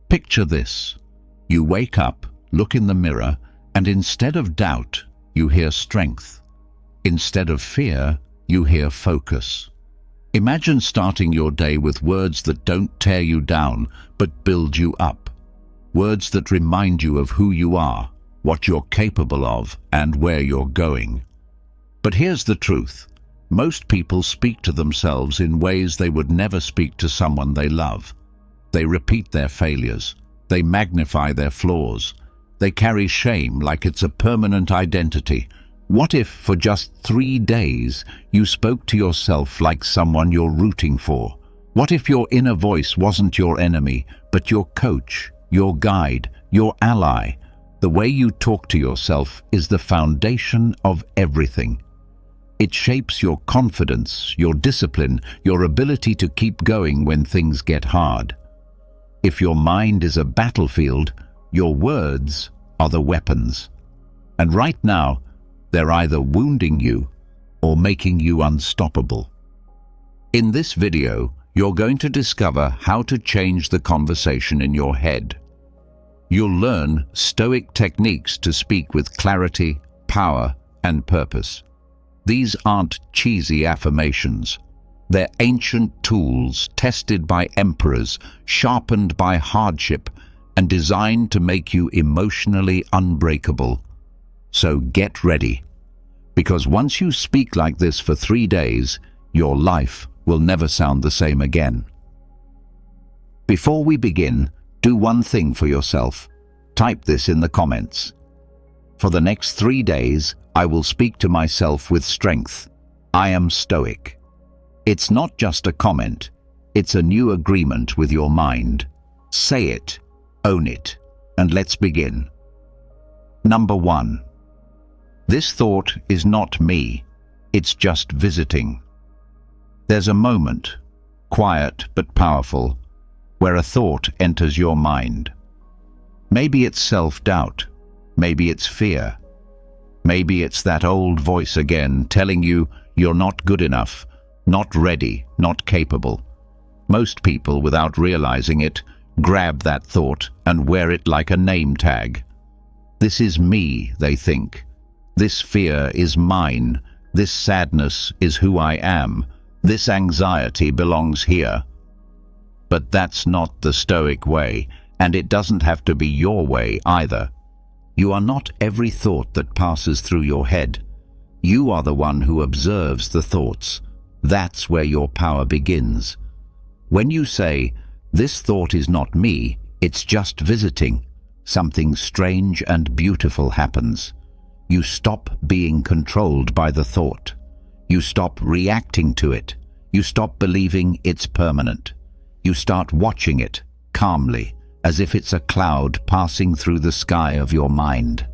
Picture this. You wake up, look in the mirror, and instead of doubt, you hear strength. Instead of fear, you hear focus. Imagine starting your day with words that don't tear you down, but build you up. Words that remind you of who you are, what you're capable of, and where you're going. But here's the truth. Most people speak to themselves in ways they would never speak to someone they love. They repeat their failures. They magnify their flaws. They carry shame like it's a permanent identity. What if, for just 3 days, you spoke to yourself like someone you're rooting for? What if your inner voice wasn't your enemy, but your coach, your guide, your ally? The way you talk to yourself is the foundation of everything. It shapes your confidence, your discipline, your ability to keep going when things get hard. If your mind is a battlefield, your words are the weapons. And right now, they're either wounding you or making you unstoppable. In this video, you're going to discover how to change the conversation in your head. You'll learn Stoic techniques to speak with clarity, power, and purpose. These aren't cheesy affirmations. They're ancient tools tested by emperors, sharpened by hardship, and designed to make you emotionally unbreakable. So get ready, because once you speak like this for 3 days, your life will never sound the same again. Before we begin, do one thing for yourself. Type this in the comments. For the next 3 days, I will speak to myself with strength. I am Stoic. It's not just a comment, it's a new agreement with your mind. Say it, own it, and let's begin. Number 1. This thought is not me, it's just visiting. There's a moment, quiet but powerful, where a thought enters your mind. Maybe it's self-doubt, maybe it's fear, maybe it's that old voice again telling you you're not good enough, not ready, not capable. Most people, without realizing it, grab that thought and wear it like a name tag. This is me, they think. This fear is mine. This sadness is who I am. This anxiety belongs here. But that's not the Stoic way, and it doesn't have to be your way either. You are not every thought that passes through your head. You are the one who observes the thoughts. That's where your power begins. When you say, "This thought is not me, it's just visiting," something strange and beautiful happens. You stop being controlled by the thought. You stop reacting to it. You stop believing it's permanent. You start watching it calmly, as if it's a cloud passing through the sky of your mind.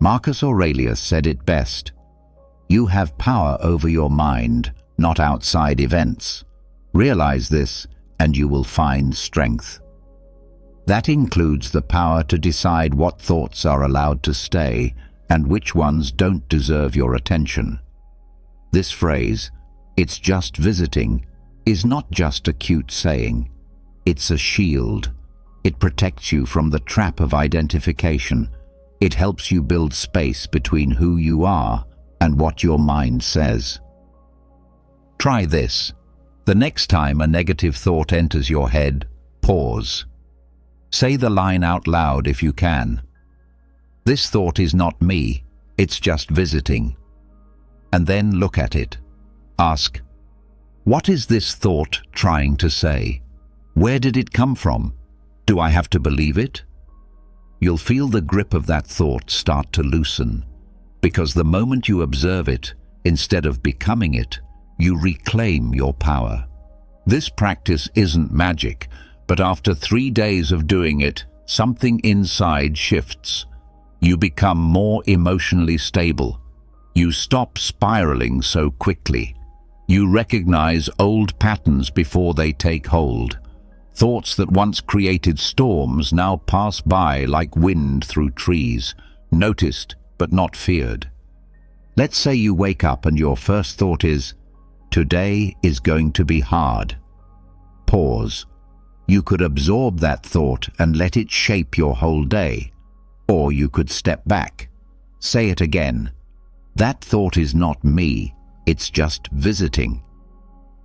Marcus Aurelius said it best. You have power over your mind, not outside events. Realize this, and you will find strength. That includes the power to decide what thoughts are allowed to stay and which ones don't deserve your attention. This phrase, "it's just visiting," is not just a cute saying. It's a shield. It protects you from the trap of identification. It helps you build space between who you are and what your mind says. Try this. The next time a negative thought enters your head, pause. Say the line out loud if you can. This thought is not me, it's just visiting. And then look at it. Ask, what is this thought trying to say? Where did it come from? Do I have to believe it? You'll feel the grip of that thought start to loosen, because the moment you observe it, instead of becoming it, you reclaim your power. This practice isn't magic, but after 3 days of doing it, something inside shifts. You become more emotionally stable. You stop spiraling so quickly. You recognize old patterns before they take hold. Thoughts that once created storms now pass by like wind through trees, noticed but not feared. Let's say you wake up and your first thought is, "Today is going to be hard." Pause. You could absorb that thought and let it shape your whole day. Or you could step back. Say it again. That thought is not me, it's just visiting.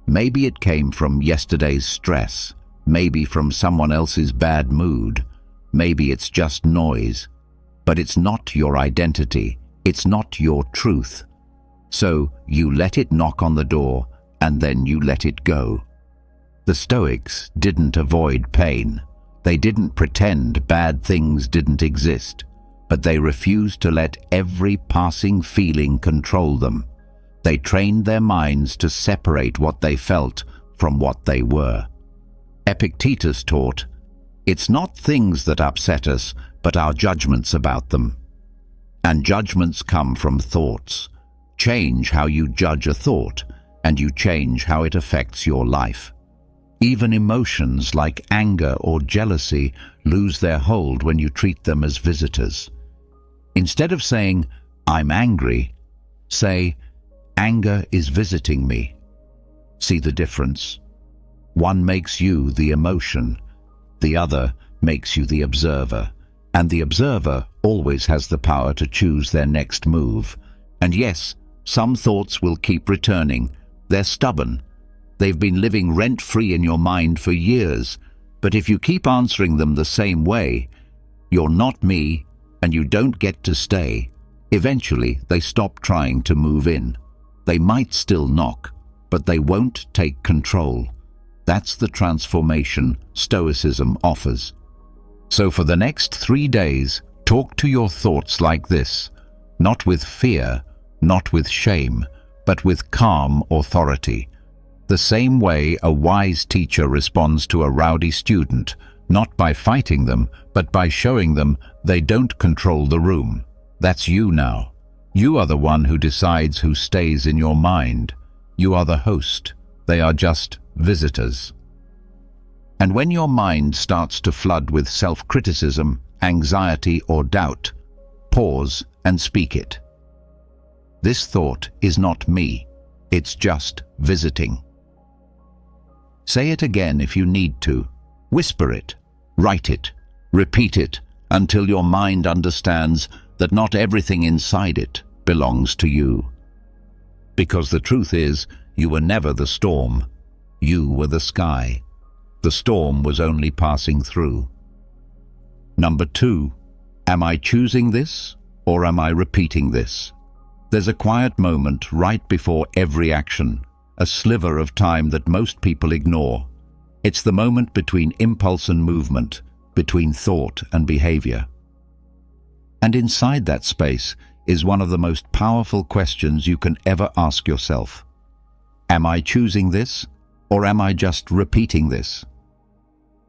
Maybe it came from yesterday's stress, maybe from someone else's bad mood, maybe it's just noise. But it's not your identity, it's not your truth. So you let it knock on the door, and then you let it go. The Stoics didn't avoid pain. They didn't pretend bad things didn't exist, but they refused to let every passing feeling control them. They trained their minds to separate what they felt from what they were. Epictetus taught, "It's not things that upset us, but our judgments about them." And judgments come from thoughts. Change how you judge a thought, and you change how it affects your life. Even emotions like anger or jealousy lose their hold when you treat them as visitors. Instead of saying, "I'm angry," say, "Anger is visiting me." See the difference? One makes you the emotion, the other makes you the observer, and the observer always has the power to choose their next move. And yes, some thoughts will keep returning. They're stubborn. They've been living rent-free in your mind for years, but if you keep answering them the same way, "You're not me, and you don't get to stay," eventually they stop trying to move in. They might still knock, but they won't take control. That's the transformation Stoicism offers. So for the next 3 days, talk to your thoughts like this, not with fear, not with shame, but with calm authority. The same way a wise teacher responds to a rowdy student, not by fighting them, but by showing them they don't control the room. That's you now. You are the one who decides who stays in your mind. You are the host. They are just visitors. And when your mind starts to flood with self-criticism, anxiety, or doubt, pause and speak it. This thought is not me. It's just visiting. Say it again if you need to. Whisper it, write it, repeat it until your mind understands that not everything inside it belongs to you. Because the truth is, you were never the storm. You were the sky. The storm was only passing through. Number 2, am I choosing this or am I repeating this? There's a quiet moment right before every action, a sliver of time that most people ignore. It's the moment between impulse and movement, between thought and behavior. And inside that space is one of the most powerful questions you can ever ask yourself. Am I choosing this, or am I just repeating this?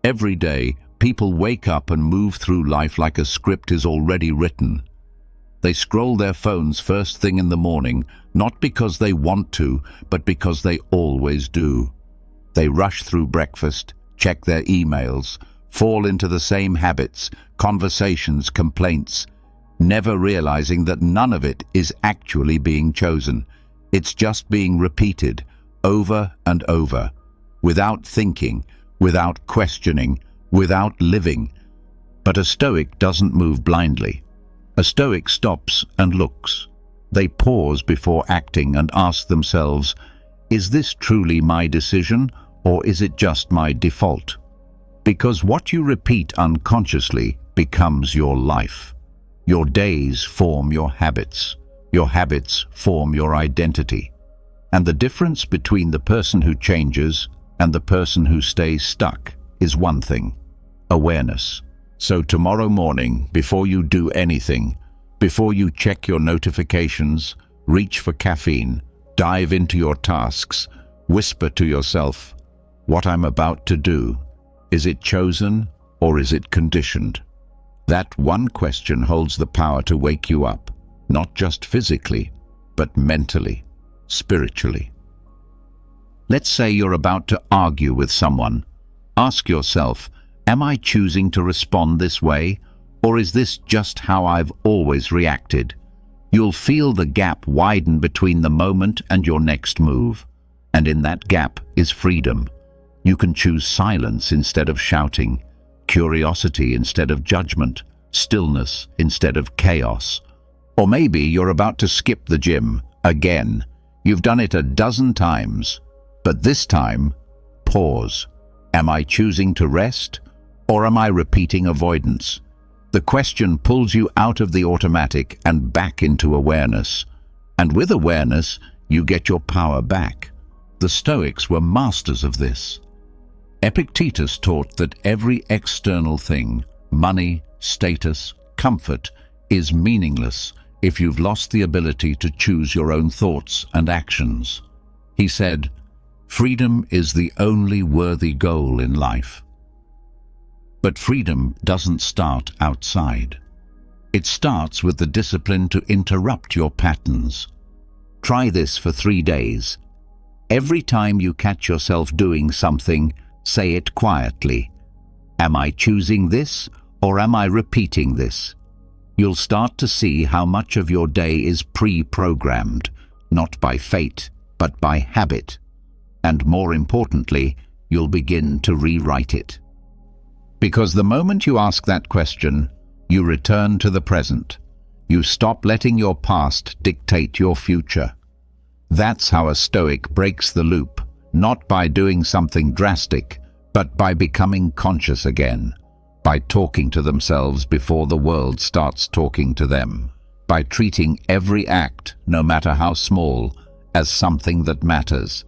Every day, people wake up and move through life like a script is already written. They scroll their phones first thing in the morning, not because they want to, but because they always do. They rush through breakfast, check their emails, fall into the same habits, conversations, complaints, never realizing that none of it is actually being chosen. It's just being repeated over and over, without thinking, without questioning, without living. But a Stoic doesn't move blindly. A Stoic stops and looks. They pause before acting and ask themselves, is this truly my decision, or is it just my default? Because what you repeat unconsciously becomes your life. Your days form your habits. Your habits form your identity. And the difference between the person who changes and the person who stays stuck is one thing: awareness. So tomorrow morning, before you do anything, before you check your notifications, reach for caffeine, dive into your tasks, whisper to yourself, what I'm about to do, is it chosen or is it conditioned? That one question holds the power to wake you up, not just physically, but mentally, spiritually. Let's say you're about to argue with someone. Ask yourself, am I choosing to respond this way, or is this just how I've always reacted? You'll feel the gap widen between the moment and your next move, and in that gap is freedom. You can choose silence instead of shouting, curiosity instead of judgment, stillness instead of chaos. Or maybe you're about to skip the gym again. You've done it a dozen times, but this time, pause. Am I choosing to rest, or am I repeating avoidance? The question pulls you out of the automatic and back into awareness. And with awareness, you get your power back. The Stoics were masters of this. Epictetus taught that every external thing, money, status, comfort, is meaningless if you've lost the ability to choose your own thoughts and actions. He said, "Freedom is the only worthy goal in life." But freedom doesn't start outside. It starts with the discipline to interrupt your patterns. Try this for 3 days. Every time you catch yourself doing something, say it quietly. Am I choosing this, or am I repeating this? You'll start to see how much of your day is pre-programmed, not by fate, but by habit. And more importantly, you'll begin to rewrite it. Because the moment you ask that question, you return to the present. You stop letting your past dictate your future. That's how a Stoic breaks the loop, not by doing something drastic, but by becoming conscious again, by talking to themselves before the world starts talking to them, by treating every act, no matter how small, as something that matters.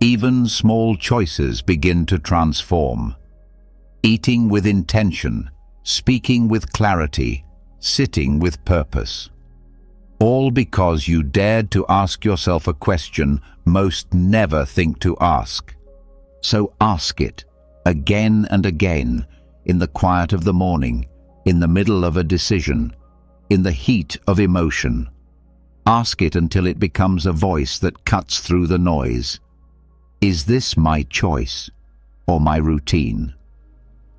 Even small choices begin to transform. Eating with intention, speaking with clarity, sitting with purpose. All because you dared to ask yourself a question most never think to ask. So ask it, again and again, in the quiet of the morning, in the middle of a decision, in the heat of emotion. Ask it until it becomes a voice that cuts through the noise. Is this my choice or my routine?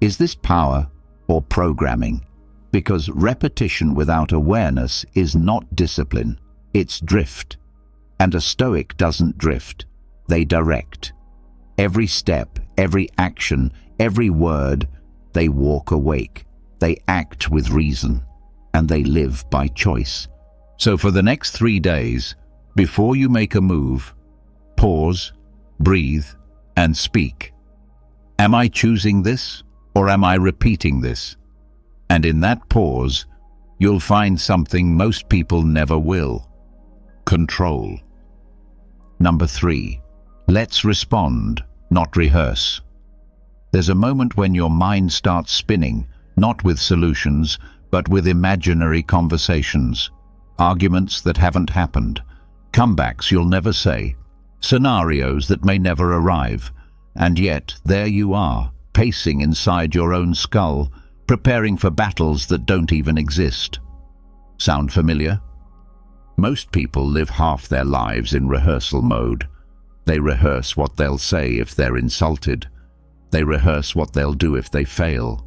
Is this power or programming? Because repetition without awareness is not discipline, it's drift. And a Stoic doesn't drift, they direct. Every step, every action, every word, they walk awake, they act with reason, and they live by choice. So for the next 3 days, before you make a move, pause, breathe, and speak. Am I choosing this, or am I repeating this? And in that pause, you'll find something most people never will: control. Number 3, let's respond, not rehearse. There's a moment when your mind starts spinning, not with solutions, but with imaginary conversations, arguments that haven't happened, comebacks you'll never say, scenarios that may never arrive, and yet there you are, pacing inside your own skull, preparing for battles that don't even exist. Sound familiar? Most people live half their lives in rehearsal mode. They rehearse what they'll say if they're insulted. They rehearse what they'll do if they fail.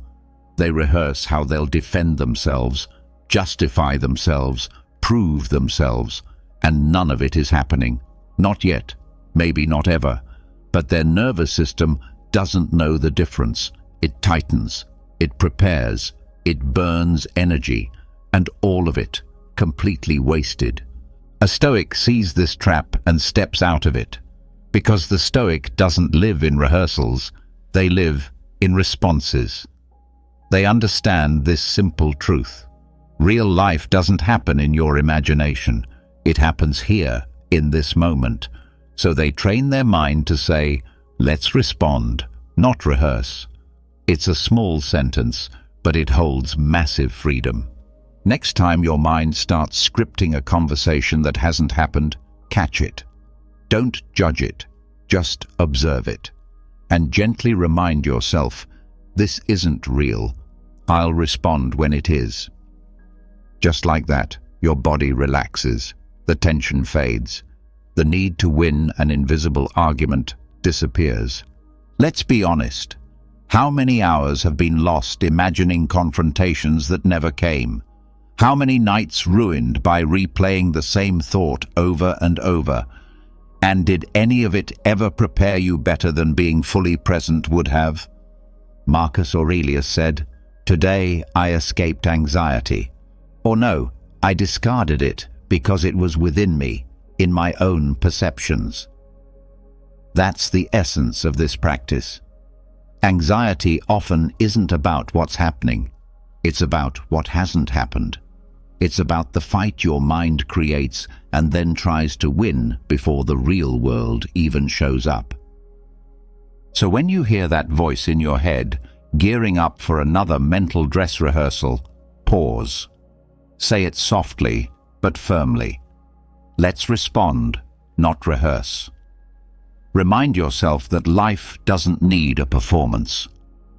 They rehearse how they'll defend themselves, justify themselves, prove themselves, and none of it is happening. Not yet, maybe not ever, but their nervous system doesn't know the difference. It tightens, it prepares, it burns energy, and all of it completely wasted. A Stoic sees this trap and steps out of it, because the Stoic doesn't live in rehearsals, they live in responses. They understand this simple truth. Real life doesn't happen in your imagination. It happens here, in this moment. So they train their mind to say, let's respond, not rehearse. It's a small sentence, but it holds massive freedom. Next time your mind starts scripting a conversation that hasn't happened, catch it. Don't judge it, just observe it. And gently remind yourself, this isn't real. I'll respond when it is. Just like that, your body relaxes, the tension fades. The need to win an invisible argument disappears. Let's be honest. How many hours have been lost imagining confrontations that never came? How many nights ruined by replaying the same thought over and over? And did any of it ever prepare you better than being fully present would have? Marcus Aurelius said, "Today I escaped anxiety." Or no, I discarded it because it was within me, in my own perceptions. That's the essence of this practice. Anxiety often isn't about what's happening. It's about what hasn't happened. It's about the fight your mind creates and then tries to win before the real world even shows up. So when you hear that voice in your head, gearing up for another mental dress rehearsal, pause. Say it softly, but firmly. Let's respond, not rehearse. Remind yourself that life doesn't need a performance.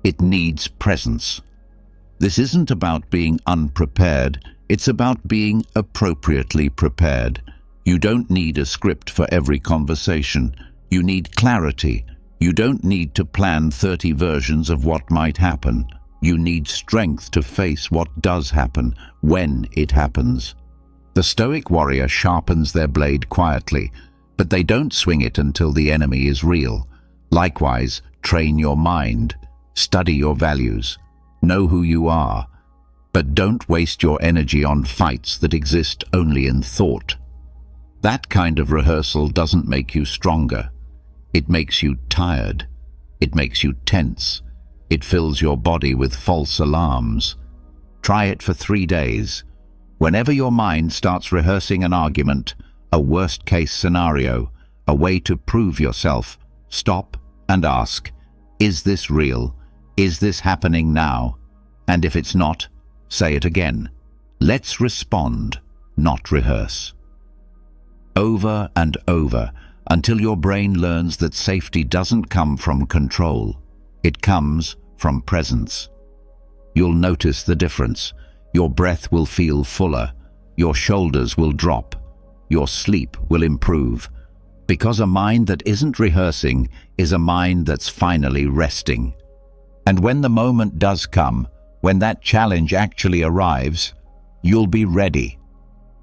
It needs presence. This isn't about being unprepared, it's about being appropriately prepared. You don't need a script for every conversation. You need clarity. You don't need to plan 30 versions of what might happen. You need strength to face what does happen, when it happens. The Stoic warrior sharpens their blade quietly, but they don't swing it until the enemy is real. Likewise, train your mind, study your values, know who you are, but don't waste your energy on fights that exist only in thought. That kind of rehearsal doesn't make you stronger. It makes you tired. It makes you tense. It fills your body with false alarms. Try it for 3 days. Whenever your mind starts rehearsing an argument, a worst-case scenario, a way to prove yourself, stop and ask, is this real? Is this happening now? And if it's not, say it again. Let's respond, not rehearse. Over and over, until your brain learns that safety doesn't come from control. It comes from presence. You'll notice the difference. Your breath will feel fuller. Your shoulders will drop. Your sleep will improve. Because a mind that isn't rehearsing is a mind that's finally resting. And when the moment does come, when that challenge actually arrives, you'll be ready.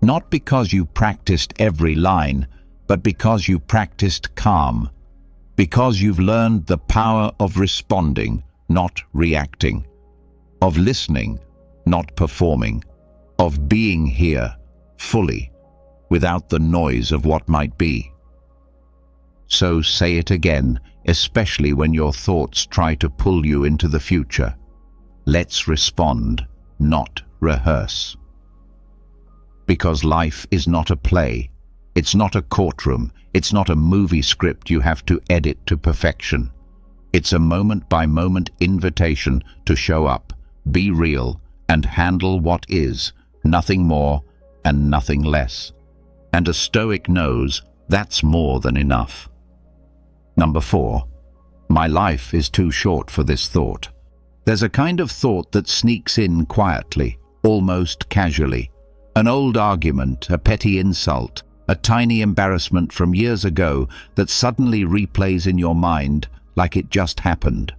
Not because you practiced every line, but because you practiced calm. Because you've learned the power of responding, not reacting. Of listening, not performing. Of being here, fully, without the noise of what might be. So say it again, especially when your thoughts try to pull you into the future. Let's respond, not rehearse. Because life is not a play. It's not a courtroom. It's not a movie script you have to edit to perfection. It's a moment-by-moment invitation to show up, be real, and handle what is, nothing more and nothing less. And a Stoic knows that's more than enough. Number 4. My life is too short for this thought. There's a kind of thought that sneaks in quietly, almost casually. An old argument, a petty insult, a tiny embarrassment from years ago that suddenly replays in your mind like it just happened.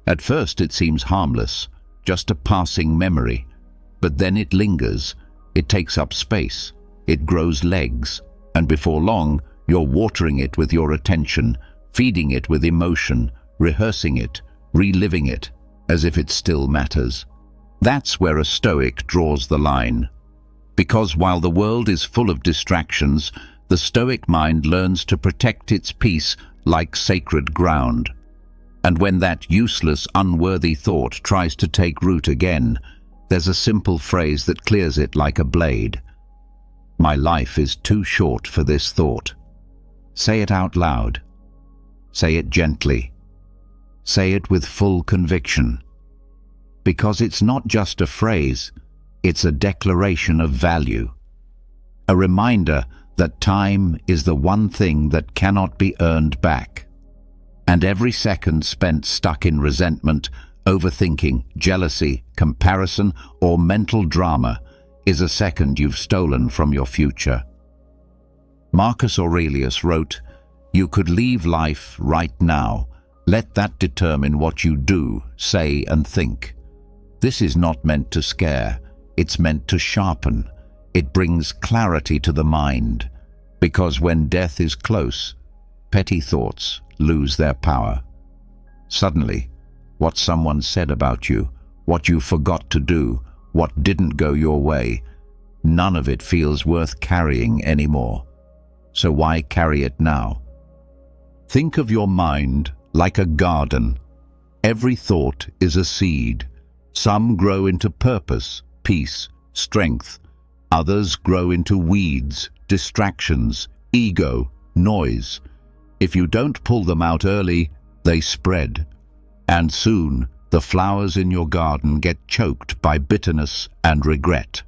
At first it seems harmless, just a passing memory. But then it lingers, it takes up space, it grows legs, and before long you're watering it with your attention, feeding it with emotion, rehearsing it, reliving it, as if it still matters. That's where a Stoic draws the line. Because while the world is full of distractions, the Stoic mind learns to protect its peace like sacred ground. And when that useless, unworthy thought tries to take root again, there's a simple phrase that clears it like a blade. My life is too short for this thought. Say it out loud. Say it gently. Say it with full conviction. Because it's not just a phrase, it's a declaration of value. A reminder that time is the one thing that cannot be earned back. And every second spent stuck in resentment, overthinking, jealousy, comparison, or mental drama is a second you've stolen from your future. Marcus Aurelius wrote, "You could leave life right now. Let that determine what you do, say, and think." This is not meant to scare. It's meant to sharpen. It brings clarity to the mind. Because when death is close, petty thoughts lose their power. Suddenly, what someone said about you, what you forgot to do, what didn't go your way, none of it feels worth carrying anymore. So why carry it now? Think of your mind like a garden. Every thought is a seed. Some grow into purpose, peace, strength. Others grow into weeds, distractions, ego, noise. If you don't pull them out early, they spread. And soon, the flowers in your garden get choked by bitterness and regret.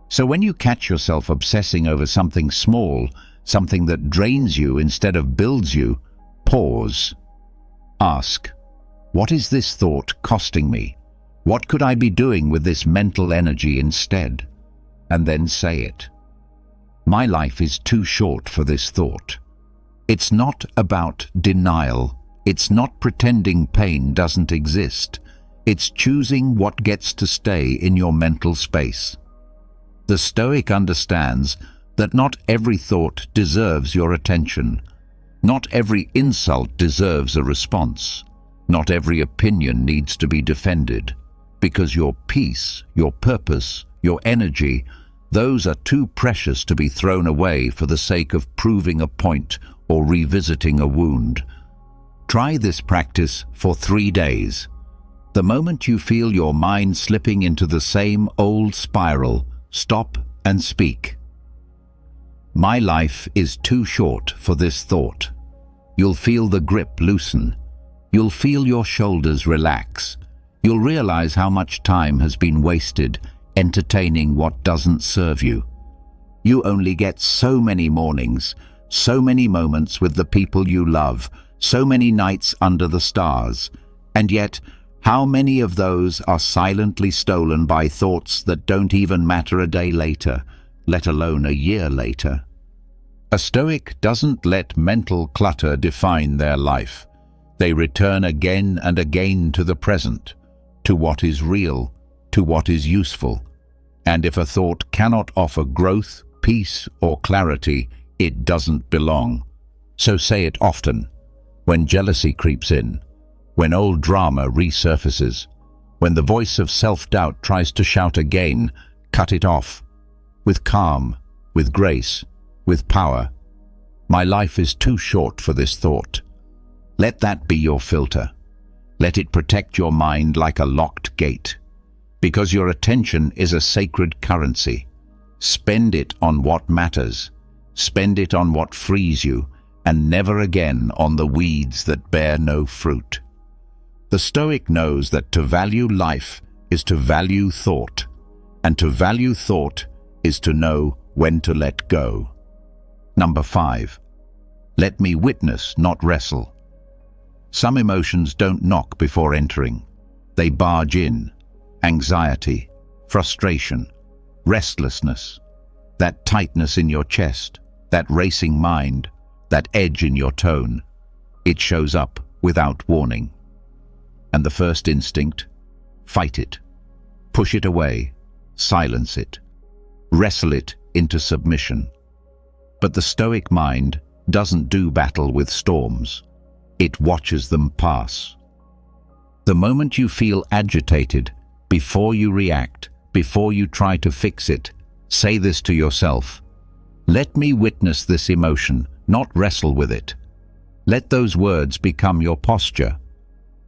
So when you catch yourself obsessing over something small, something that drains you instead of builds you, pause. Ask, what is this thought costing me? What could I be doing with this mental energy instead? And then say it. My life is too short for this thought. It's not about denial. It's not pretending pain doesn't exist. It's choosing what gets to stay in your mental space. The Stoic understands that not every thought deserves your attention. Not every insult deserves a response. Not every opinion needs to be defended. Because your peace, your purpose, your energy, those are too precious to be thrown away for the sake of proving a point or revisiting a wound. Try this practice for 3 days. The moment you feel your mind slipping into the same old spiral, stop and speak. My life is too short for this thought. You'll feel the grip loosen. You'll feel your shoulders relax. You'll realize how much time has been wasted entertaining what doesn't serve you. You only get so many mornings, so many moments with the people you love, so many nights under the stars, and yet how many of those are silently stolen by thoughts that don't even matter a day later, let alone a year later? A Stoic doesn't let mental clutter define their life. They return again and again to the present, to what is real, to what is useful. And if a thought cannot offer growth, peace, or clarity, it doesn't belong. So say it often. When jealousy creeps in, when old drama resurfaces, when the voice of self-doubt tries to shout again, cut it off. With calm, with grace, with power. My life is too short for this thought. Let that be your filter. Let it protect your mind like a locked gate. Because your attention is a sacred currency. Spend it on what matters. Spend it on what frees you, and never again on the weeds that bear no fruit. The Stoic knows that to value life is to value thought, and to value thought is to know when to let go. Number 5. Let me witness, not wrestle. Some emotions don't knock before entering. They barge in. Anxiety, frustration, restlessness, that tightness in your chest, that racing mind, that edge in your tone. It shows up without warning. And the first instinct? Fight it. Push it away. Silence it. Wrestle it into submission. But the Stoic mind doesn't do battle with storms. It watches them pass. The moment you feel agitated, before you react, before you try to fix it, say this to yourself. Let me witness this emotion, not wrestle with it. Let those words become your posture.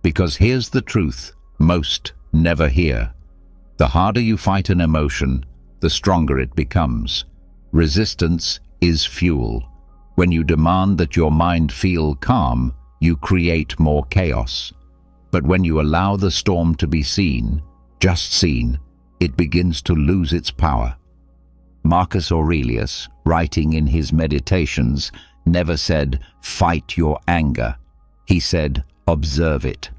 Because here's the truth most never hear. The harder you fight an emotion, the stronger it becomes. Resistance is fuel. When you demand that your mind feel calm, you create more chaos. But when you allow the storm to be seen, just seen, it begins to lose its power. Marcus Aurelius, writing in his Meditations, never said, fight your anger. He said, observe it,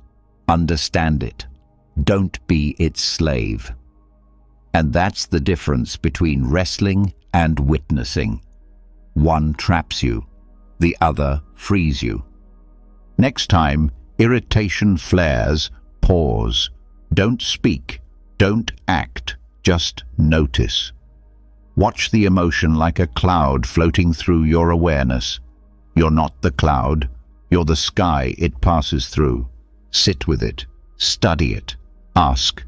understand it, don't be its slave. And that's the difference between wrestling and witnessing. One traps you, the other frees you. Next time irritation flares, pause. Don't speak, don't act, just notice. Watch the emotion like a cloud floating through your awareness. You're not the cloud, you're the sky it passes through. Sit with it, study it, ask,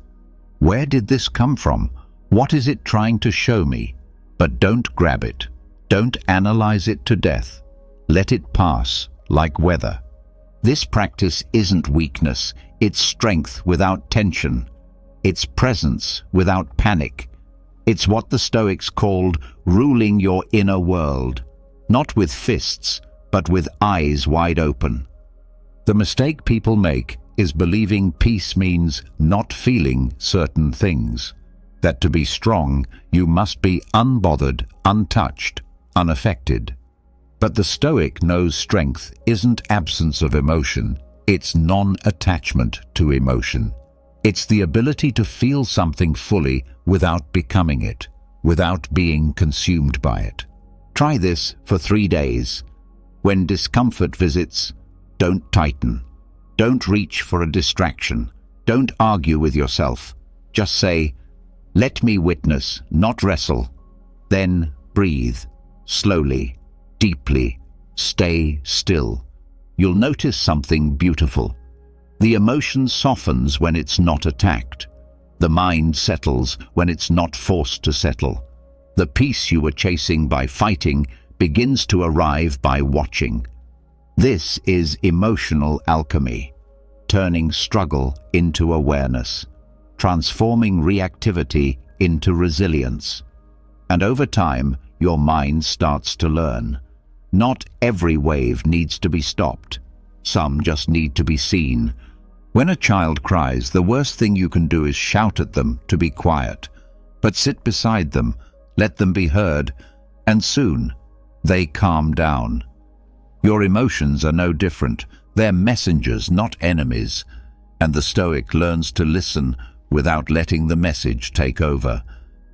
where did this come from? What is it trying to show me? But don't grab it, don't analyze it to death. Let it pass, like weather. This practice isn't weakness, it's strength without tension. It's presence without panic. It's what the Stoics called ruling your inner world, not with fists, but with eyes wide open. The mistake people make is believing peace means not feeling certain things, that to be strong, you must be unbothered, untouched, unaffected. But the Stoic knows strength isn't absence of emotion, it's non-attachment to emotion. It's the ability to feel something fully without becoming it, without being consumed by it. Try this for 3 days. When discomfort visits, don't tighten. Don't reach for a distraction. Don't argue with yourself. Just say, let me witness, not wrestle. Then breathe, slowly, deeply, stay still. You'll notice something beautiful. The emotion softens when it's not attacked. The mind settles when it's not forced to settle. The peace you were chasing by fighting begins to arrive by watching. This is emotional alchemy, turning struggle into awareness, transforming reactivity into resilience. And over time, your mind starts to learn. Not every wave needs to be stopped. Some just need to be seen. When a child cries, the worst thing you can do is shout at them to be quiet. But sit beside them, let them be heard, and soon they calm down. Your emotions are no different. They're messengers, not enemies. And the Stoic learns to listen without letting the message take over.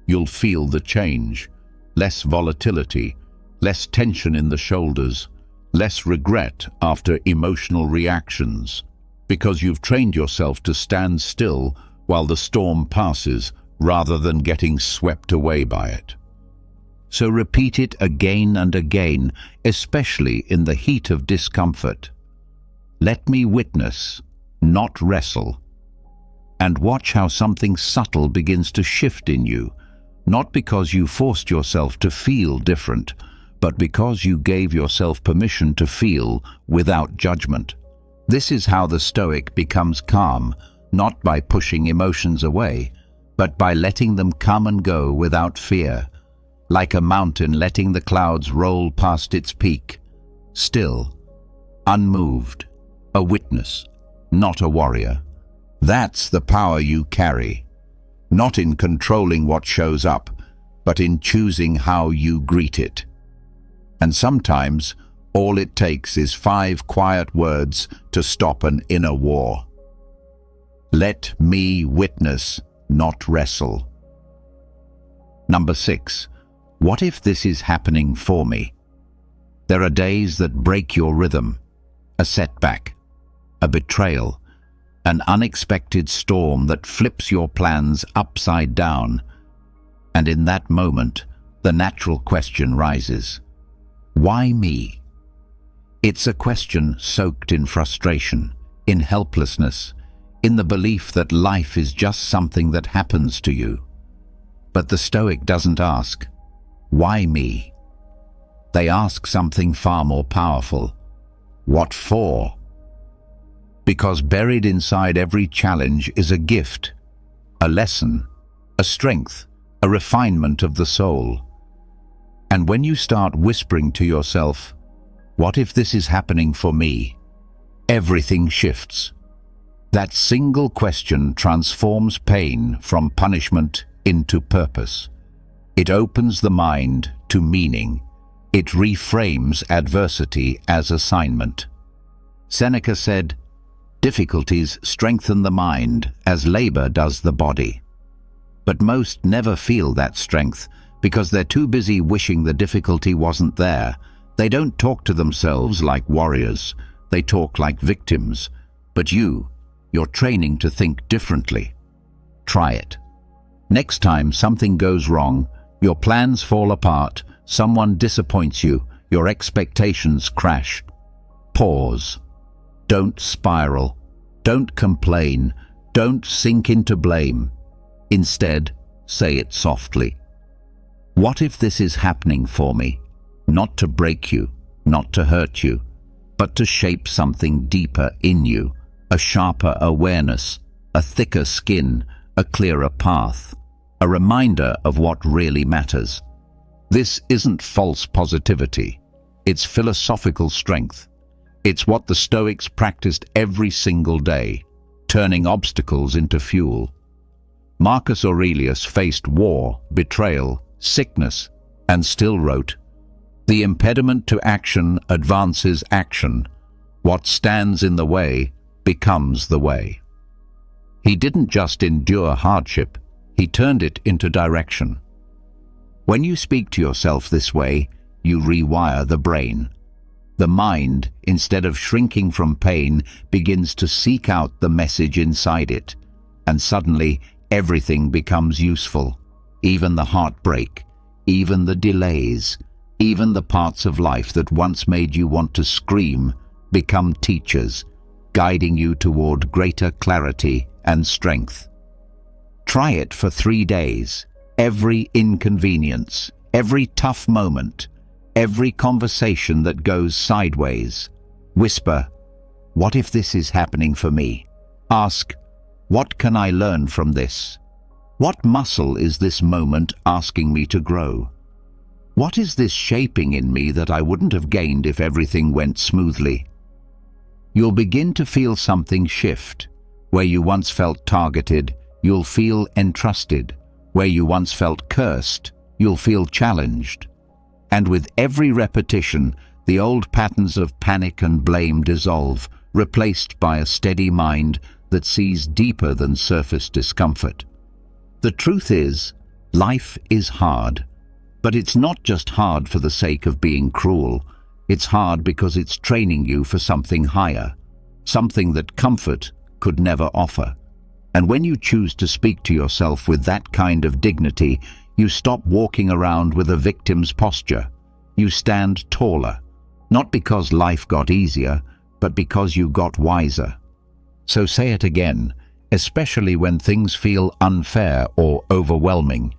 You'll feel the change. Less volatility, less tension in the shoulders, less regret after emotional reactions. Because you've trained yourself to stand still while the storm passes rather than getting swept away by it. So repeat it again and again, especially in the heat of discomfort. Let me witness, not wrestle. And watch how something subtle begins to shift in you, not because you forced yourself to feel different, but because you gave yourself permission to feel without judgment. This is how the Stoic becomes calm, not by pushing emotions away, but by letting them come and go without fear, like a mountain letting the clouds roll past its peak, still, unmoved, a witness, not a warrior. That's the power you carry, not in controlling what shows up, but in choosing how you greet it. And sometimes, all it takes is 5 quiet words to stop an inner war. Let me witness, not wrestle. Number 6. What if this is happening for me? There are days that break your rhythm, a setback, a betrayal, an unexpected storm that flips your plans upside down. And in that moment, the natural question rises. Why me? It's a question soaked in frustration, in helplessness, in the belief that life is just something that happens to you. But the Stoic doesn't ask, why me? They ask something far more powerful. What for? Because buried inside every challenge is a gift, a lesson, a strength, a refinement of the soul. And when you start whispering to yourself, what if this is happening for me? Everything shifts. That single question transforms pain from punishment into purpose. It opens the mind to meaning. It reframes adversity as assignment. Seneca said, difficulties strengthen the mind as labor does the body. But most never feel that strength because they're too busy wishing the difficulty wasn't there. They don't talk to themselves like warriors. They talk like victims. But you're training to think differently. Try it. Next time something goes wrong, your plans fall apart, someone disappoints you, your expectations crash. Pause. Don't spiral. Don't complain. Don't sink into blame. Instead, say it softly. What if this is happening for me? Not to break you, not to hurt you, but to shape something deeper in you, a sharper awareness, a thicker skin, a clearer path, a reminder of what really matters. This isn't false positivity. It's philosophical strength. It's what the Stoics practiced every single day, turning obstacles into fuel. Marcus Aurelius faced war, betrayal, sickness, and still wrote, "The impediment to action advances action. What stands in the way becomes the way." He didn't just endure hardship, he turned it into direction. When you speak to yourself this way, you rewire the brain. The mind, instead of shrinking from pain, begins to seek out the message inside it, and suddenly everything becomes useful. Even the heartbreak, even the delays, even the parts of life that once made you want to scream become teachers, guiding you toward greater clarity and strength. Try it for 3 days. Every inconvenience, every tough moment, every conversation that goes sideways. Whisper, "What if this is happening for me?" Ask, "What can I learn from this? What muscle is this moment asking me to grow? What is this shaping in me that I wouldn't have gained if everything went smoothly?" You'll begin to feel something shift. Where you once felt targeted, you'll feel entrusted. Where you once felt cursed, you'll feel challenged. And with every repetition, the old patterns of panic and blame dissolve, replaced by a steady mind that sees deeper than surface discomfort. The truth is, life is hard, but it's not just hard for the sake of being cruel. It's hard because it's training you for something higher, something that comfort could never offer. And when you choose to speak to yourself with that kind of dignity, you stop walking around with a victim's posture. You stand taller, not because life got easier, but because you got wiser. So say it again, especially when things feel unfair or overwhelming.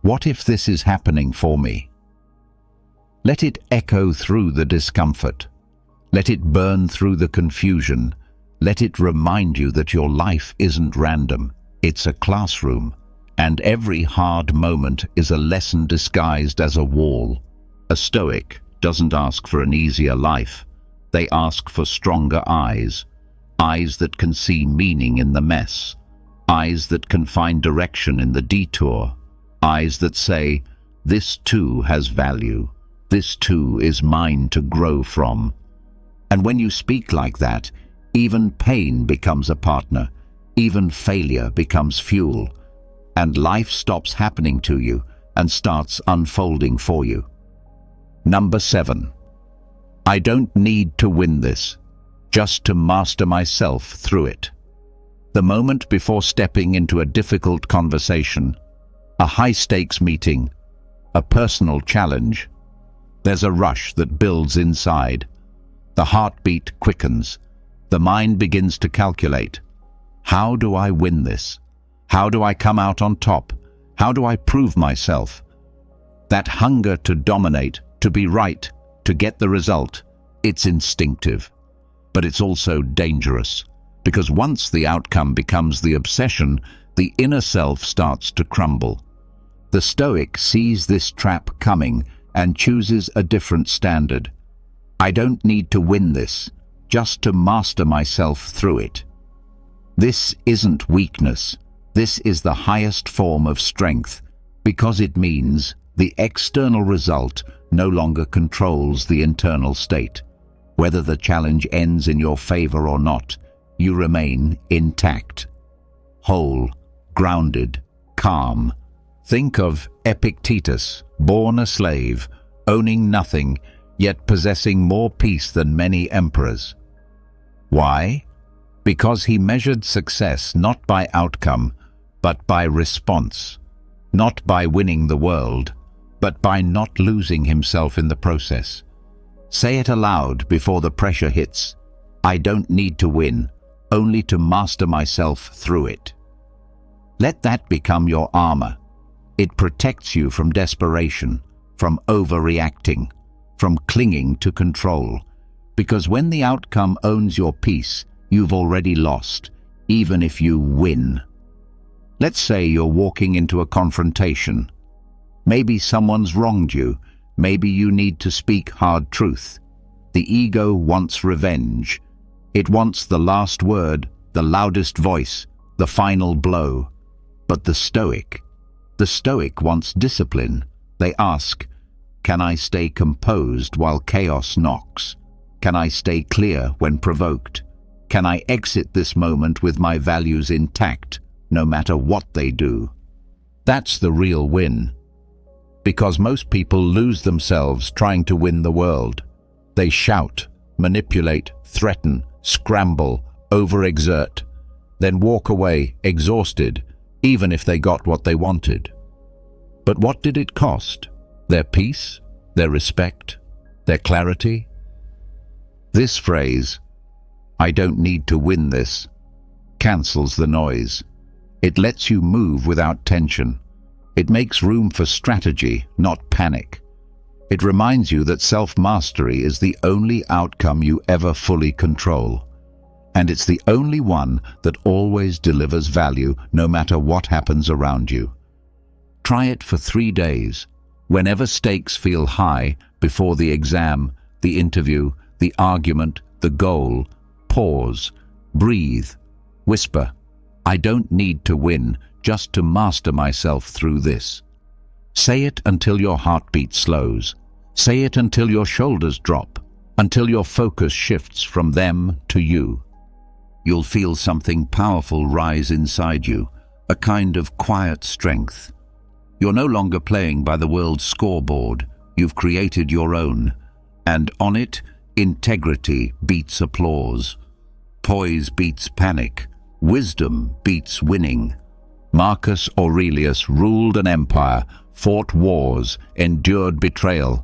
What if this is happening for me? Let it echo through the discomfort. Let it burn through the confusion. Let it remind you that your life isn't random. It's a classroom, and every hard moment is a lesson disguised as a wall. A Stoic doesn't ask for an easier life. They ask for stronger eyes, eyes that can see meaning in the mess, eyes that can find direction in the detour, eyes that say, "This too has value. This too is mine to grow from." And when you speak like that, even pain becomes a partner, even failure becomes fuel, and life stops happening to you and starts unfolding for you. Number 7. I don't need to win this, just to master myself through it. The moment before stepping into a difficult conversation, a high-stakes meeting, a personal challenge, there's a rush that builds inside. The heartbeat quickens. The mind begins to calculate. How do I win this? How do I come out on top? How do I prove myself? That hunger to dominate, to be right, to get the result, it's instinctive. But it's also dangerous, because once the outcome becomes the obsession, the inner self starts to crumble. The Stoic sees this trap coming and chooses a different standard. I don't need to win this, just to master myself through it. This isn't weakness. This is the highest form of strength, because it means the external result no longer controls the internal state. Whether the challenge ends in your favor or not, you remain intact, whole, grounded, calm. Think of Epictetus, born a slave, owning nothing, yet possessing more peace than many emperors. Why? Because he measured success not by outcome, but by response. Not by winning the world, but by not losing himself in the process. Say it aloud before the pressure hits. I don't need to win, only to master myself through it. Let that become your armor. It protects you from desperation, from overreacting, from clinging to control. Because when the outcome owns your peace, you've already lost, even if you win. Let's say you're walking into a confrontation. Maybe someone's wronged you. Maybe you need to speak hard truth. The ego wants revenge. It wants the last word, the loudest voice, the final blow. But the Stoic wants discipline. They ask, can I stay composed while chaos knocks? Can I stay clear when provoked? Can I exit this moment with my values intact, no matter what they do? That's the real win. Because most people lose themselves trying to win the world. They shout, manipulate, threaten, scramble, overexert, then walk away exhausted, even if they got what they wanted. But what did it cost? Their peace? Their respect? Their clarity? This phrase, I don't need to win this, cancels the noise. It lets you move without tension. It makes room for strategy, not panic. It reminds you that self-mastery is the only outcome you ever fully control. And it's the only one that always delivers value, no matter what happens around you. Try it for 3 days. Whenever stakes feel high, before the exam, the interview, the argument, the goal, pause, breathe, whisper, I don't need to win, just to master myself through this. Say it until your heartbeat slows. Say it until your shoulders drop, until your focus shifts from them to you. You'll feel something powerful rise inside you, a kind of quiet strength. You're no longer playing by the world's scoreboard. You've created your own, and on it, integrity beats applause. Poise beats panic. Wisdom beats winning. Marcus Aurelius ruled an empire, fought wars, endured betrayal,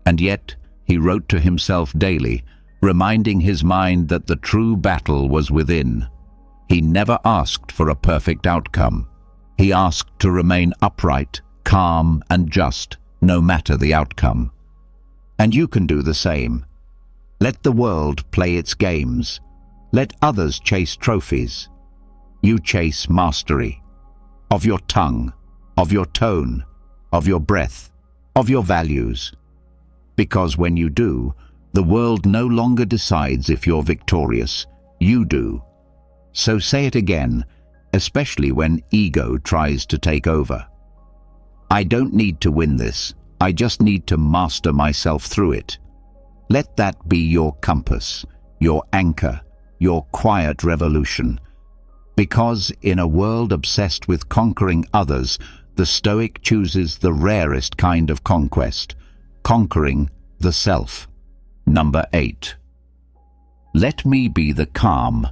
and yet he wrote to himself daily, reminding his mind that the true battle was within. He never asked for a perfect outcome. He asked to remain upright, calm, and just, no matter the outcome. And you can do the same. Let the world play its games. Let others chase trophies. You chase mastery. Of your tongue, of your tone, of your breath, of your values. Because when you do, the world no longer decides if you're victorious. You do. So say it again, especially when ego tries to take over. I don't need to win this. I just need to master myself through it. Let that be your compass, your anchor, your quiet revolution. Because in a world obsessed with conquering others, the Stoic chooses the rarest kind of conquest, conquering the self. Number 8. Let me be the calm,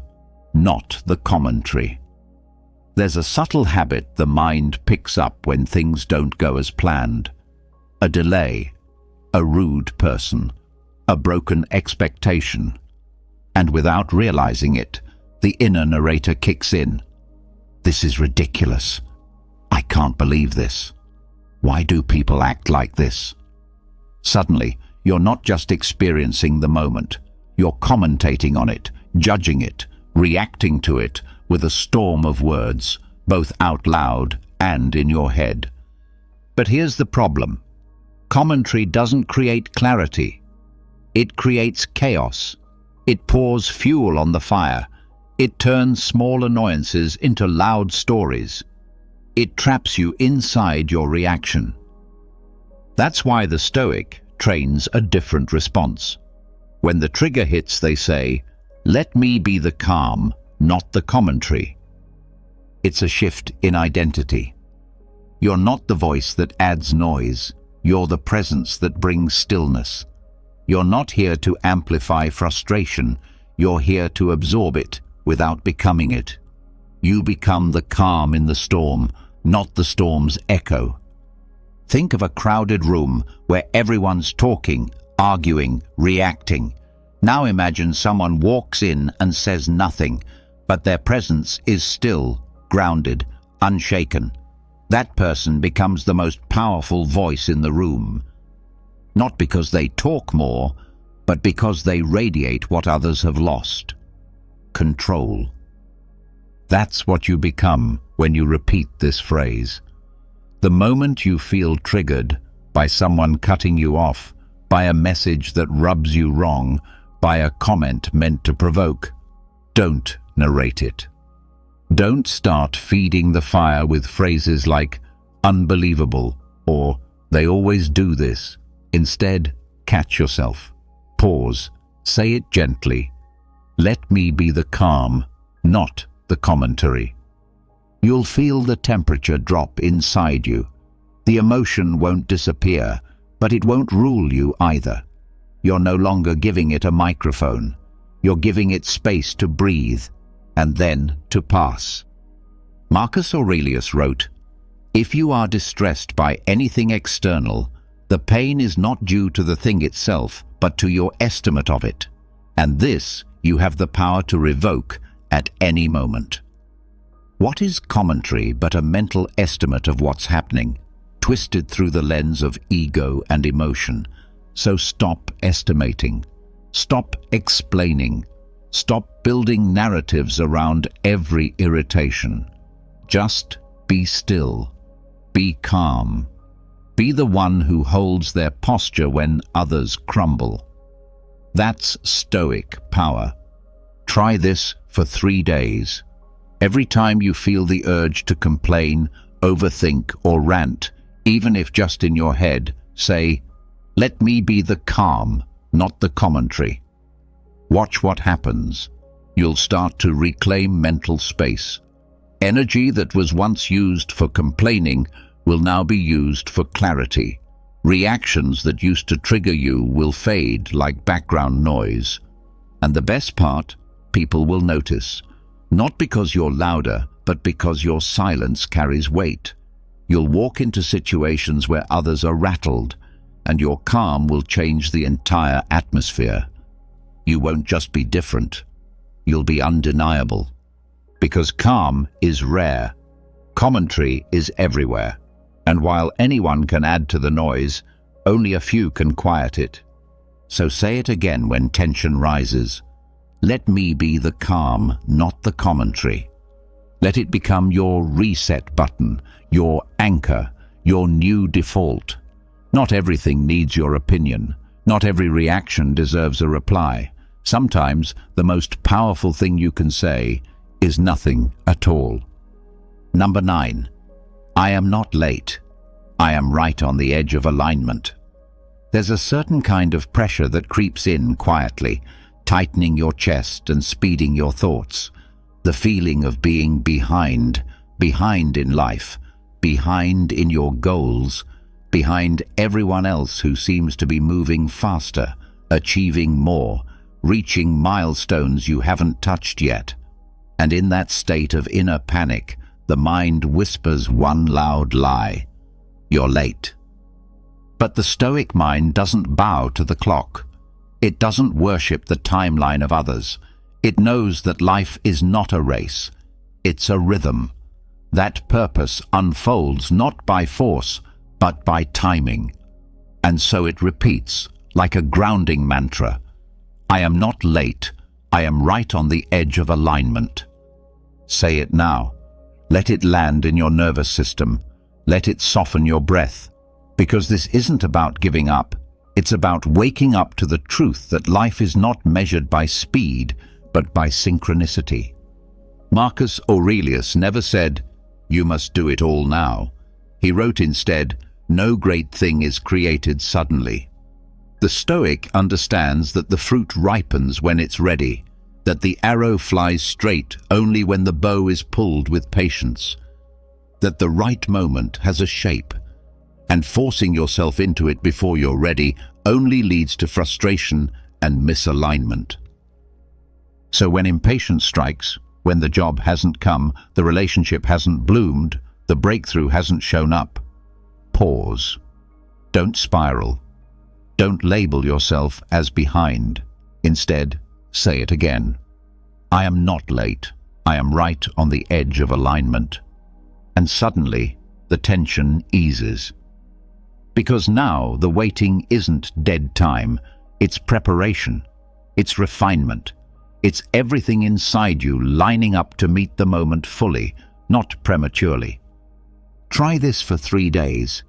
not the commentary. There's a subtle habit the mind picks up when things don't go as planned. A delay, a rude person, a broken expectation. And without realizing it, the inner narrator kicks in. This is ridiculous. I can't believe this. Why do people act like this? Suddenly, you're not just experiencing the moment. You're commentating on it, judging it, reacting to it with a storm of words, both out loud and in your head. But here's the problem. Commentary doesn't create clarity. It creates chaos. It pours fuel on the fire. It turns small annoyances into loud stories. It traps you inside your reaction. That's why the Stoic trains a different response. When the trigger hits, they say, let me be the calm, not the commentary. It's a shift in identity. You're not the voice that adds noise. You're the presence that brings stillness. You're not here to amplify frustration. You're here to absorb it without becoming it. You become the calm in the storm, not the storm's echo. Think of a crowded room where everyone's talking, arguing, reacting. Now imagine someone walks in and says nothing, but their presence is still, grounded, unshaken. That person becomes the most powerful voice in the room. Not because they talk more, but because they radiate what others have lost. Control. That's what you become when you repeat this phrase. The moment you feel triggered by someone cutting you off, by a message that rubs you wrong, by a comment meant to provoke, don't narrate it. Don't start feeding the fire with phrases like unbelievable or they always do this. Instead, catch yourself. Pause. Say it gently. Let me be the calm, not the commentary. You'll feel the temperature drop inside you. The emotion won't disappear, but it won't rule you either. You're no longer giving it a microphone. You're giving it space to breathe and then to pass. Marcus Aurelius wrote, "If you are distressed by anything external, the pain is not due to the thing itself, but to your estimate of it. And this you have the power to revoke at any moment." What is commentary but a mental estimate of what's happening, twisted through the lens of ego and emotion? So stop estimating. Stop explaining. Stop building narratives around every irritation. Just be still. Be calm. Be the one who holds their posture when others crumble. That's Stoic power. Try this for 3 days. Every time you feel the urge to complain, overthink, or rant, even if just in your head, say, "Let me be the calm, not the commentary." Watch what happens. You'll start to reclaim mental space. Energy that was once used for complaining will now be used for clarity. Reactions that used to trigger you will fade like background noise. And the best part, people will notice. Not because you're louder, but because your silence carries weight. You'll walk into situations where others are rattled, and your calm will change the entire atmosphere. You won't just be different, you'll be undeniable. Because calm is rare, commentary is everywhere. And while anyone can add to the noise, only a few can quiet it. So say it again when tension rises. Let me be the calm, not the commentary. Let it become your reset button, your anchor, your new default. Not everything needs your opinion. Not every reaction deserves a reply. Sometimes the most powerful thing you can say is nothing at all. Number 9. I am not late. I am right on the edge of alignment. There's a certain kind of pressure that creeps in quietly, tightening your chest and speeding your thoughts. The feeling of being behind in life, behind in your goals, behind everyone else who seems to be moving faster, achieving more, reaching milestones you haven't touched yet. And in that state of inner panic, the mind whispers one loud lie. You're late. But the Stoic mind doesn't bow to the clock. It doesn't worship the timeline of others. It knows that life is not a race. It's a rhythm. That purpose unfolds not by force, but by timing. And so it repeats, like a grounding mantra. I am not late. I am right on the edge of alignment. Say it now. Let it land in your nervous system. Let it soften your breath. Because this isn't about giving up. It's about waking up to the truth that life is not measured by speed, but by synchronicity. Marcus Aurelius never said, "You must do it all now." He wrote instead, "No great thing is created suddenly." The Stoic understands that the fruit ripens when it's ready, that the arrow flies straight only when the bow is pulled with patience, that the right moment has a shape, and forcing yourself into it before you're ready only leads to frustration and misalignment. So when impatience strikes, when the job hasn't come, the relationship hasn't bloomed, the breakthrough hasn't shown up, pause. Don't spiral. Don't label yourself as behind. Instead, say it again. I am not late. I am right on the edge of alignment. And suddenly, the tension eases. Because now the waiting isn't dead time, it's preparation, it's refinement, it's everything inside you lining up to meet the moment fully, not prematurely. Try this for 3 days.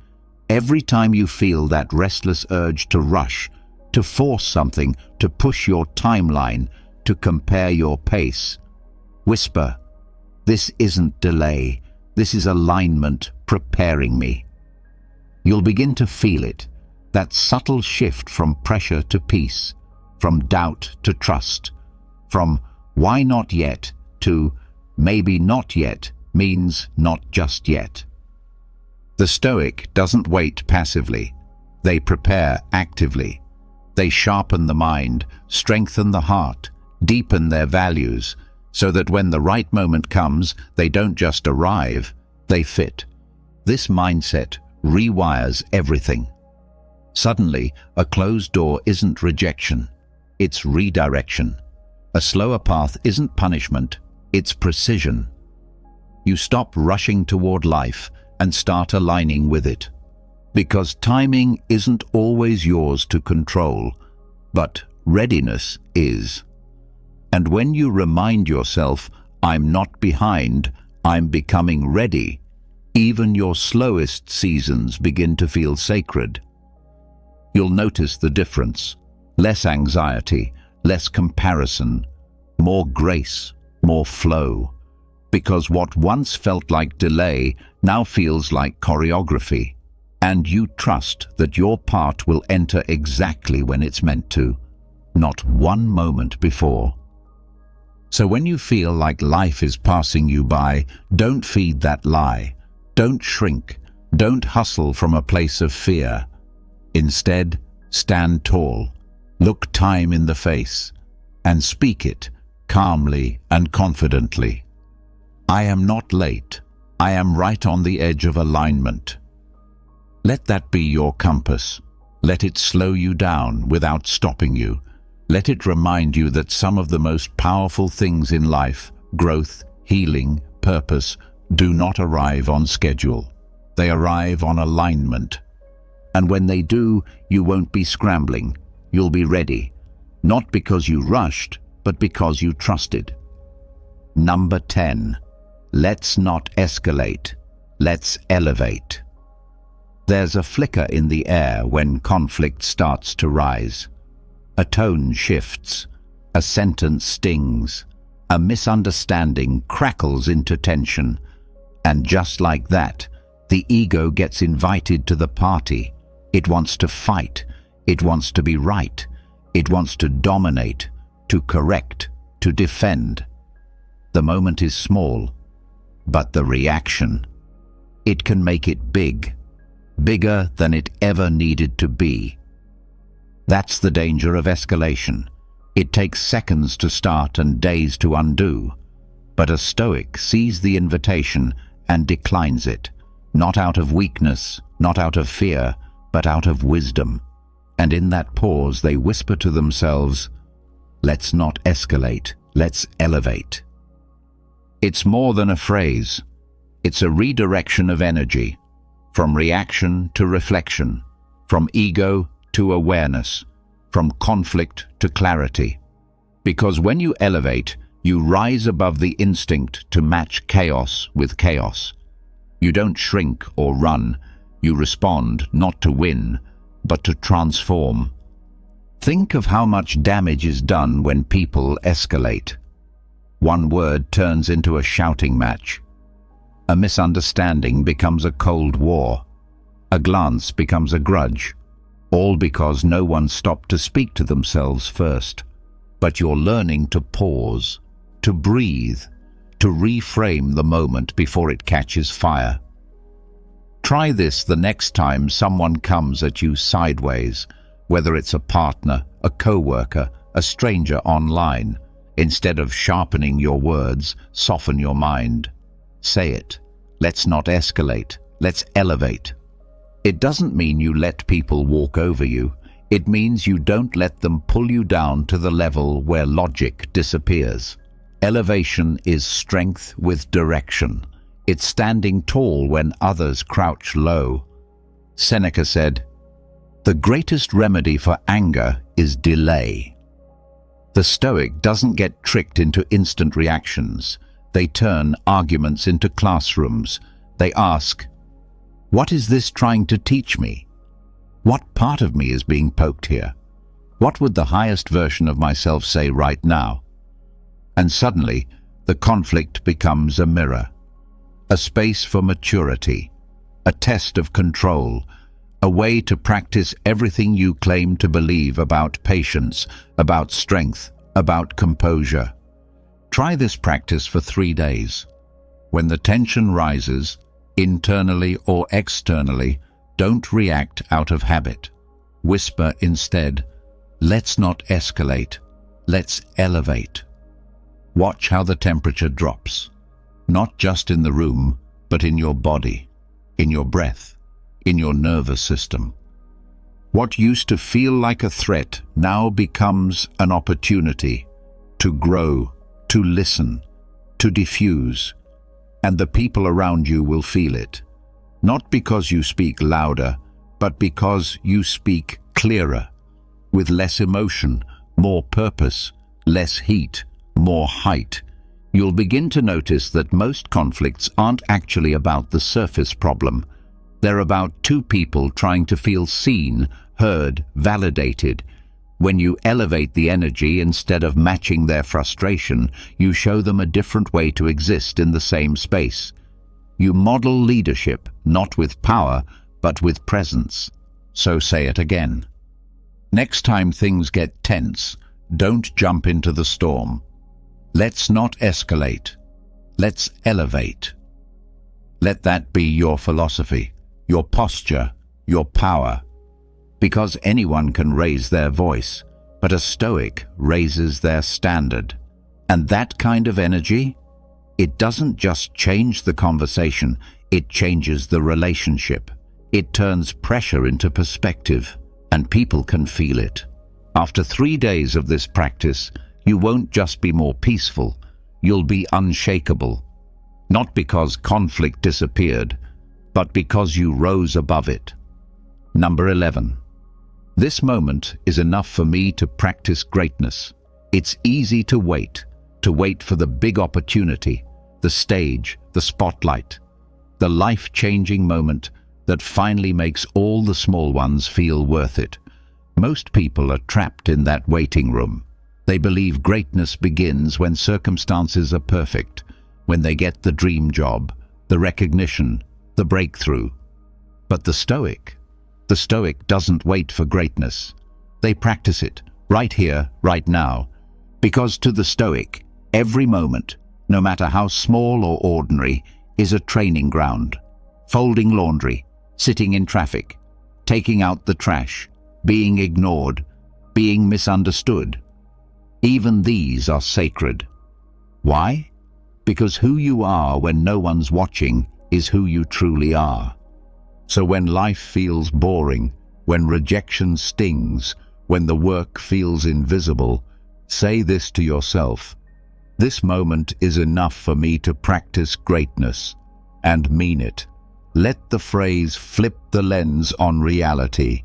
Every time you feel that restless urge to rush, to force something, to push your timeline, to compare your pace, whisper, "This isn't delay, this is alignment preparing me." You'll begin to feel it, that subtle shift from pressure to peace, from doubt to trust, from "why not yet" to "maybe not yet" means not just yet. The Stoic doesn't wait passively. They prepare actively. They sharpen the mind, strengthen the heart, deepen their values, so that when the right moment comes, they don't just arrive, they fit. This mindset rewires everything. Suddenly, a closed door isn't rejection, it's redirection. A slower path isn't punishment, it's precision. You stop rushing toward life and start aligning with it. Because timing isn't always yours to control, but readiness is. And when you remind yourself, "I'm not behind, I'm becoming ready," even your slowest seasons begin to feel sacred. You'll notice the difference. Less anxiety, less comparison, more grace, more flow. Because what once felt like delay now feels like choreography. And you trust that your part will enter exactly when it's meant to, not one moment before. So when you feel like life is passing you by, don't feed that lie. Don't shrink. Don't hustle from a place of fear. Instead, stand tall. Look time in the face and speak it calmly and confidently. I am not late. I am right on the edge of alignment. Let that be your compass. Let it slow you down without stopping you. Let it remind you that some of the most powerful things in life, growth, healing, purpose, do not arrive on schedule. They arrive on alignment. And when they do, you won't be scrambling. You'll be ready. Not because you rushed, but because you trusted. Number 10. Let's not escalate. Let's elevate. There's a flicker in the air when conflict starts to rise. A tone shifts. A sentence stings. A misunderstanding crackles into tension. And just like that, the ego gets invited to the party. It wants to fight. It wants to be right. It wants to dominate, to correct, to defend. The moment is small, but the reaction, it can make it big, bigger than it ever needed to be. That's the danger of escalation. It takes seconds to start and days to undo. But a Stoic sees the invitation and declines it, not out of weakness, not out of fear, but out of wisdom. And in that pause they whisper to themselves, "Let's not escalate, let's elevate." It's more than a phrase. It's a redirection of energy, from reaction to reflection, from ego to awareness, from conflict to clarity. Because when you elevate, you rise above the instinct to match chaos with chaos. You don't shrink or run. You respond not to win, but to transform. Think of how much damage is done when people escalate. One word turns into a shouting match. A misunderstanding becomes a cold war. A glance becomes a grudge. All because no one stopped to speak to themselves first. But you're learning to pause, to breathe, to reframe the moment before it catches fire. Try this the next time someone comes at you sideways, whether it's a partner, a coworker, a stranger online. Instead of sharpening your words, soften your mind. Say it. Let's not escalate. Let's elevate. It doesn't mean you let people walk over you. It means you don't let them pull you down to the level where logic disappears. Elevation is strength with direction. It's standing tall when others crouch low. Seneca said, "The greatest remedy for anger is delay." The Stoic doesn't get tricked into instant reactions. They turn arguments into classrooms. They ask, "What is this trying to teach me? What part of me is being poked here? What would the highest version of myself say right now?" And suddenly, the conflict becomes a mirror, a space for maturity, a test of control, a way to practice everything you claim to believe about patience, about strength, about composure. Try this practice for 3 days. When the tension rises, internally or externally, don't react out of habit. Whisper instead, "Let's not escalate, let's elevate." Watch how the temperature drops, not just in the room, but in your body, in your breath, in your nervous system. What used to feel like a threat now becomes an opportunity to grow, to listen, to diffuse, and the people around you will feel it. Not because you speak louder, but because you speak clearer, with less emotion, more purpose, less heat, more height. You'll begin to notice that most conflicts aren't actually about the surface problem. They're about two people trying to feel seen, heard, validated. When you elevate the energy instead of matching their frustration, you show them a different way to exist in the same space. You model leadership, not with power, but with presence. So say it again. Next time things get tense, don't jump into the storm. Let's not escalate. Let's elevate. Let that be your philosophy, your posture, your power. Because anyone can raise their voice, but a Stoic raises their standard. And that kind of energy, it doesn't just change the conversation, it changes the relationship. It turns pressure into perspective, and people can feel it. After 3 days of this practice, you won't just be more peaceful, you'll be unshakable. Not because conflict disappeared, but because you rose above it. Number 11. This moment is enough for me to practice greatness. It's easy to wait for the big opportunity, the stage, the spotlight, the life-changing moment that finally makes all the small ones feel worth it. Most people are trapped in that waiting room. They believe greatness begins when circumstances are perfect, when they get the dream job, the recognition, the breakthrough. But the Stoic doesn't wait for greatness. They practice it, right here, right now. Because to the Stoic, every moment, no matter how small or ordinary, is a training ground. Folding laundry, sitting in traffic, taking out the trash, being ignored, being misunderstood. Even these are sacred. Why? Because who you are when no one's watching is who you truly are. So when life feels boring, when rejection stings, when the work feels invisible, say this to yourself: this moment is enough for me to practice greatness, and mean it. Let the phrase flip the lens on reality.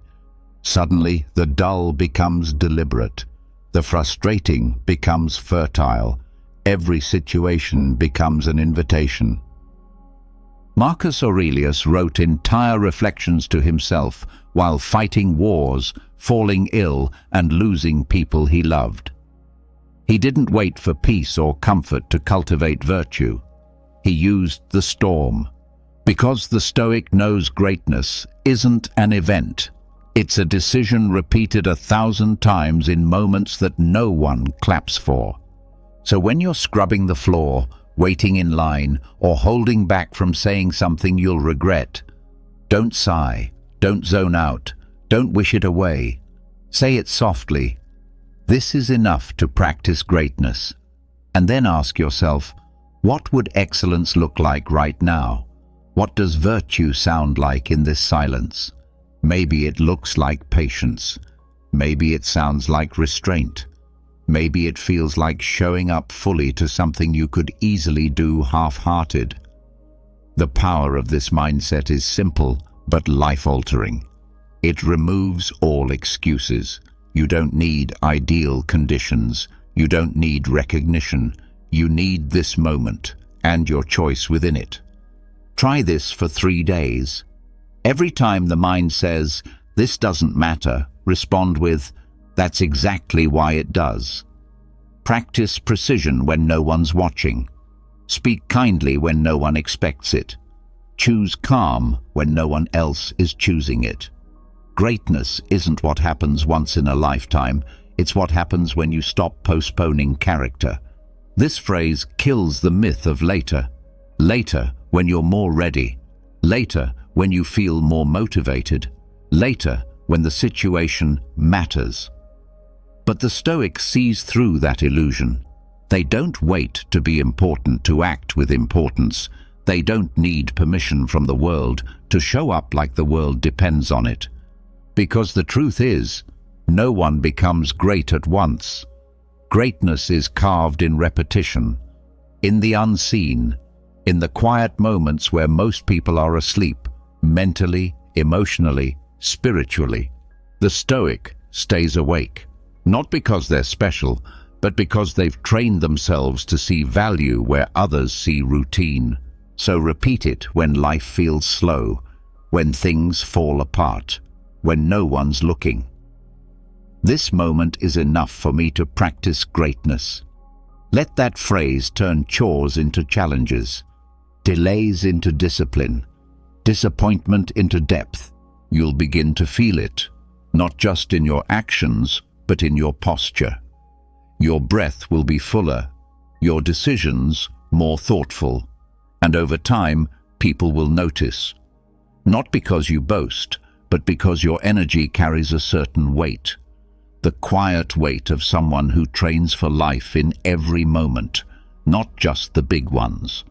Suddenly, the dull becomes deliberate. The frustrating becomes fertile. Every situation becomes an invitation. Marcus Aurelius wrote entire reflections to himself while fighting wars, falling ill, and losing people he loved. He didn't wait for peace or comfort to cultivate virtue. He used the storm. Because the Stoic knows greatness isn't an event. It's a decision repeated 1,000 times in moments that no one claps for. So when you're scrubbing the floor, waiting in line, or holding back from saying something you'll regret, don't sigh, don't zone out, don't wish it away. Say it softly. This is enough to practice greatness. And then ask yourself, what would excellence look like right now? What does virtue sound like in this silence? Maybe it looks like patience. Maybe it sounds like restraint. Maybe it feels like showing up fully to something you could easily do half-hearted. The power of this mindset is simple but life-altering. It removes all excuses. You don't need ideal conditions. You don't need recognition. You need this moment and your choice within it. Try this for 3 days. Every time the mind says, "This doesn't matter," respond with, "That's exactly why it does." Practice precision when no one's watching. Speak kindly when no one expects it. Choose calm when no one else is choosing it. Greatness isn't what happens once in a lifetime. It's what happens when you stop postponing character. This phrase kills the myth of later. Later, when you're more ready. Later, when you feel more motivated. Later, when the situation matters. But the Stoics sees through that illusion. They don't wait to be important to act with importance. They don't need permission from the world to show up like the world depends on it. Because the truth is, no one becomes great at once. Greatness is carved in repetition, in the unseen, in the quiet moments where most people are asleep, mentally, emotionally, spiritually. The Stoic stays awake, not because they're special, but because they've trained themselves to see value where others see routine. So repeat it when life feels slow, when things fall apart, when no one's looking. This moment is enough for me to practice greatness. Let that phrase turn chores into challenges, delays into discipline, disappointment into depth. You'll begin to feel it, not just in your actions, but in your posture. Your breath will be fuller, your decisions more thoughtful, and over time, people will notice. Not because you boast, but because your energy carries a certain weight. The quiet weight of someone who trains for life in every moment, not just the big ones.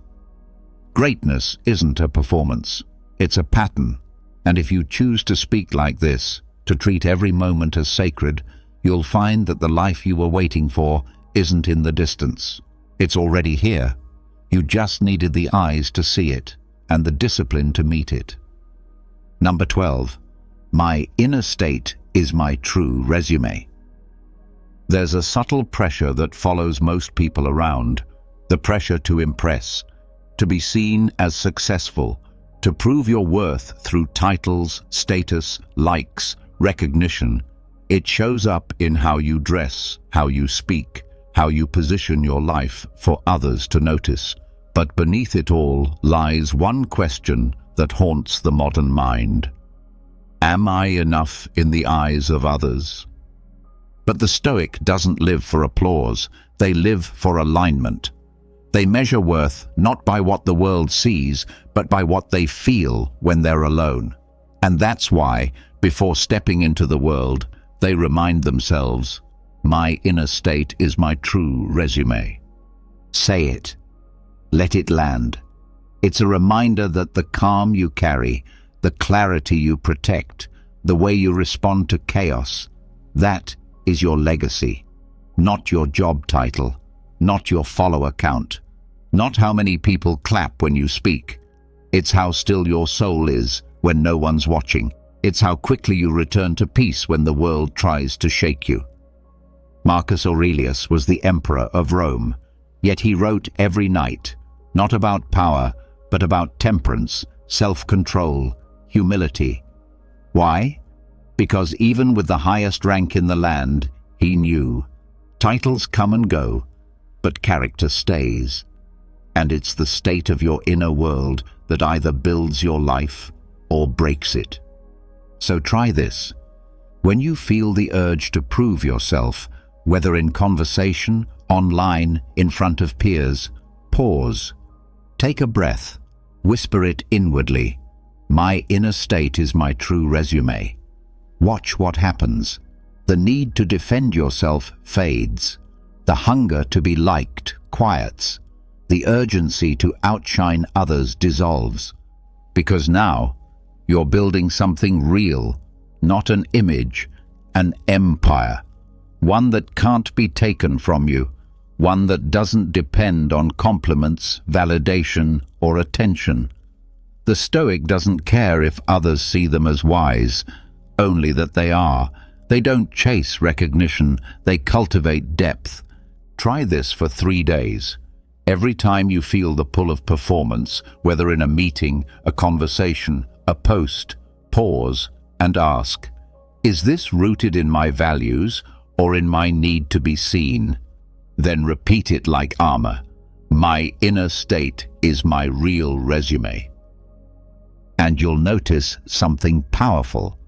Greatness isn't a performance, it's a pattern. And if you choose to speak like this, to treat every moment as sacred, you'll find that the life you were waiting for isn't in the distance. It's already here. You just needed the eyes to see it and the discipline to meet it. Number 12. My inner state is my true resume. There's a subtle pressure that follows most people around, the pressure to impress, to be seen as successful, to prove your worth through titles, status, likes, recognition. It shows up in how you dress, how you speak, how you position your life for others to notice. But beneath it all lies one question that haunts the modern mind. Am I enough in the eyes of others? But the Stoic doesn't live for applause, they live for alignment. They measure worth not by what the world sees, but by what they feel when they're alone. And that's why, before stepping into the world, they remind themselves, my inner state is my true resume. Say it. Let it land. It's a reminder that the calm you carry, the clarity you protect, the way you respond to chaos, that is your legacy, not your job title, not your follower count, not how many people clap when you speak. It's how still your soul is when no one's watching. It's how quickly you return to peace when the world tries to shake you. Marcus Aurelius was the emperor of Rome, yet he wrote every night, not about power, but about temperance, self-control, humility. Why? Because even with the highest rank in the land, he knew, titles come and go, but character stays. And it's the state of your inner world that either builds your life or breaks it. So try this. When you feel the urge to prove yourself, whether in conversation, online, in front of peers, pause. Take a breath. Whisper it inwardly. My inner state is my true resume. Watch what happens. The need to defend yourself fades. The hunger to be liked quiets. The urgency to outshine others dissolves. Because now you're building something real, not an image, an empire, one that can't be taken from you, one that doesn't depend on compliments, validation, or attention. The Stoic doesn't care if others see them as wise, only that they are. They don't chase recognition, they cultivate depth. Try this for 3 days. Every time you feel the pull of performance, whether in a meeting, a conversation, a post, pause and ask, is this rooted in my values or in my need to be seen? Then repeat it like armor. My inner state is my real resume. And you'll notice something powerful.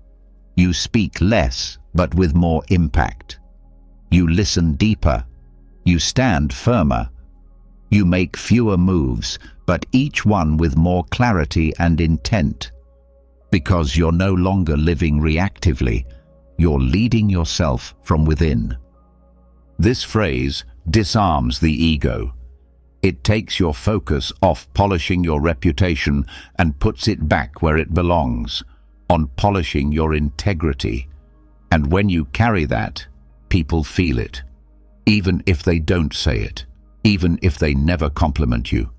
You speak less, but with more impact. You listen deeper. You stand firmer. You make fewer moves, but each one with more clarity and intent. Because you're no longer living reactively, you're leading yourself from within. This phrase disarms the ego. It takes your focus off polishing your reputation and puts it back where it belongs, on polishing your integrity. And when you carry that, people feel it, even if they don't say it, even if they never compliment you.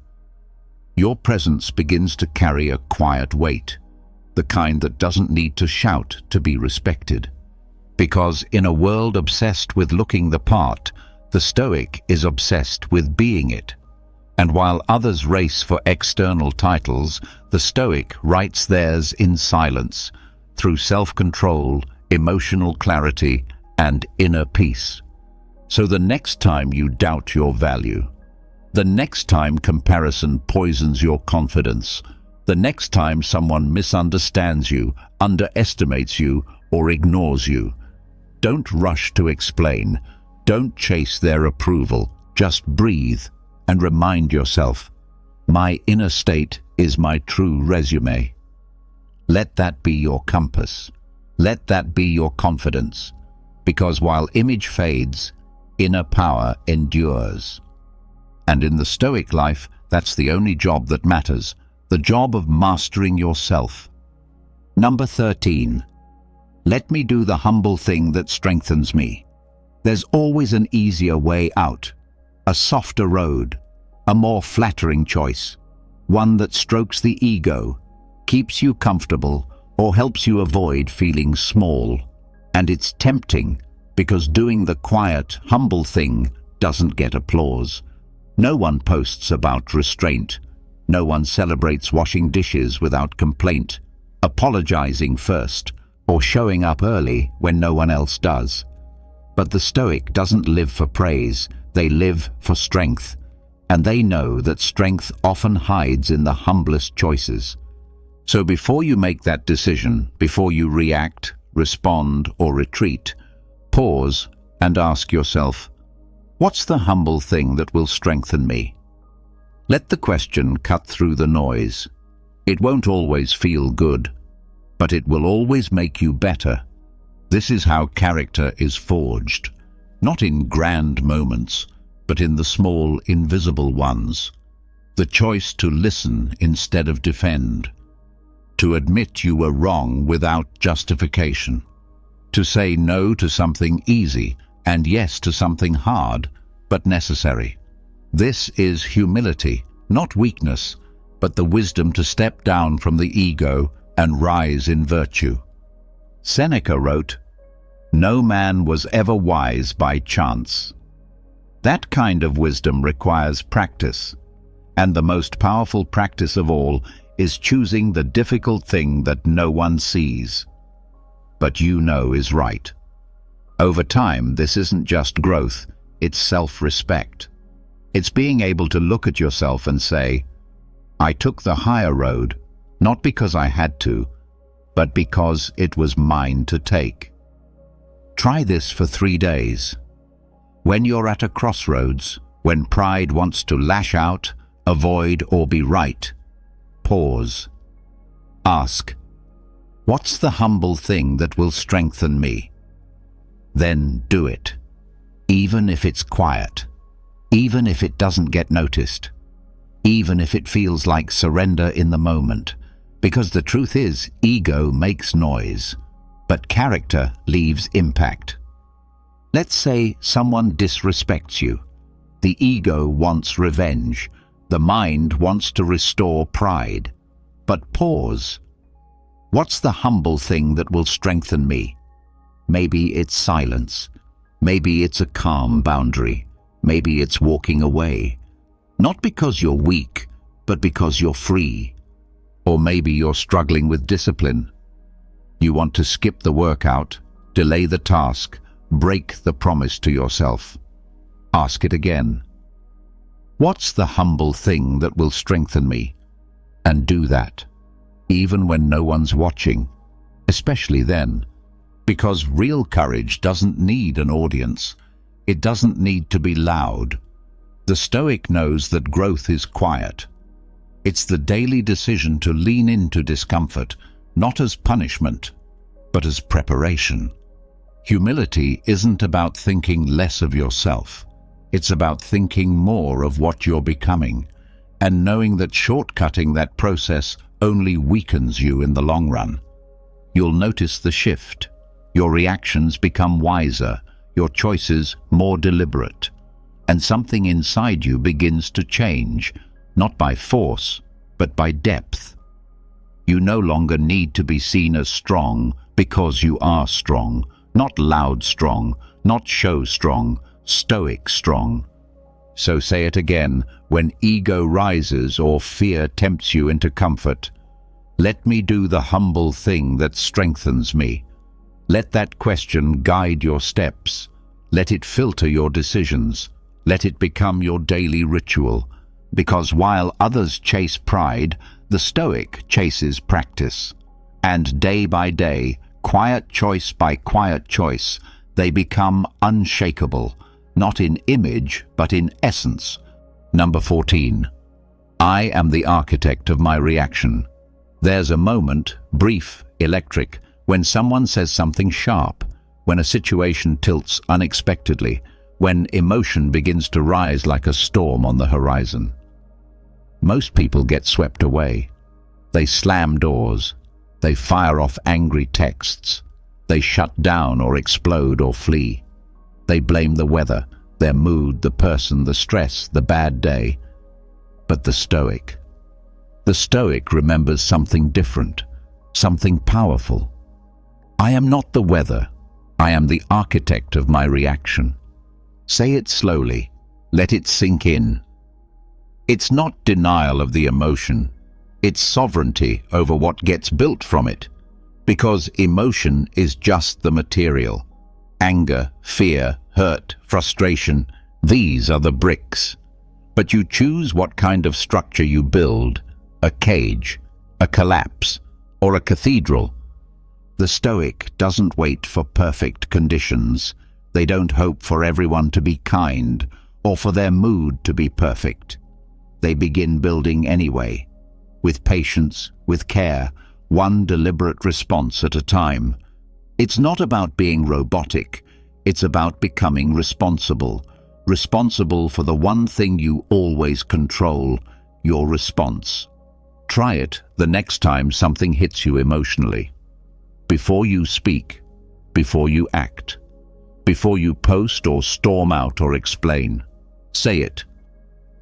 Your presence begins to carry a quiet weight, the kind that doesn't need to shout to be respected. Because in a world obsessed with looking the part, the Stoic is obsessed with being it. And while others race for external titles, the Stoic writes theirs in silence, through self-control, emotional clarity, and inner peace. So the next time you doubt your value, the next time comparison poisons your confidence, the next time someone misunderstands you, underestimates you, or ignores you, don't rush to explain. Don't chase their approval. Just breathe and remind yourself, my inner state is my true resume. Let that be your compass. Let that be your confidence. Because while image fades, inner power endures. And in the Stoic life, that's the only job that matters, the job of mastering yourself. Number 13. Let me do the humble thing that strengthens me. There's always an easier way out, a softer road, a more flattering choice, one that strokes the ego, keeps you comfortable, or helps you avoid feeling small. And it's tempting, because doing the quiet, humble thing doesn't get applause. No one posts about restraint. No one celebrates washing dishes without complaint, apologizing first, or showing up early when no one else does. But the Stoic doesn't live for praise, they live for strength. And they know that strength often hides in the humblest choices. So before you make that decision, before you react, respond, or retreat, pause and ask yourself, what's the humble thing that will strengthen me? Let the question cut through the noise. It won't always feel good, but it will always make you better. This is how character is forged, not in grand moments, but in the small, invisible ones. The choice to listen instead of defend, to admit you were wrong without justification, to say no to something easy and yes to something hard, but necessary. This is humility, not weakness, but the wisdom to step down from the ego and rise in virtue. Seneca wrote, "No man was ever wise by chance." That kind of wisdom requires practice, and the most powerful practice of all is choosing the difficult thing that no one sees, but you know is right. Over time, this isn't just growth, it's self-respect. It's being able to look at yourself and say, I took the higher road, not because I had to, but because it was mine to take. Try this for 3 days. When you're at a crossroads, when pride wants to lash out, avoid, or be right, pause. Ask, what's the humble thing that will strengthen me? Then do it, even if it's quiet, even if it doesn't get noticed, even if it feels like surrender in the moment, Because the truth is, ego makes noise, but character leaves impact. Let's say someone disrespects you. The ego wants revenge. The mind wants to restore pride. But pause. What's the humble thing that will strengthen me? Maybe it's silence. Maybe it's a calm boundary. Maybe it's walking away. Not because you're weak, but because you're free. Or maybe you're struggling with discipline. You want to skip the workout, delay the task, break the promise to yourself. Ask it again. What's the humble thing that will strengthen me? And do that, even when no one's watching, especially then. Because real courage doesn't need an audience. It doesn't need to be loud. The Stoic knows that growth is quiet. It's the daily decision to lean into discomfort, not as punishment, but as preparation. Humility isn't about thinking less of yourself. It's about thinking more of what you're becoming, and knowing that shortcutting that process only weakens you in the long run. You'll notice the shift. Your reactions become wiser, your choices more deliberate, and something inside you begins to change, not by force, but by depth. You no longer need to be seen as strong because you are strong, not loud strong, not show strong, stoic strong. So say it again, when ego rises or fear tempts you into comfort. Let me do the humble thing that strengthens me. Let that question guide your steps. Let it filter your decisions. Let it become your daily ritual. Because while others chase pride, the Stoic chases practice. And day by day, quiet choice by quiet choice, they become unshakable, not in image, but in essence. Number 14. I am the architect of my reaction. There's a moment, brief, electric, when someone says something sharp, when a situation tilts unexpectedly, when emotion begins to rise like a storm on the horizon. Most people get swept away. They slam doors. They fire off angry texts. They shut down or explode or flee. They blame the weather, their mood, the person, the stress, the bad day. But the Stoic remembers something different, something powerful. I am not the weather. I am the architect of my reaction. Say it slowly. Let it sink in. It's not denial of the emotion. It's sovereignty over what gets built from it. Because emotion is just the material. Anger, fear, hurt, frustration, these are the bricks. But you choose what kind of structure you build, a cage, a collapse, or a cathedral. The Stoic doesn't wait for perfect conditions. They don't hope for everyone to be kind or for their mood to be perfect. They begin building anyway, with patience, with care, one deliberate response at a time. It's not about being robotic. It's about becoming responsible. Responsible for the one thing you always control, your response. Try it the next time something hits you emotionally. Before you speak, before you act, before you post or storm out or explain, say it.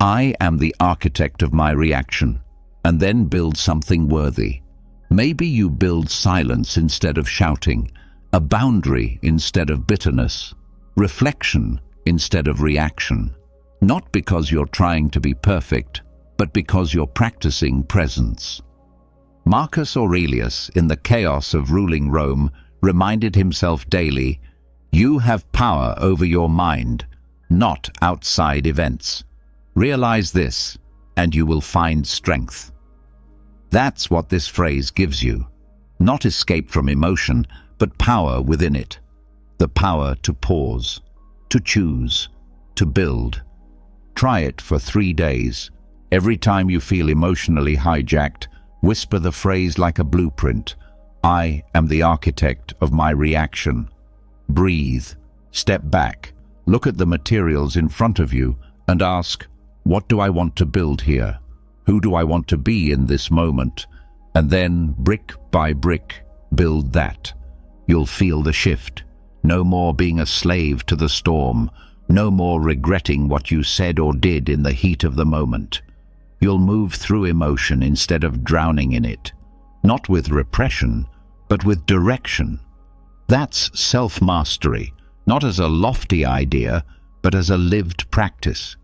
I am the architect of my reaction, and then build something worthy. Maybe you build silence instead of shouting, a boundary instead of bitterness, reflection instead of reaction. Not because you're trying to be perfect, but because you're practicing presence. Marcus Aurelius, in the chaos of ruling Rome, reminded himself daily, you have power over your mind, not outside events. Realize this, and you will find strength. That's what this phrase gives you. Not escape from emotion, but power within it. The power to pause, to choose, to build. Try it for 3 days. Every time you feel emotionally hijacked, whisper the phrase like a blueprint. I am the architect of my reaction. Breathe, step back, look at the materials in front of you and ask, what do I want to build here? Who do I want to be in this moment? And then, brick by brick, build that. You'll feel the shift. No more being a slave to the storm. No more regretting what you said or did in the heat of the moment. You'll move through emotion instead of drowning in it. Not with repression, but with direction. That's self-mastery, not as a lofty idea, but as a lived practice.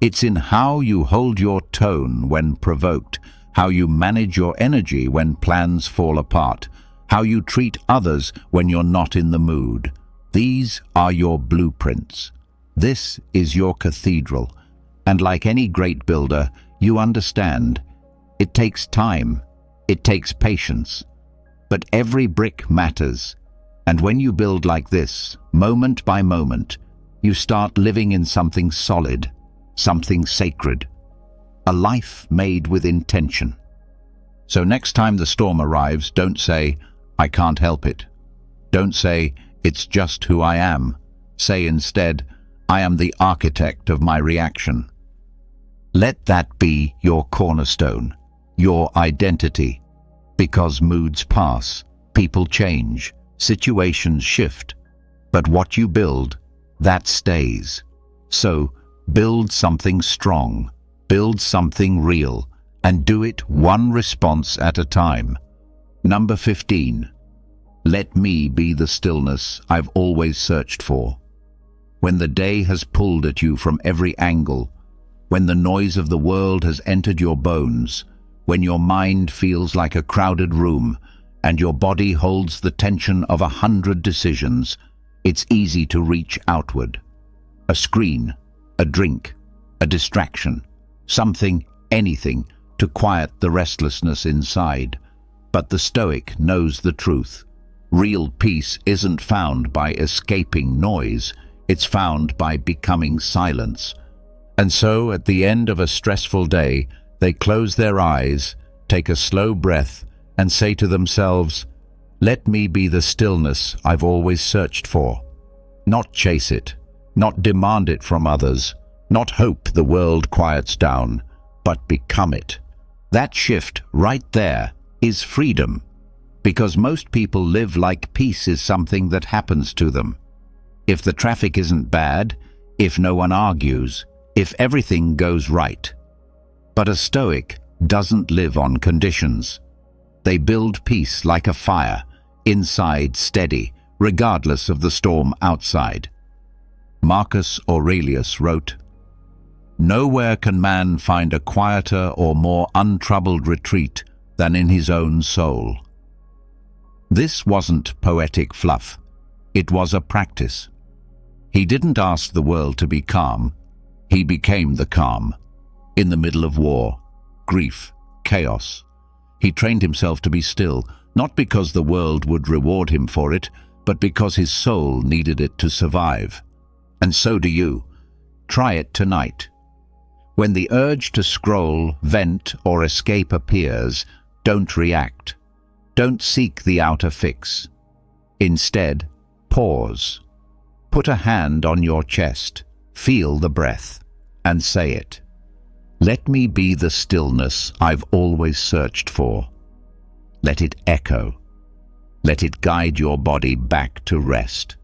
It's in how you hold your tone when provoked, how you manage your energy when plans fall apart, how you treat others when you're not in the mood. These are your blueprints. This is your cathedral. And like any great builder, you understand. It takes time. It takes patience. But every brick matters. And when you build like this, moment by moment, you start living in something solid, something sacred. A life made with intention. So next time the storm arrives, don't say, "I can't help it." Don't say, "It's just who I am." Say instead, "I am the architect of my reaction." Let that be your cornerstone, your identity. Because moods pass, people change, situations shift. But what you build, that stays. So, build something strong, build something real, and do it one response at a time. Number 15. Let me be the stillness I've always searched for. When the day has pulled at you from every angle, when the noise of the world has entered your bones, when your mind feels like a crowded room and your body holds the tension of 100 decisions, it's easy to reach outward. A screen, a drink, a distraction, something, anything, to quiet the restlessness inside. But the Stoic knows the truth. Real peace isn't found by escaping noise, it's found by becoming silence. And so, at the end of a stressful day, they close their eyes, take a slow breath, and say to themselves, "Let me be the stillness I've always searched for." Not chase it, not demand it from others, not hope the world quiets down, but become it. That shift right there is freedom, because most people live like peace is something that happens to them. If the traffic isn't bad, if no one argues, if everything goes right. But a Stoic doesn't live on conditions. They build peace like a fire, inside steady, regardless of the storm outside. Marcus Aurelius wrote, "Nowhere can man find a quieter or more untroubled retreat than in his own soul." This wasn't poetic fluff. It was a practice. He didn't ask the world to be calm. He became the calm. In the middle of war, grief, chaos, he trained himself to be still, not because the world would reward him for it, but because his soul needed it to survive. And so do you. Try it tonight. When the urge to scroll, vent, or escape appears, don't react. Don't seek the outer fix. Instead, pause. Put a hand on your chest, feel the breath, and say it. Let me be the stillness I've always searched for. Let it echo. Let it guide your body back to rest.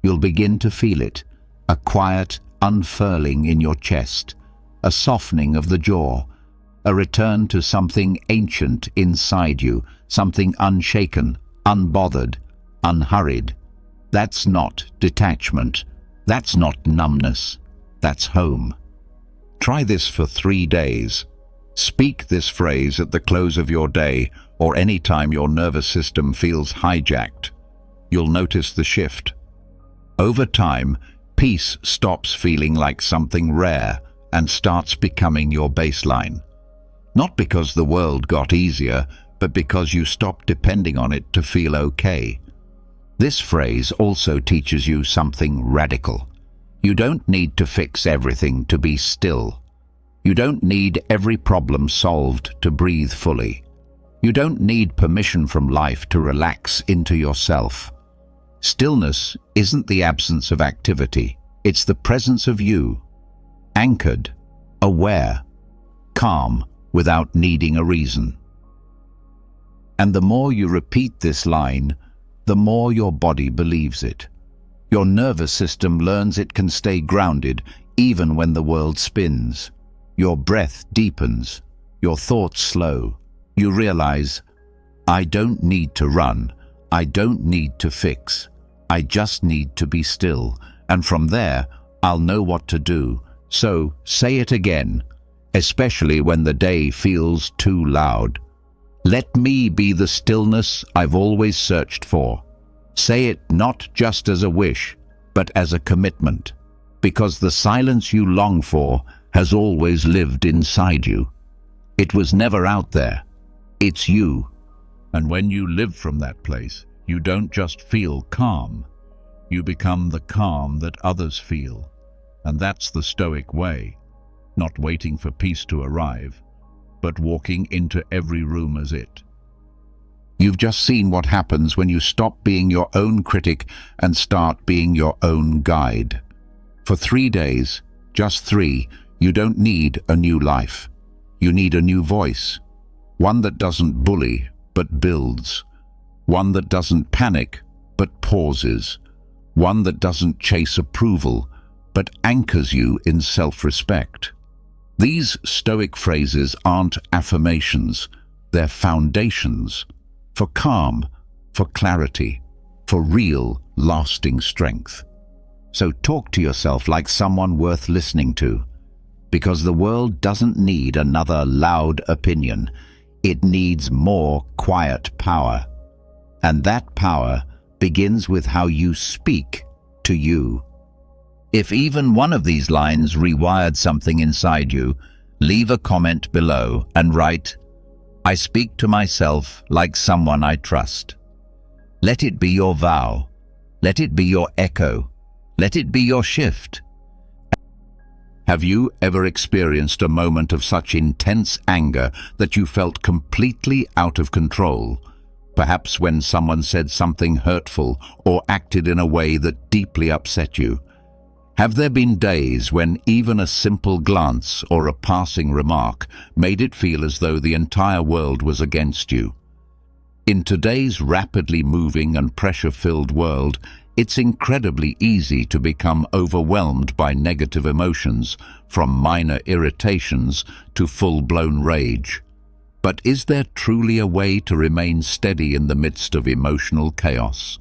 You'll begin to feel it, a quiet unfurling in your chest, a softening of the jaw, a return to something ancient inside you, something unshaken, unbothered, unhurried. That's not detachment. That's not numbness. That's home. Try this for 3 days. Speak this phrase at the close of your day or any time your nervous system feels hijacked. You'll notice the shift. Over time, peace stops feeling like something rare and starts becoming your baseline. Not because the world got easier, but because you stopped depending on it to feel okay. This phrase also teaches you something radical. You don't need to fix everything to be still. You don't need every problem solved to breathe fully. You don't need permission from life to relax into yourself. Stillness isn't the absence of activity. It's the presence of you, anchored, aware, calm without needing a reason. And the more you repeat this line, the more your body believes it. Your nervous system learns it can stay grounded even when the world spins. Your breath deepens, your thoughts slow. You realize, I don't need to run, I don't need to fix, I just need to be still, and from there, I'll know what to do. So, say it again, especially when the day feels too loud. Let me be the stillness I've always searched for. Say it not just as a wish, but as a commitment, because the silence you long for has always lived inside you. It was never out there. It's you. And when you live from that place, you don't just feel calm. You become the calm that others feel. And that's the Stoic way. Not waiting for peace to arrive, but walking into every room as it. You've just seen what happens when you stop being your own critic and start being your own guide. For 3 days, just 3, you don't need a new life. You need a new voice. One that doesn't bully, but builds. One that doesn't panic, but pauses. One that doesn't chase approval, but anchors you in self-respect. These Stoic phrases aren't affirmations, they're foundations for calm, for clarity, for real, lasting strength. So talk to yourself like someone worth listening to, because the world doesn't need another loud opinion. It needs more quiet power. And that power begins with how you speak to you. If even one of these lines rewired something inside you, leave a comment below and write, I speak to myself like someone I trust. Let it be your vow. Let it be your echo. Let it be your shift. Have you ever experienced a moment of such intense anger that you felt completely out of control? Perhaps when someone said something hurtful or acted in a way that deeply upset you. Have there been days when even a simple glance or a passing remark made it feel as though the entire world was against you? In today's rapidly moving and pressure-filled world, it's incredibly easy to become overwhelmed by negative emotions, from minor irritations to full-blown rage. But is there truly a way to remain steady in the midst of emotional chaos?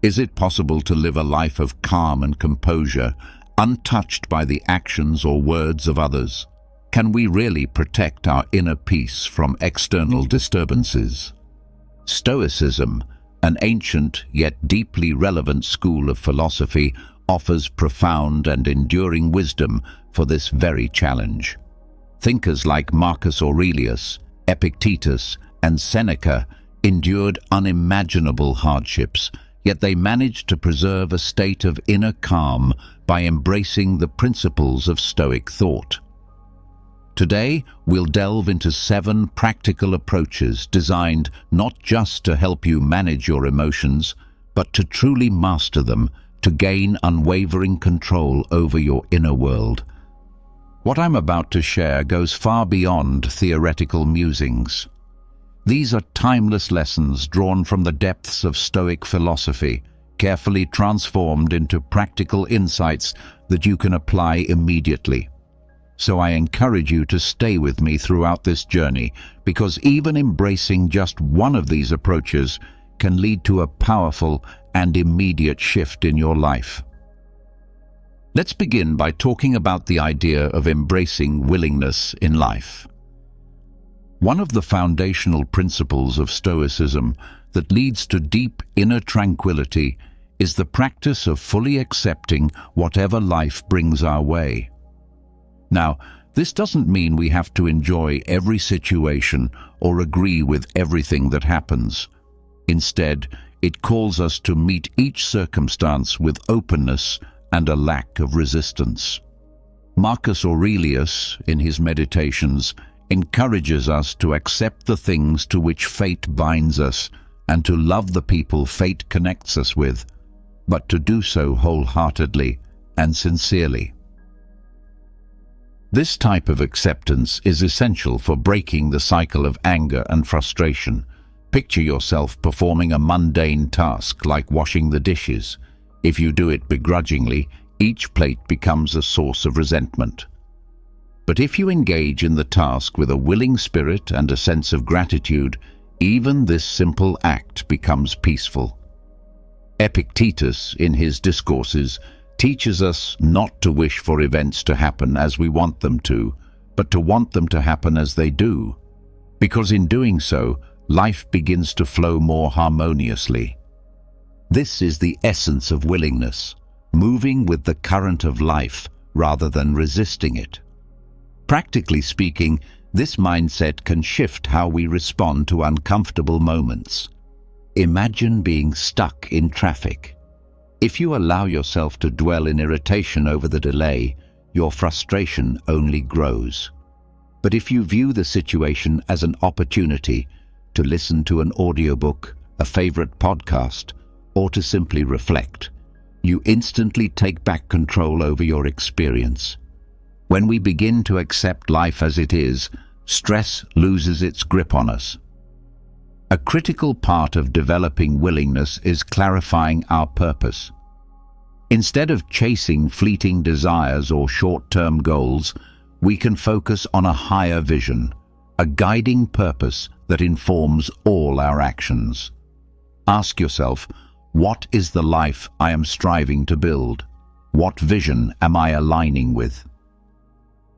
Is it possible to live a life of calm and composure, untouched by the actions or words of others? Can we really protect our inner peace from external disturbances? Stoicism, an ancient yet deeply relevant school of philosophy, offers profound and enduring wisdom for this very challenge. Thinkers like Marcus Aurelius, Epictetus, and Seneca endured unimaginable hardships, yet they managed to preserve a state of inner calm by embracing the principles of Stoic thought. Today, we'll delve into 7 practical approaches designed not just to help you manage your emotions, but to truly master them, to gain unwavering control over your inner world. What I'm about to share goes far beyond theoretical musings. These are timeless lessons drawn from the depths of Stoic philosophy, carefully transformed into practical insights that you can apply immediately. So I encourage you to stay with me throughout this journey, because even embracing just one of these approaches can lead to a powerful and immediate shift in your life. Let's begin by talking about the idea of embracing willingness in life. One of the foundational principles of Stoicism that leads to deep inner tranquility is the practice of fully accepting whatever life brings our way. Now, this doesn't mean we have to enjoy every situation or agree with everything that happens. Instead, it calls us to meet each circumstance with openness and a lack of resistance. Marcus Aurelius, in his Meditations, encourages us to accept the things to which fate binds us and to love the people fate connects us with, but to do so wholeheartedly and sincerely. This type of acceptance is essential for breaking the cycle of anger and frustration, Picture yourself performing a mundane task like washing the dishes. If you do it begrudgingly, each plate becomes a source of resentment. But if you engage in the task with a willing spirit and a sense of gratitude, even this simple act becomes peaceful. Epictetus, in his discourses, teaches us not to wish for events to happen as we want them to, but to want them to happen as they do. Because in doing so, life begins to flow more harmoniously. This is the essence of willingness, moving with the current of life rather than resisting it. Practically speaking, this mindset can shift how we respond to uncomfortable moments. Imagine being stuck in traffic. If you allow yourself to dwell in irritation over the delay, your frustration only grows. But if you view the situation as an opportunity to listen to an audiobook, a favorite podcast, or to simply reflect, you instantly take back control over your experience. When we begin to accept life as it is, stress loses its grip on us. A critical part of developing willingness is clarifying our purpose. Instead of chasing fleeting desires or short-term goals, we can focus on a higher vision, a guiding purpose that informs all our actions. Ask yourself, what is the life I am striving to build? What vision am I aligning with?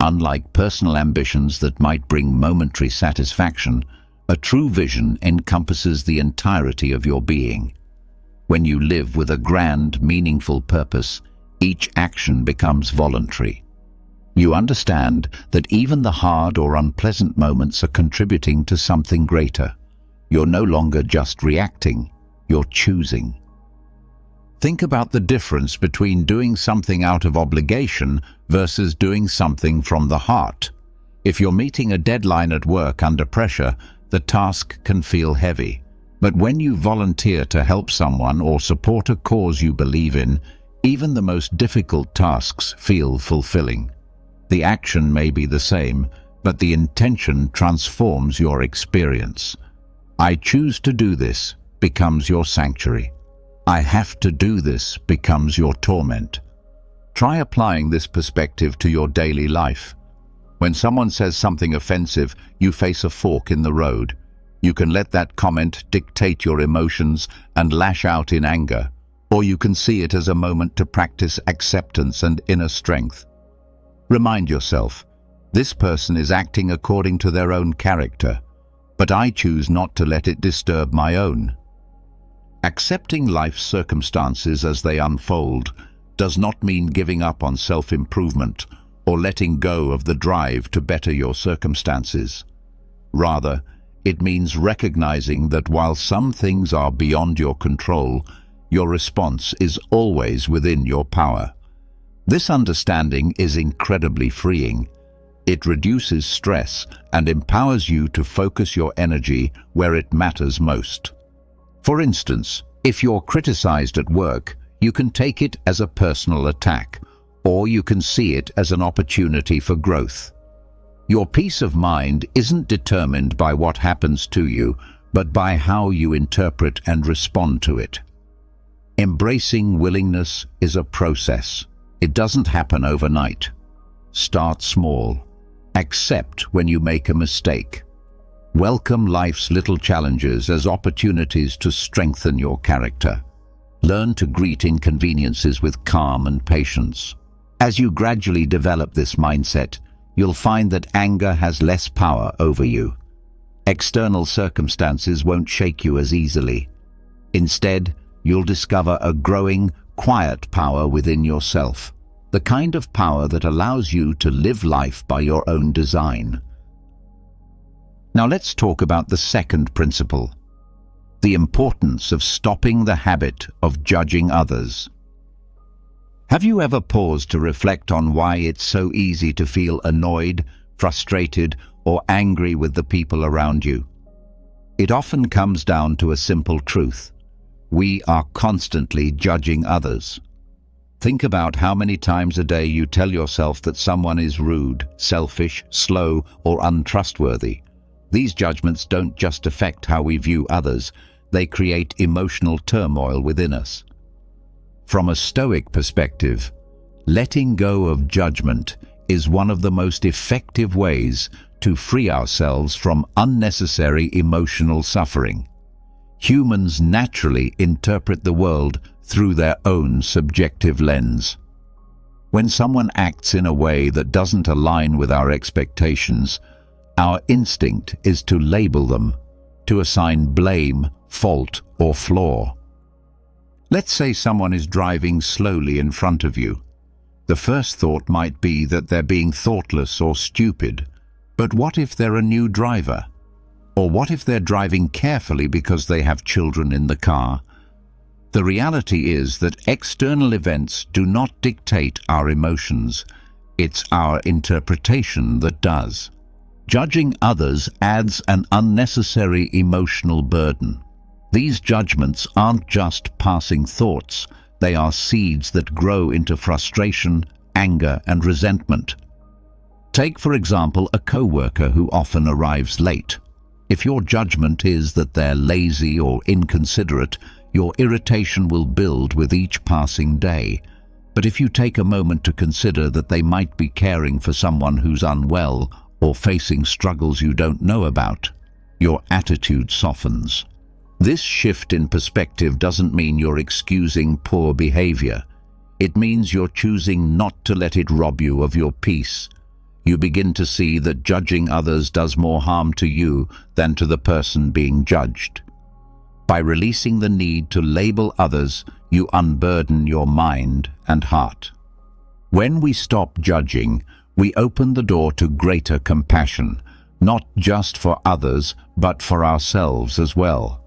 Unlike personal ambitions that might bring momentary satisfaction, a true vision encompasses the entirety of your being. When you live with a grand, meaningful purpose, each action becomes voluntary. You understand that even the hard or unpleasant moments are contributing to something greater. You're no longer just reacting, you're choosing. Think about the difference between doing something out of obligation versus doing something from the heart. If you're meeting a deadline at work under pressure, the task can feel heavy. But when you volunteer to help someone or support a cause you believe in, even the most difficult tasks feel fulfilling. The action may be the same, but the intention transforms your experience. I choose to do this becomes your sanctuary. I have to do this becomes your torment. Try applying this perspective to your daily life. When someone says something offensive, you face a fork in the road. You can let that comment dictate your emotions and lash out in anger, or you can see it as a moment to practice acceptance and inner strength. Remind yourself, this person is acting according to their own character, but I choose not to let it disturb my own. Accepting life's circumstances as they unfold does not mean giving up on self-improvement or letting go of the drive to better your circumstances. Rather, it means recognizing that while some things are beyond your control, your response is always within your power. This understanding is incredibly freeing. It reduces stress and empowers you to focus your energy where it matters most. For instance, if you're criticized at work, you can take it as a personal attack, or you can see it as an opportunity for growth. Your peace of mind isn't determined by what happens to you, but by how you interpret and respond to it. Embracing willingness is a process. It doesn't happen overnight. Start small. Accept when you make a mistake. Welcome life's little challenges as opportunities to strengthen your character. Learn to greet inconveniences with calm and patience. As you gradually develop this mindset, you'll find that anger has less power over you. External circumstances won't shake you as easily. Instead, you'll discover a growing, quiet power within yourself, the kind of power that allows you to live life by your own design. Now let's talk about the second principle, the importance of stopping the habit of judging others. Have you ever paused to reflect on why it's so easy to feel annoyed, frustrated, or angry with the people around you? It often comes down to a simple truth. We are constantly judging others. Think about how many times a day you tell yourself that someone is rude, selfish, slow, or untrustworthy. These judgments don't just affect how we view others, they create emotional turmoil within us. From a Stoic perspective, letting go of judgment is one of the most effective ways to free ourselves from unnecessary emotional suffering. Humans naturally interpret the world through their own subjective lens. When someone acts in a way that doesn't align with our expectations, our instinct is to label them, to assign blame, fault, or flaw. Let's say someone is driving slowly in front of you. The first thought might be that they're being thoughtless or stupid. But what if they're a new driver? Or what if they're driving carefully because they have children in the car? The reality is that external events do not dictate our emotions. It's our interpretation that does. Judging others adds an unnecessary emotional burden. These judgments aren't just passing thoughts. They are seeds that grow into frustration, anger, and resentment. Take, for example, a coworker who often arrives late. If your judgment is that they're lazy or inconsiderate, your irritation will build with each passing day. But if you take a moment to consider that they might be caring for someone who's unwell or facing struggles you don't know about, your attitude softens. This shift in perspective doesn't mean you're excusing poor behavior. It means you're choosing not to let it rob you of your peace. You begin to see that judging others does more harm to you than to the person being judged. By releasing the need to label others, you unburden your mind and heart. When we stop judging, we open the door to greater compassion, not just for others, but for ourselves as well.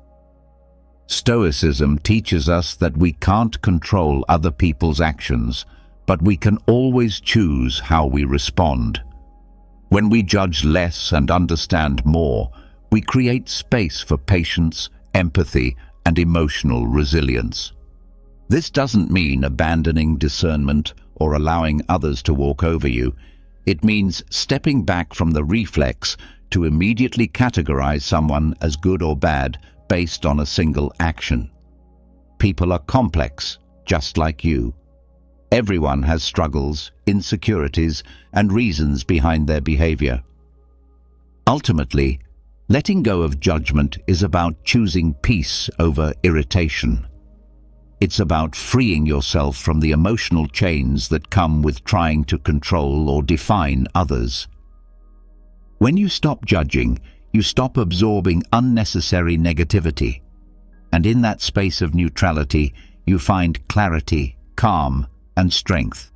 Stoicism teaches us that we can't control other people's actions, but we can always choose how we respond. When we judge less and understand more, we create space for patience, empathy, and emotional resilience. This doesn't mean abandoning discernment or allowing others to walk over you. It means stepping back from the reflex to immediately categorize someone as good or bad based on a single action. People are complex, just like you. Everyone has struggles, insecurities, and reasons behind their behavior. Ultimately, letting go of judgment is about choosing peace over irritation. It's about freeing yourself from the emotional chains that come with trying to control or define others. When you stop judging, you stop absorbing unnecessary negativity. And in that space of neutrality, you find clarity, calm, and strength.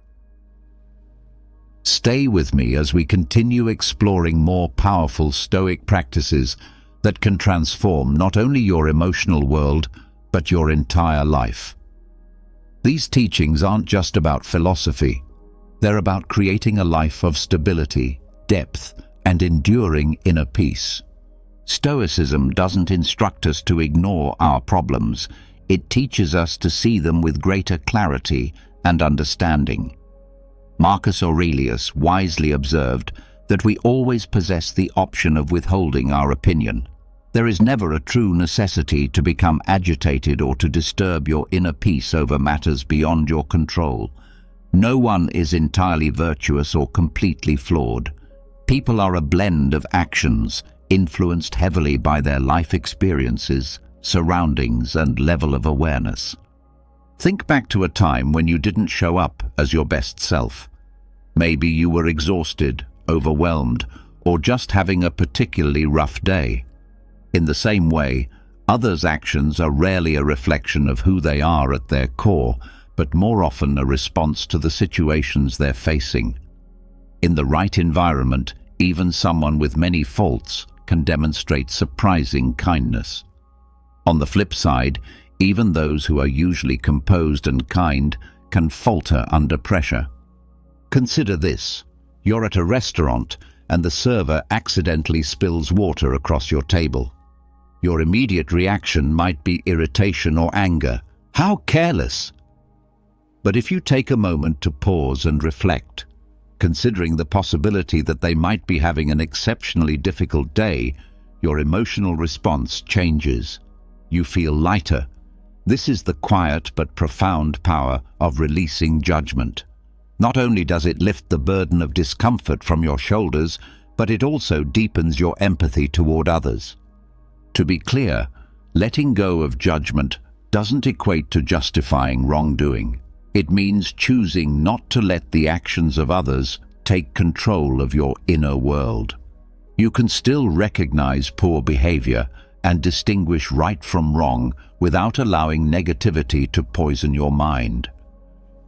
Stay with me as we continue exploring more powerful Stoic practices that can transform not only your emotional world, but your entire life. These teachings aren't just about philosophy. They're about creating a life of stability, depth, and enduring inner peace. Stoicism doesn't instruct us to ignore our problems. It teaches us to see them with greater clarity and understanding. Marcus Aurelius wisely observed that we always possess the option of withholding our opinion. There is never a true necessity to become agitated or to disturb your inner peace over matters beyond your control. No one is entirely virtuous or completely flawed. People are a blend of actions, influenced heavily by their life experiences, surroundings, and level of awareness. Think back to a time when you didn't show up as your best self. Maybe you were exhausted, overwhelmed, or just having a particularly rough day. In the same way, others' actions are rarely a reflection of who they are at their core, but more often a response to the situations they're facing. In the right environment, even someone with many faults can demonstrate surprising kindness. On the flip side, even those who are usually composed and kind can falter under pressure. Consider this. You're at a restaurant and the server accidentally spills water across your table. Your immediate reaction might be irritation or anger. How careless! But if you take a moment to pause and reflect, considering the possibility that they might be having an exceptionally difficult day, your emotional response changes. You feel lighter. This is the quiet but profound power of releasing judgment. Not only does it lift the burden of discomfort from your shoulders, but it also deepens your empathy toward others. To be clear, letting go of judgment doesn't equate to justifying wrongdoing. It means choosing not to let the actions of others take control of your inner world. You can still recognize poor behavior and distinguish right from wrong without allowing negativity to poison your mind.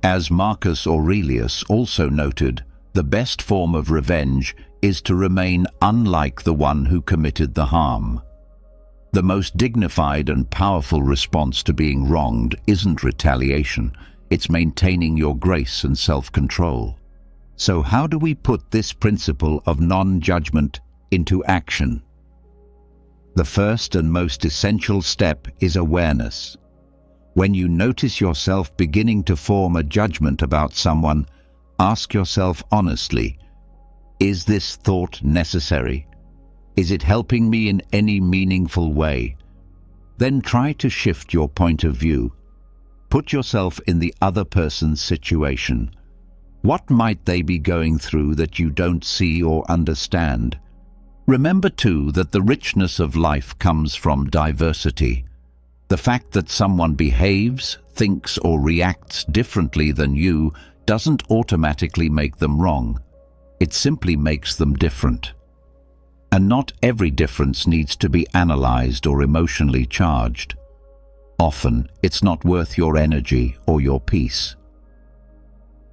As Marcus Aurelius also noted, the best form of revenge is to remain unlike the one who committed the harm. The most dignified and powerful response to being wronged isn't retaliation, it's maintaining your grace and self-control. So how do we put this principle of non-judgment into action? The first and most essential step is awareness. When you notice yourself beginning to form a judgment about someone, ask yourself honestly, is this thought necessary? Is it helping me in any meaningful way? Then try to shift your point of view. Put yourself in the other person's situation. What might they be going through that you don't see or understand? Remember too that the richness of life comes from diversity. The fact that someone behaves, thinks or reacts differently than you doesn't automatically make them wrong. It simply makes them different. And not every difference needs to be analyzed or emotionally charged. Often, it's not worth your energy or your peace.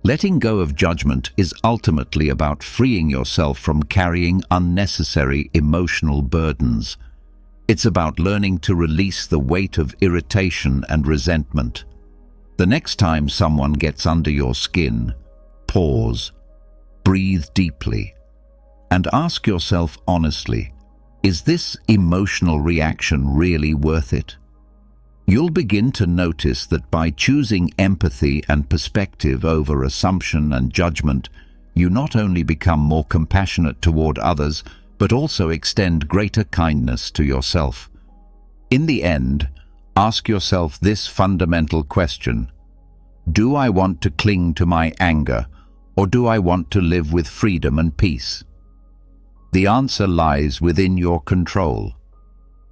Letting go of judgment is ultimately about freeing yourself from carrying unnecessary emotional burdens. It's about learning to release the weight of irritation and resentment. The next time someone gets under your skin, pause, breathe deeply, and ask yourself honestly, is this emotional reaction really worth it? You'll begin to notice that by choosing empathy and perspective over assumption and judgment, you not only become more compassionate toward others, but also extend greater kindness to yourself. In the end, ask yourself this fundamental question: do I want to cling to my anger, or do I want to live with freedom and peace? The answer lies within your control.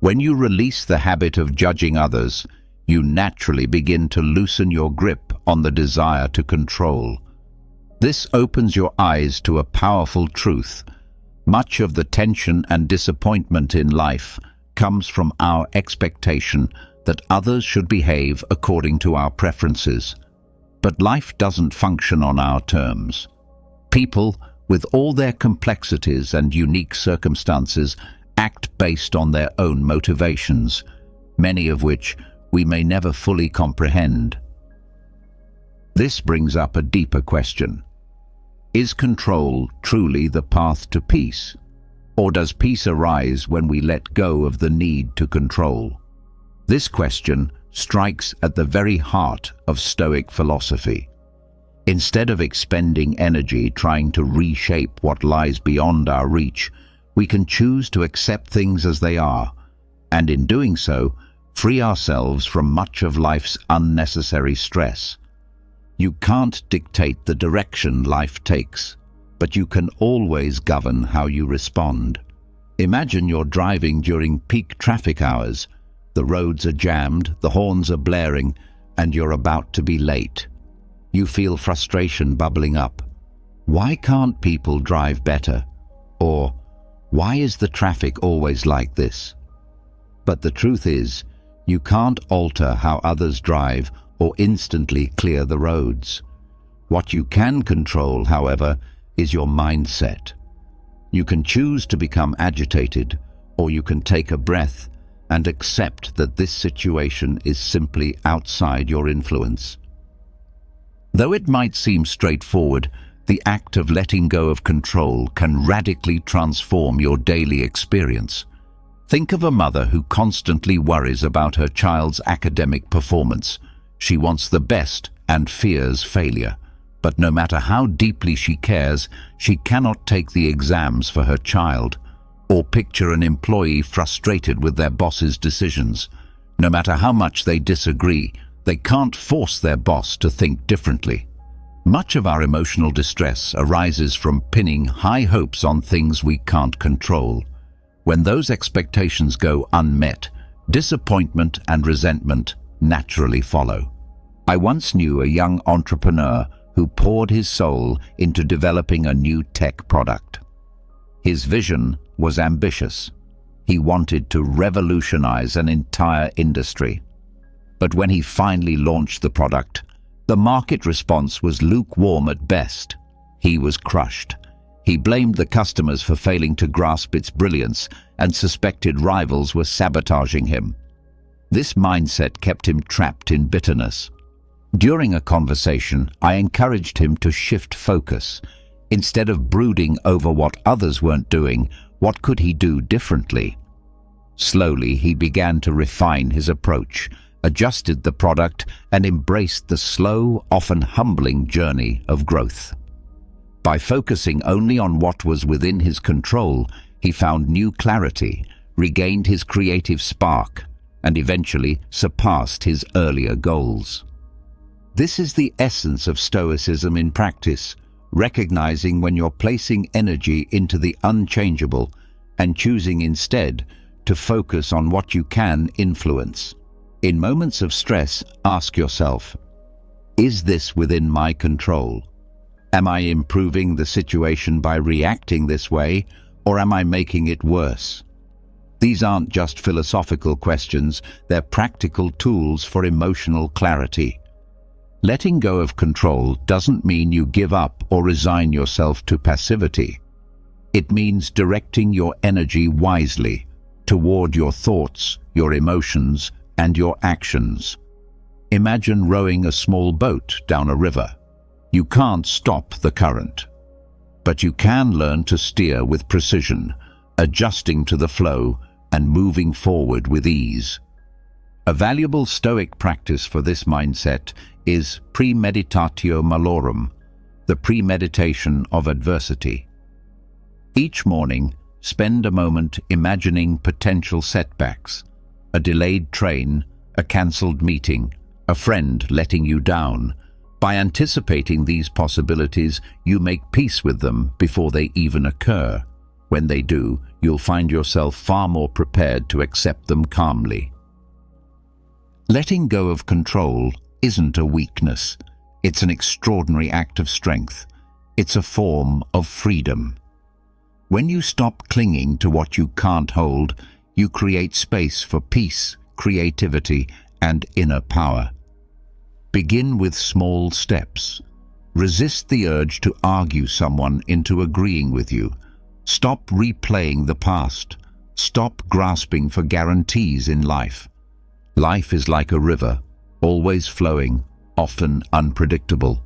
When you release the habit of judging others, you naturally begin to loosen your grip on the desire to control. This opens your eyes to a powerful truth. Much of the tension and disappointment in life comes from our expectation that others should behave according to our preferences. But life doesn't function on our terms. People, with all their complexities and unique circumstances, act based on their own motivations, many of which we may never fully comprehend. This brings up a deeper question. Is control truly the path to peace? Or does peace arise when we let go of the need to control? This question strikes at the very heart of Stoic philosophy. Instead of expending energy trying to reshape what lies beyond our reach, we can choose to accept things as they are, and in doing so, free ourselves from much of life's unnecessary stress. You can't dictate the direction life takes, but you can always govern how you respond. Imagine you're driving during peak traffic hours. The roads are jammed, the horns are blaring, and you're about to be late. You feel frustration bubbling up. Why can't people drive better? Or, why is the traffic always like this? But the truth is, you can't alter how others drive or instantly clear the roads. What you can control, however, is your mindset. You can choose to become agitated, or you can take a breath and accept that this situation is simply outside your influence. Though it might seem straightforward, the act of letting go of control can radically transform your daily experience. Think of a mother who constantly worries about her child's academic performance. She wants the best and fears failure. But no matter how deeply she cares, she cannot take the exams for her child. Or picture an employee frustrated with their boss's decisions. No matter how much they disagree, they can't force their boss to think differently. Much of our emotional distress arises from pinning high hopes on things we can't control. When those expectations go unmet, disappointment and resentment naturally follow. I once knew a young entrepreneur who poured his soul into developing a new tech product. His vision was ambitious. He wanted to revolutionize an entire industry. But when he finally launched the product, the market response was lukewarm at best. He was crushed. He blamed the customers for failing to grasp its brilliance and suspected rivals were sabotaging him. This mindset kept him trapped in bitterness. During a conversation, I encouraged him to shift focus. Instead of brooding over what others weren't doing, what could he do differently? Slowly, he began to refine his approach, adjusted the product, and embraced the slow, often humbling journey of growth. By focusing only on what was within his control, he found new clarity, regained his creative spark, and eventually surpassed his earlier goals. This is the essence of Stoicism in practice, recognizing when you're placing energy into the unchangeable and choosing instead to focus on what you can influence. In moments of stress, ask yourself, is this within my control? Am I improving the situation by reacting this way, or am I making it worse? These aren't just philosophical questions, they're practical tools for emotional clarity. Letting go of control doesn't mean you give up or resign yourself to passivity. It means directing your energy wisely toward your thoughts, your emotions, and your actions. Imagine rowing a small boat down a river. You can't stop the current, but you can learn to steer with precision, adjusting to the flow and moving forward with ease. A valuable Stoic practice for this mindset is premeditatio malorum, the premeditation of adversity. Each morning, spend a moment imagining potential setbacks, a delayed train, a cancelled meeting, a friend letting you down. By anticipating these possibilities, you make peace with them before they even occur. When they do, you'll find yourself far more prepared to accept them calmly. Letting go of control isn't a weakness. It's an extraordinary act of strength. It's a form of freedom. When you stop clinging to what you can't hold, you create space for peace, creativity, and inner power. Begin with small steps. Resist the urge to argue someone into agreeing with you. Stop replaying the past. Stop grasping for guarantees in life. Life is like a river, always flowing, often unpredictable.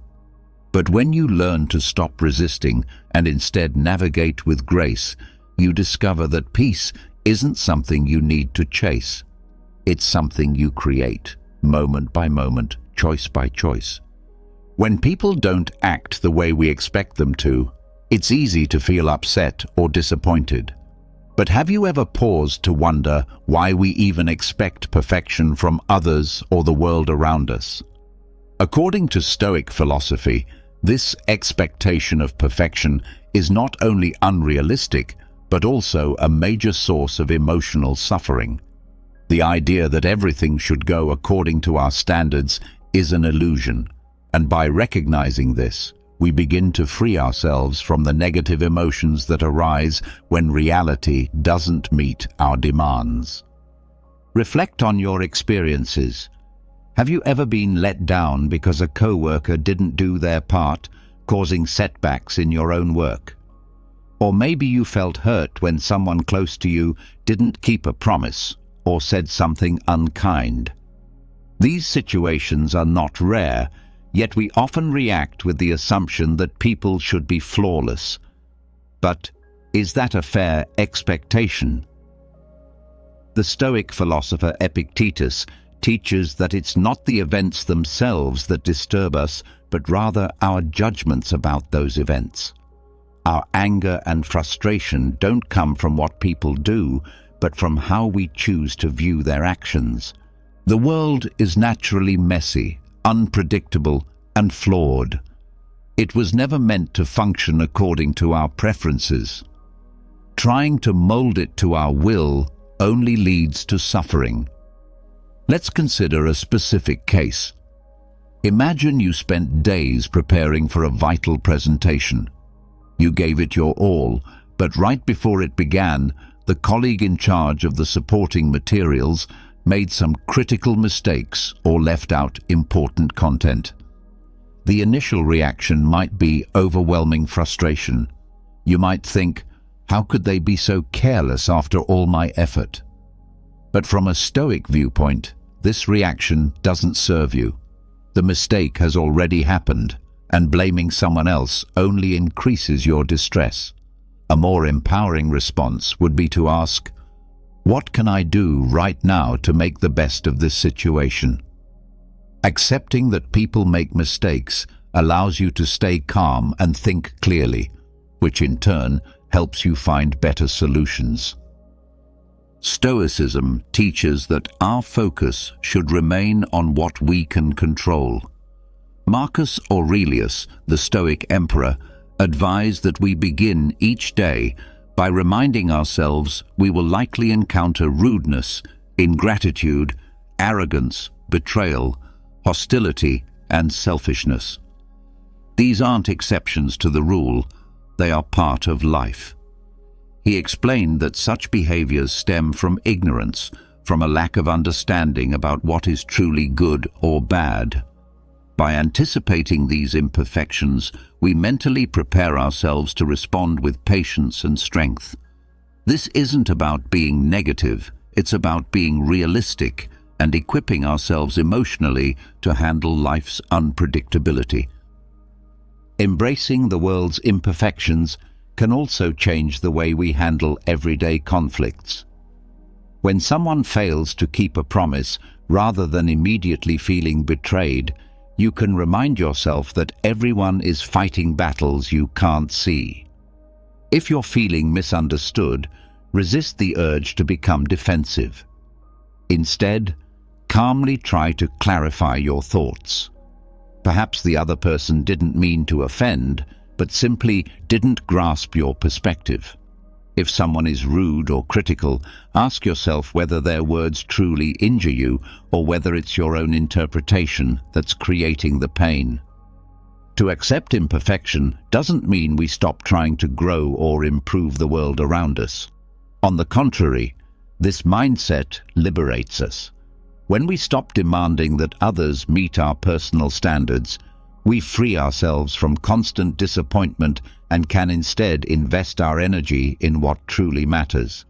But when you learn to stop resisting and instead navigate with grace, you discover that peace isn't something you need to chase. It's something you create, moment by moment, choice by choice. When people don't act the way we expect them to, it's easy to feel upset or disappointed. But have you ever paused to wonder why we even expect perfection from others or the world around us? According to Stoic philosophy, this expectation of perfection is not only unrealistic, but also a major source of emotional suffering. The idea that everything should go according to our standards is an illusion, and by recognizing this, we begin to free ourselves from the negative emotions that arise when reality doesn't meet our demands. Reflect on your experiences. Have you ever been let down because a coworker didn't do their part, causing setbacks in your own work? Or maybe you felt hurt when someone close to you didn't keep a promise or said something unkind. These situations are not rare, yet we often react with the assumption that people should be flawless. But is that a fair expectation? The Stoic philosopher Epictetus teaches that it's not the events themselves that disturb us, but rather our judgments about those events. Our anger and frustration don't come from what people do, but from how we choose to view their actions. The world is naturally messy, unpredictable, and flawed. It was never meant to function according to our preferences. Trying to mold it to our will only leads to suffering. Let's consider a specific case. Imagine you spent days preparing for a vital presentation. You gave it your all, but right before it began, the colleague in charge of the supporting materials made some critical mistakes or left out important content. The initial reaction might be overwhelming frustration. You might think, how could they be so careless after all my effort? But from a Stoic viewpoint, this reaction doesn't serve you. The mistake has already happened, and blaming someone else only increases your distress. A more empowering response would be to ask, what can I do right now to make the best of this situation? Accepting that people make mistakes allows you to stay calm and think clearly, which in turn helps you find better solutions. Stoicism teaches that our focus should remain on what we can control. Marcus Aurelius, the Stoic emperor, advised that we begin each day by reminding ourselves we will likely encounter rudeness, ingratitude, arrogance, betrayal, hostility, and selfishness. These aren't exceptions to the rule, they are part of life. He explained that such behaviors stem from ignorance, from a lack of understanding about what is truly good or bad. By anticipating these imperfections, we mentally prepare ourselves to respond with patience and strength. This isn't about being negative, it's about being realistic and equipping ourselves emotionally to handle life's unpredictability. Embracing the world's imperfections can also change the way we handle everyday conflicts. When someone fails to keep a promise, rather than immediately feeling betrayed, you can remind yourself that everyone is fighting battles you can't see. If you're feeling misunderstood, resist the urge to become defensive. Instead, calmly try to clarify your thoughts. Perhaps the other person didn't mean to offend, but simply didn't grasp your perspective. If someone is rude or critical, ask yourself whether their words truly injure you or whether it's your own interpretation that's creating the pain. To accept imperfection doesn't mean we stop trying to grow or improve the world around us. On the contrary, this mindset liberates us. When we stop demanding that others meet our personal standards, we free ourselves from constant disappointment and can instead invest our energy in what truly matters.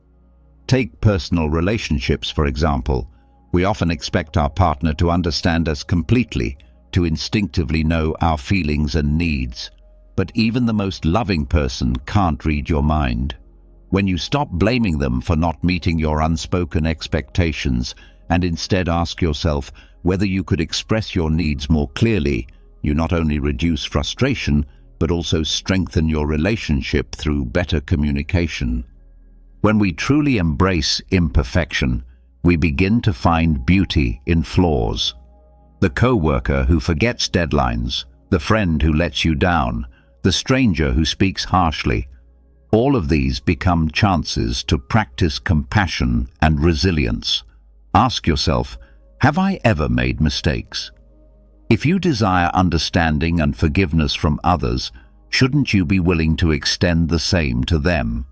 Take personal relationships, for example. We often expect our partner to understand us completely, to instinctively know our feelings and needs. But even the most loving person can't read your mind. When you stop blaming them for not meeting your unspoken expectations and instead ask yourself whether you could express your needs more clearly, you not only reduce frustration, but also strengthen your relationship through better communication. When we truly embrace imperfection, we begin to find beauty in flaws. The co-worker who forgets deadlines, the friend who lets you down, the stranger who speaks harshly, all of these become chances to practice compassion and resilience. Ask yourself, have I ever made mistakes? If you desire understanding and forgiveness from others, shouldn't you be willing to extend the same to them?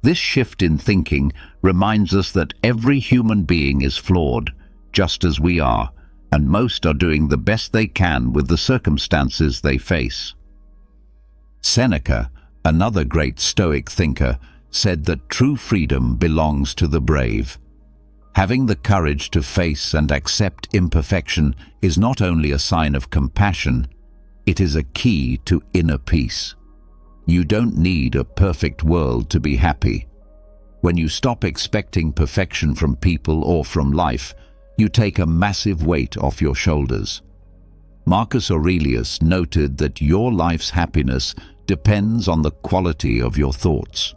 This shift in thinking reminds us that every human being is flawed, just as we are, and most are doing the best they can with the circumstances they face. Seneca, another great Stoic thinker, said that true freedom belongs to the brave. Having the courage to face and accept imperfection is not only a sign of compassion, it is a key to inner peace. You don't need a perfect world to be happy. When you stop expecting perfection from people or from life, you take a massive weight off your shoulders. Marcus Aurelius noted that your life's happiness depends on the quality of your thoughts.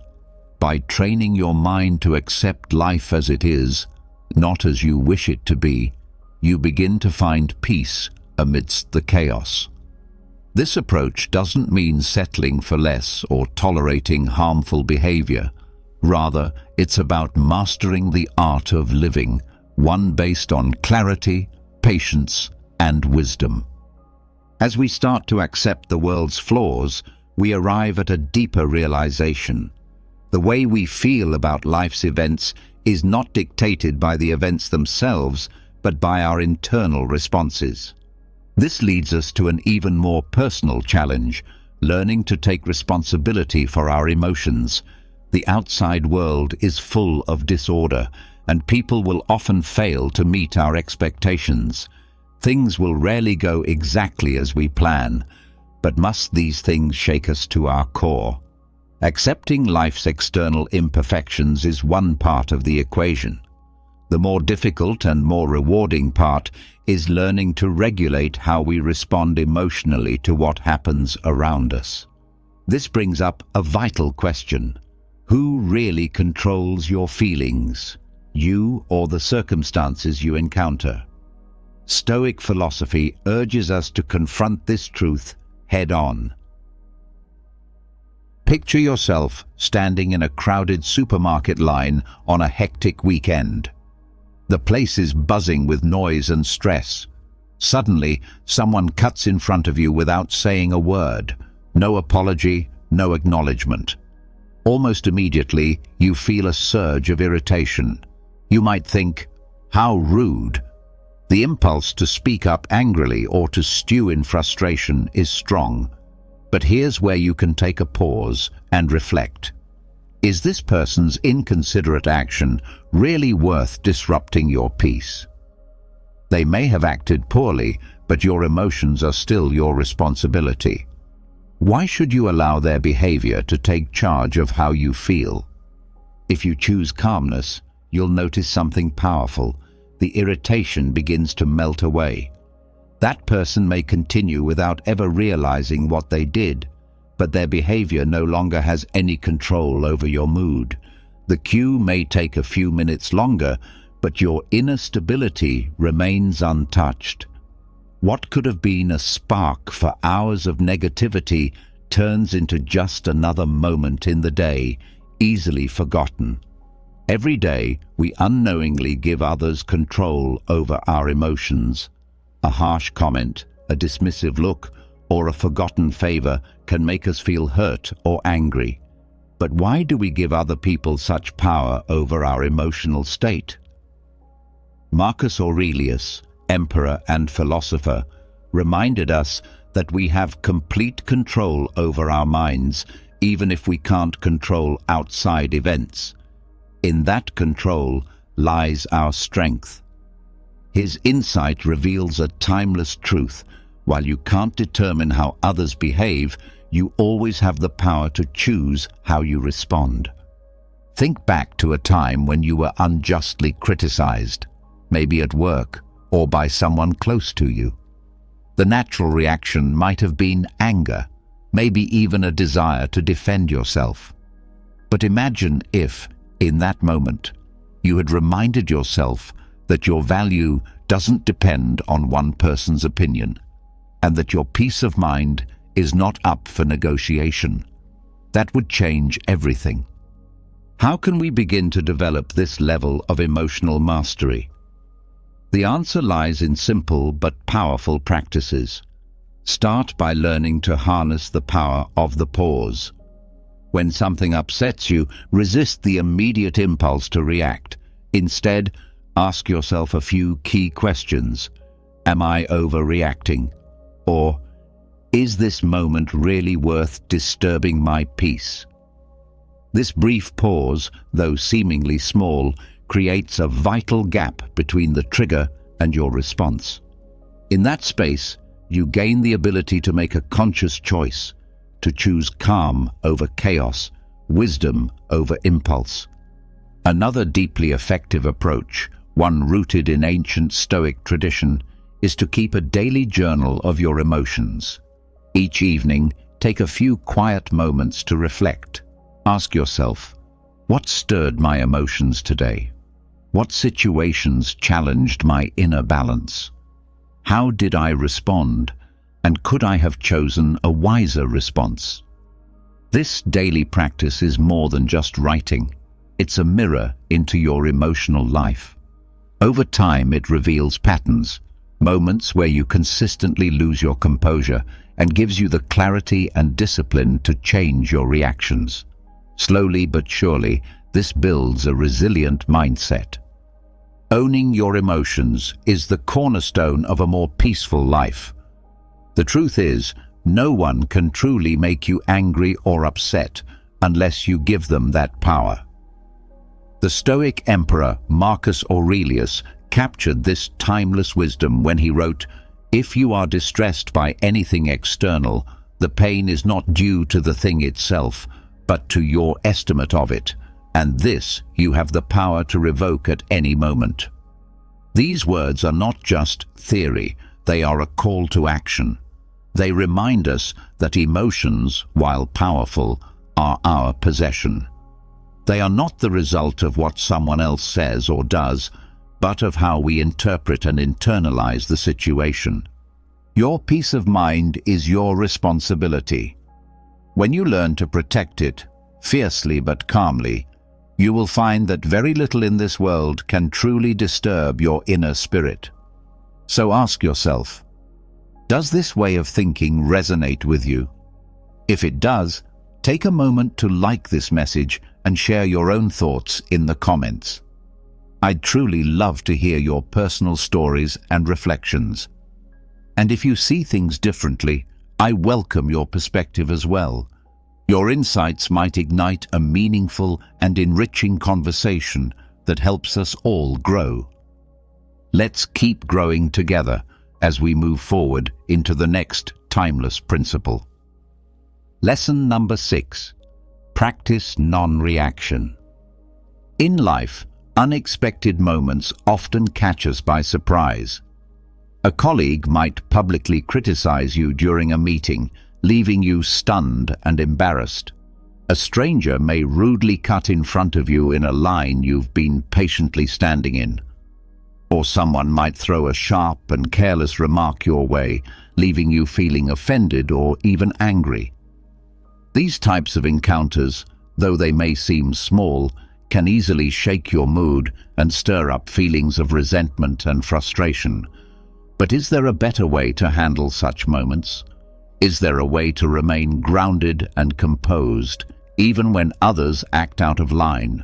By training your mind to accept life as it is, not as you wish it to be, you begin to find peace amidst the chaos. This approach doesn't mean settling for less or tolerating harmful behavior. Rather, it's about mastering the art of living, one based on clarity, patience, and wisdom. As we start to accept the world's flaws, we arrive at a deeper realization. The way we feel about life's events is not dictated by the events themselves, but by our internal responses. This leads us to an even more personal challenge, learning to take responsibility for our emotions. The outside world is full of disorder, and people will often fail to meet our expectations. Things will rarely go exactly as we plan, but must these things shake us to our core? Accepting life's external imperfections is one part of the equation. The more difficult and more rewarding part is learning to regulate how we respond emotionally to what happens around us. This brings up a vital question. Who really controls your feelings? You or the circumstances you encounter? Stoic philosophy urges us to confront this truth head-on. Picture yourself standing in a crowded supermarket line on a hectic weekend. The place is buzzing with noise and stress. Suddenly, someone cuts in front of you without saying a word. No apology, no acknowledgement. Almost immediately, you feel a surge of irritation. You might think, "How rude." The impulse to speak up angrily or to stew in frustration is strong. But here's where you can take a pause and reflect. Is this person's inconsiderate action really worth disrupting your peace? They may have acted poorly, but your emotions are still your responsibility. Why should you allow their behavior to take charge of how you feel? If you choose calmness, you'll notice something powerful. The irritation begins to melt away. That person may continue without ever realizing what they did, but their behavior no longer has any control over your mood. The cue may take a few minutes longer, but your inner stability remains untouched. What could have been a spark for hours of negativity turns into just another moment in the day, easily forgotten. Every day, we unknowingly give others control over our emotions. A harsh comment, a dismissive look, or a forgotten favor can make us feel hurt or angry. But why do we give other people such power over our emotional state? Marcus Aurelius, emperor and philosopher, reminded us that we have complete control over our minds, even if we can't control outside events. In that control lies our strength. His insight reveals a timeless truth. While you can't determine how others behave, you always have the power to choose how you respond. Think back to a time when you were unjustly criticized, maybe at work or by someone close to you. The natural reaction might have been anger, maybe even a desire to defend yourself. But imagine if, in that moment, you had reminded yourself that your value doesn't depend on one person's opinion, and that your peace of mind is not up for negotiation. That would change everything. How can we begin to develop this level of emotional mastery? The answer lies in simple but powerful practices. Start by learning to harness the power of the pause. When something upsets you, resist the immediate impulse to react. Instead, ask yourself a few key questions. Am I overreacting? Or, is this moment really worth disturbing my peace? This brief pause, though seemingly small, creates a vital gap between the trigger and your response. In that space, you gain the ability to make a conscious choice, to choose calm over chaos, wisdom over impulse. Another deeply effective approach, one rooted in ancient Stoic tradition, is to keep a daily journal of your emotions. Each evening, take a few quiet moments to reflect. Ask yourself, what stirred my emotions today? What situations challenged my inner balance? How did I respond? And could I have chosen a wiser response? This daily practice is more than just writing. It's a mirror into your emotional life. Over time, it reveals patterns, moments where you consistently lose your composure, and gives you the clarity and discipline to change your reactions. Slowly but surely, this builds a resilient mindset. Owning your emotions is the cornerstone of a more peaceful life. The truth is, no one can truly make you angry or upset unless you give them that power. The Stoic emperor Marcus Aurelius captured this timeless wisdom when he wrote, "If you are distressed by anything external, the pain is not due to the thing itself, but to your estimate of it, and this you have the power to revoke at any moment." These words are not just theory, they are a call to action. They remind us that emotions, while powerful, are our possession. They are not the result of what someone else says or does, but of how we interpret and internalize the situation. Your peace of mind is your responsibility. When you learn to protect it, fiercely but calmly, you will find that very little in this world can truly disturb your inner spirit. So ask yourself, does this way of thinking resonate with you? If it does, take a moment to like this message and share your own thoughts in the comments. I'd truly love to hear your personal stories and reflections. And if you see things differently, I welcome your perspective as well. Your insights might ignite a meaningful and enriching conversation that helps us all grow. Let's keep growing together as we move forward into the next timeless principle. Lesson number 6. Practice non-reaction. In life, unexpected moments often catch us by surprise. A colleague might publicly criticize you during a meeting, leaving you stunned and embarrassed. A stranger may rudely cut in front of you in a line you've been patiently standing in. Or someone might throw a sharp and careless remark your way, leaving you feeling offended or even angry. These types of encounters, though they may seem small, can easily shake your mood and stir up feelings of resentment and frustration. But is there a better way to handle such moments? Is there a way to remain grounded and composed, even when others act out of line?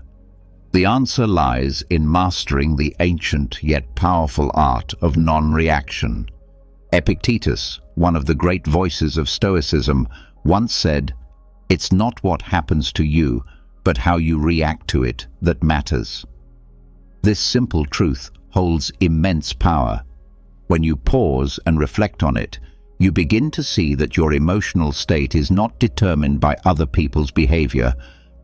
The answer lies in mastering the ancient yet powerful art of non-reaction. Epictetus, one of the great voices of Stoicism, once said, "It's not what happens to you, but how you react to it that matters." This simple truth holds immense power. When you pause and reflect on it, you begin to see that your emotional state is not determined by other people's behavior,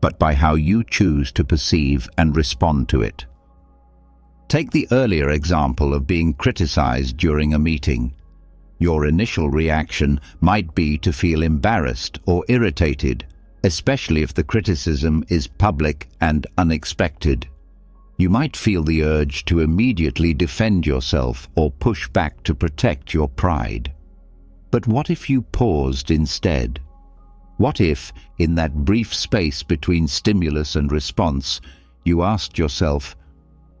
but by how you choose to perceive and respond to it. Take the earlier example of being criticized during a meeting. Your initial reaction might be to feel embarrassed or irritated, especially if the criticism is public and unexpected. You might feel the urge to immediately defend yourself or push back to protect your pride. But what if you paused instead? What if, in that brief space between stimulus and response, you asked yourself,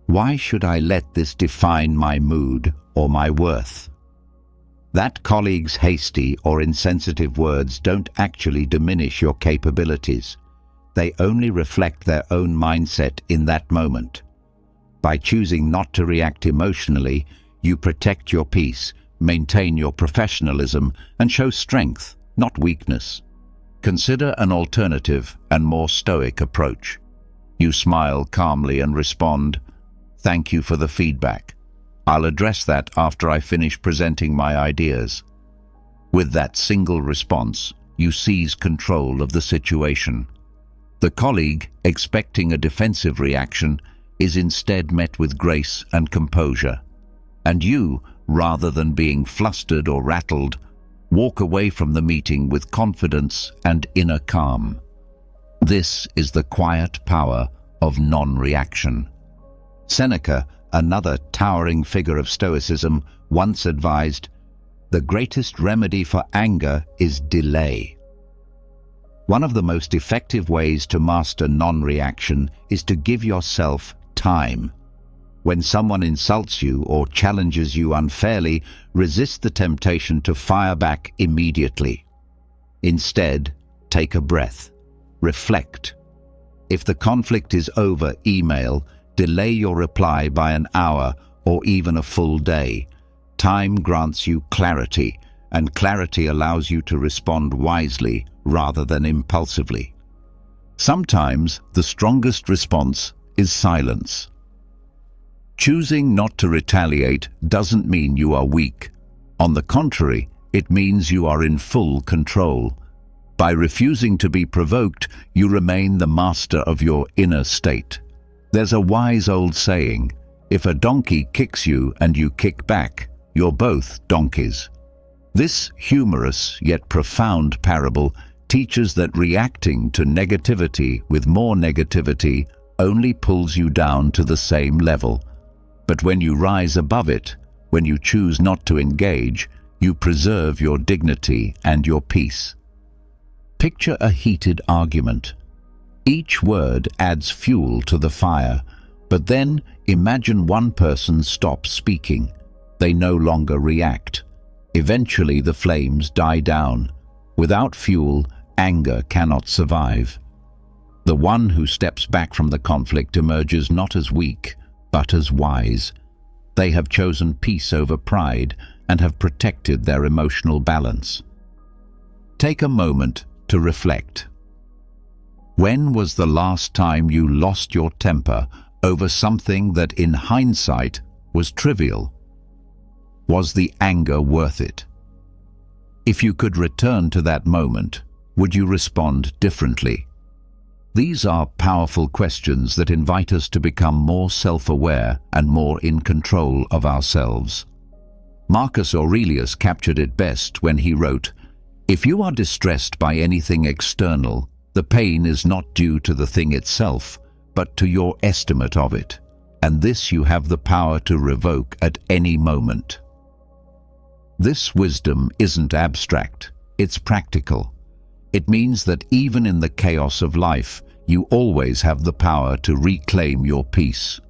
why should I let this define my mood or my worth? That colleague's hasty or insensitive words don't actually diminish your capabilities. They only reflect their own mindset in that moment. By choosing not to react emotionally, you protect your peace, maintain your professionalism, and show strength, not weakness. Consider an alternative and more stoic approach. You smile calmly and respond, "Thank you for the feedback. I'll address that after I finish presenting my ideas." With that single response, you seize control of the situation. The colleague, expecting a defensive reaction, is instead met with grace and composure. And you, rather than being flustered or rattled, Walk away from the meeting with confidence and inner calm. This is the quiet power of non-reaction. Seneca, another towering figure of Stoicism, once advised, "The greatest remedy for anger is delay." One of the most effective ways to master non-reaction is to give yourself time. When someone insults you or challenges you unfairly, resist the temptation to fire back immediately. Instead, take a breath. Reflect. If the conflict is over email, delay your reply by an hour or even a full day. Time grants you clarity, and clarity allows you to respond wisely rather than impulsively. Sometimes the strongest response is silence. Choosing not to retaliate doesn't mean you are weak. On the contrary, it means you are in full control. By refusing to be provoked, you remain the master of your inner state. There's a wise old saying, "If a donkey kicks you and you kick back, you're both donkeys." This humorous yet profound parable teaches that reacting to negativity with more negativity only pulls you down to the same level. But when you rise above it, when you choose not to engage, you preserve your dignity and your peace. Picture a heated argument. Each word adds fuel to the fire, but then imagine one person stops speaking. They no longer react. Eventually the flames die down. Without fuel, anger cannot survive. The one who steps back from the conflict emerges not as weak, but as wise. They have chosen peace over pride and have protected their emotional balance. Take a moment to reflect. When was the last time you lost your temper over something that in hindsight was trivial? Was the anger worth it? If you could return to that moment, would you respond differently? These are powerful questions that invite us to become more self-aware and more in control of ourselves. Marcus Aurelius captured it best when he wrote, "If you are distressed by anything external, the pain is not due to the thing itself, but to your estimate of it, and this you have the power to revoke at any moment." This wisdom isn't abstract, it's practical. It means that even in the chaos of life, you always have the power to reclaim your peace.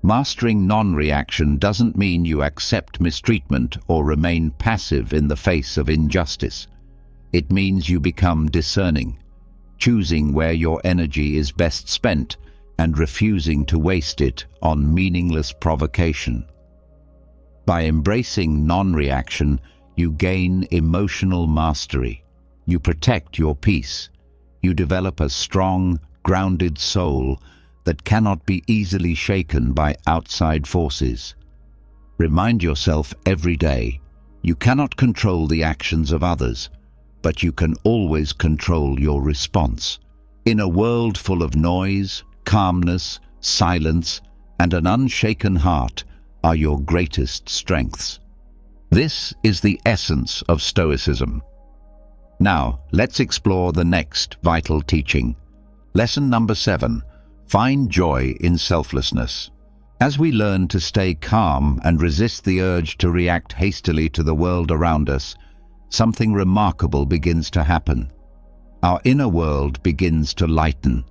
Mastering non-reaction doesn't mean you accept mistreatment or remain passive in the face of injustice. It means you become discerning, choosing where your energy is best spent and refusing to waste it on meaningless provocation. By embracing non-reaction, you gain emotional mastery. You protect your peace. You develop a strong, grounded soul that cannot be easily shaken by outside forces. Remind yourself every day, you cannot control the actions of others, but you can always control your response. In a world full of noise, calmness, silence, and an unshaken heart are your greatest strengths. This is the essence of Stoicism. Now, let's explore the next vital teaching. Lesson number 7. Find joy in selflessness. As we learn to stay calm and resist the urge to react hastily to the world around us, something remarkable begins to happen. Our inner world begins to lighten.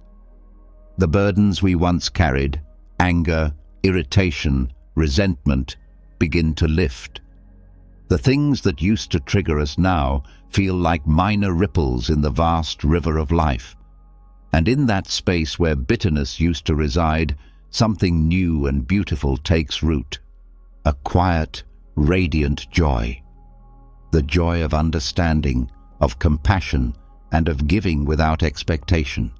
The burdens we once carried, anger, irritation, resentment, begin to lift. The things that used to trigger us now feel like minor ripples in the vast river of life. And in that space where bitterness used to reside, something new and beautiful takes root. A quiet, radiant joy. The joy of understanding, of compassion, and of giving without expectation.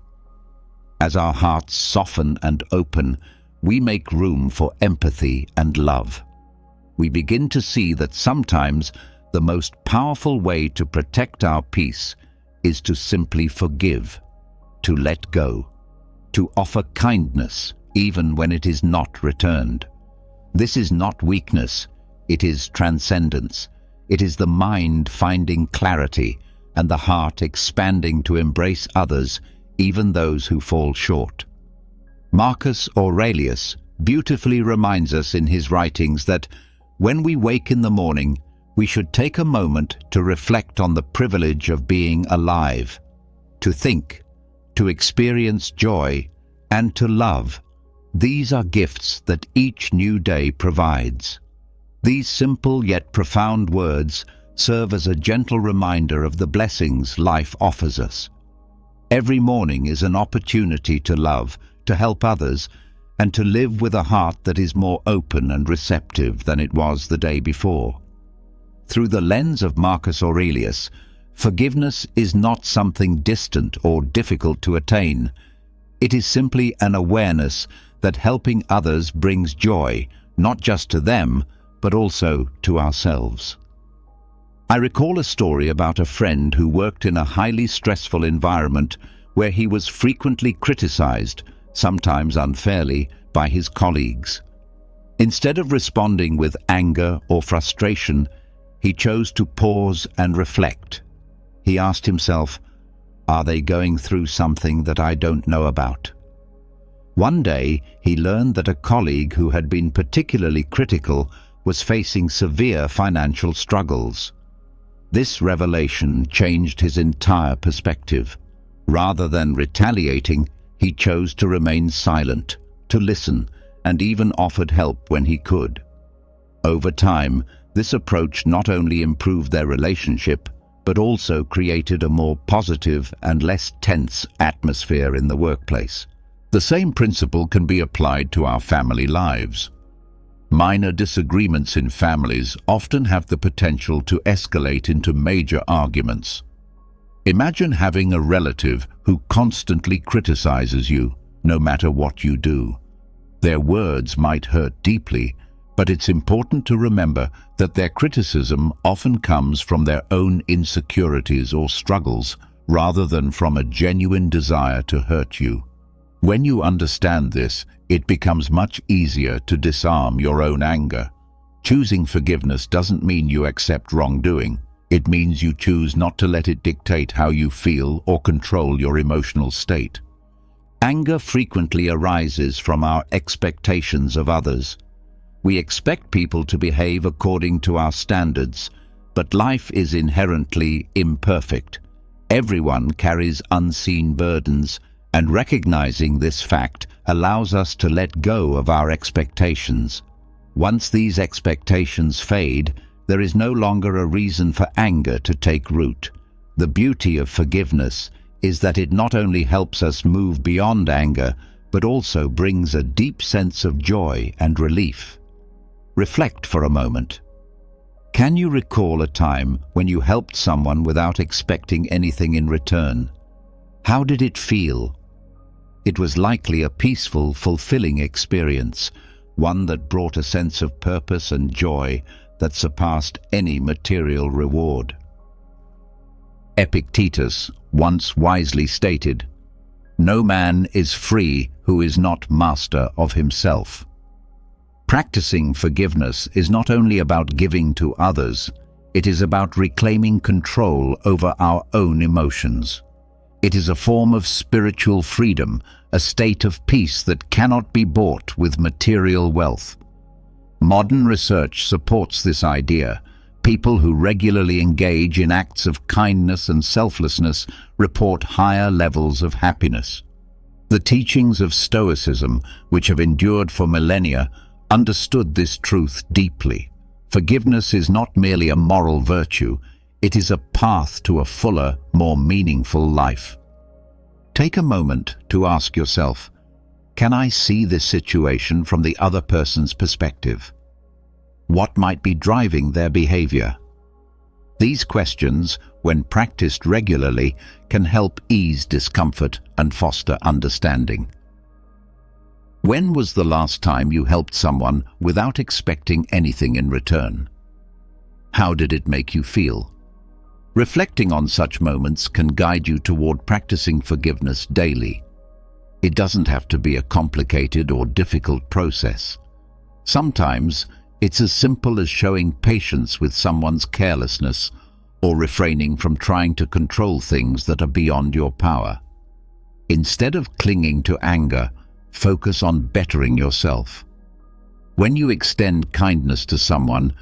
As our hearts soften and open, we make room for empathy and love. We begin to see that sometimes the most powerful way to protect our peace is to simply forgive, to let go, to offer kindness even when it is not returned. This is not weakness, it is transcendence. It is the mind finding clarity and the heart expanding to embrace others, even those who fall short. Marcus Aurelius beautifully reminds us in his writings that when we wake in the morning, we should take a moment to reflect on the privilege of being alive, to think, to experience joy, and to love. These are gifts that each new day provides. These simple yet profound words serve as a gentle reminder of the blessings life offers us. Every morning is an opportunity to love, to help others, and to live with a heart that is more open and receptive than it was the day before. Through the lens of Marcus Aurelius, forgiveness is not something distant or difficult to attain. It is simply an awareness that helping others brings joy, not just to them, but also to ourselves. I recall a story about a friend who worked in a highly stressful environment where he was frequently criticized, sometimes unfairly, by his colleagues. Instead of responding with anger or frustration, he chose to pause and reflect. He asked himself, "Are they going through something that I don't know about?" One day, he learned that a colleague who had been particularly critical was facing severe financial struggles. This revelation changed his entire perspective. Rather than retaliating, he chose to remain silent, to listen, and even offered help when he could. Over time, this approach not only improved their relationship, but also created a more positive and less tense atmosphere in the workplace. The same principle can be applied to our family lives. Minor disagreements in families often have the potential to escalate into major arguments. Imagine having a relative who constantly criticizes you, no matter what you do. Their words might hurt deeply, but it's important to remember that their criticism often comes from their own insecurities or struggles, rather than from a genuine desire to hurt you. When you understand this, it becomes much easier to disarm your own anger. Choosing forgiveness doesn't mean you accept wrongdoing. It means you choose not to let it dictate how you feel or control your emotional state. Anger frequently arises from our expectations of others. We expect people to behave according to our standards, but life is inherently imperfect. Everyone carries unseen burdens, and recognizing this fact allows us to let go of our expectations. Once these expectations fade, there is no longer a reason for anger to take root. The beauty of forgiveness is that it not only helps us move beyond anger, but also brings a deep sense of joy and relief. Reflect for a moment. Can you recall a time when you helped someone without expecting anything in return? How did it feel? It was likely a peaceful, fulfilling experience, one that brought a sense of purpose and joy that surpassed any material reward. Epictetus once wisely stated, "No man is free who is not master of himself." Practicing forgiveness is not only about giving to others, it is about reclaiming control over our own emotions. It is a form of spiritual freedom, a state of peace that cannot be bought with material wealth. Modern research supports this idea. People who regularly engage in acts of kindness and selflessness report higher levels of happiness. The teachings of Stoicism, which have endured for millennia, understood this truth deeply. Forgiveness is not merely a moral virtue, it is a path to a fuller, more meaningful life. Take a moment to ask yourself, can I see this situation from the other person's perspective? What might be driving their behavior? These questions, when practiced regularly, can help ease discomfort and foster understanding. When was the last time you helped someone without expecting anything in return? How did it make you feel? Reflecting on such moments can guide you toward practicing forgiveness daily. It doesn't have to be a complicated or difficult process. Sometimes, It's as simple as showing patience with someone's carelessness or refraining from trying to control things that are beyond your power. Instead of clinging to anger, focus on bettering yourself. When you extend kindness to someone,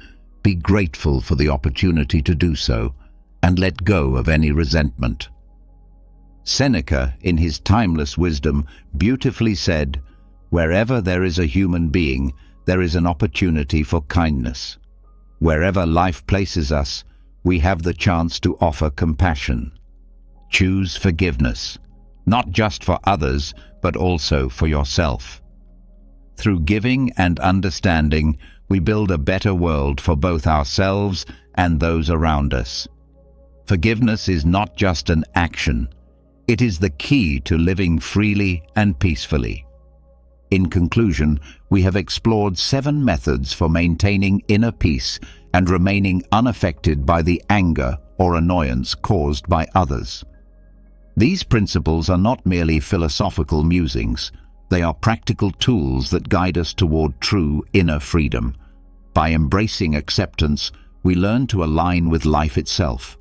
be grateful for the opportunity to do so and let go of any resentment. Seneca, in his timeless wisdom, beautifully said, "Wherever there is a human being, there is an opportunity for kindness. Wherever life places us, we have the chance to offer compassion. Choose forgiveness, not just for others, but also for yourself. Through giving and understanding, we build a better world for both ourselves and those around us." Forgiveness is not just an action. It is the key to living freely and peacefully. In conclusion, we have explored 7 methods for maintaining inner peace and remaining unaffected by the anger or annoyance caused by others. These principles are not merely philosophical musings. They are practical tools that guide us toward true inner freedom. By embracing acceptance, we learn to align with life itself.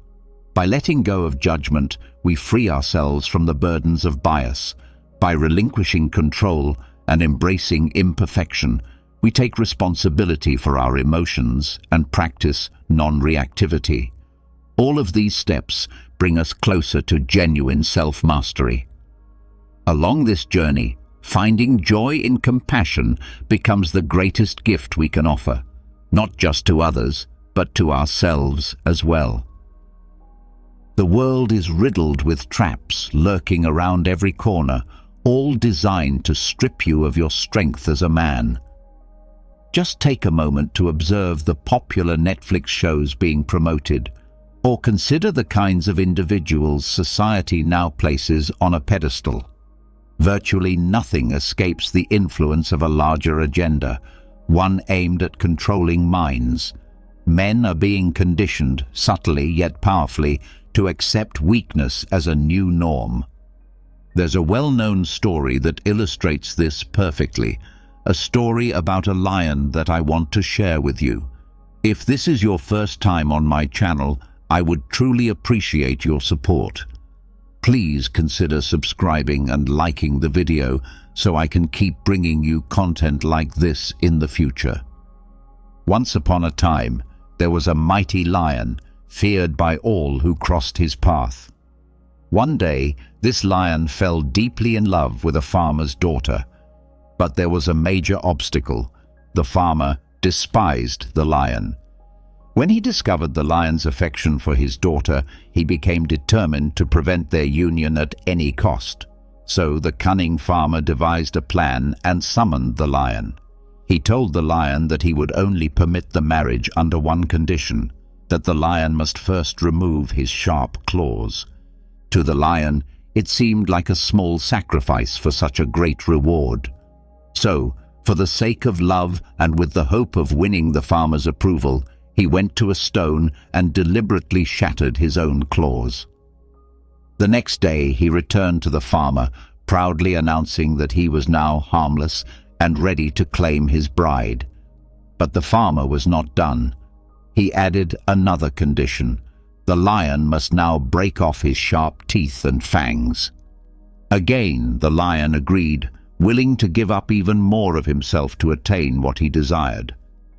By letting go of judgment, we free ourselves from the burdens of bias. By relinquishing control and embracing imperfection, we take responsibility for our emotions and practice non-reactivity. All of these steps bring us closer to genuine self-mastery. Along this journey, finding joy in compassion becomes the greatest gift we can offer, not just to others, but to ourselves as well. The world is riddled with traps lurking around every corner, all designed to strip you of your strength as a man. Just take a moment to observe the popular Netflix shows being promoted, or consider the kinds of individuals society now places on a pedestal. Virtually nothing escapes the influence of a larger agenda, one aimed at controlling minds. Men are being conditioned, subtly yet powerfully, to accept weakness as a new norm. There's a well-known story that illustrates this perfectly, a story about a lion that I want to share with you. If this is your first time on my channel, I would truly appreciate your support. Please consider subscribing and liking the video so I can keep bringing you content like this in the future. Once upon a time, there was a mighty lion, feared by all who crossed his path. One day, this lion fell deeply in love with a farmer's daughter. But there was a major obstacle. The farmer despised the lion. When he discovered the lion's affection for his daughter, he became determined to prevent their union at any cost. So the cunning farmer devised a plan and summoned the lion. He told the lion that he would only permit the marriage under one condition, that the lion must first remove his sharp claws. To the lion, it seemed like a small sacrifice for such a great reward. So, for the sake of love and with the hope of winning the farmer's approval, he went to a stone and deliberately shattered his own claws. The next day he returned to the farmer, proudly announcing that he was now harmless and ready to claim his bride. But the farmer was not done. He added another condition. The lion must now break off his sharp teeth and fangs. Again the lion agreed, willing to give up even more of himself to attain what he desired.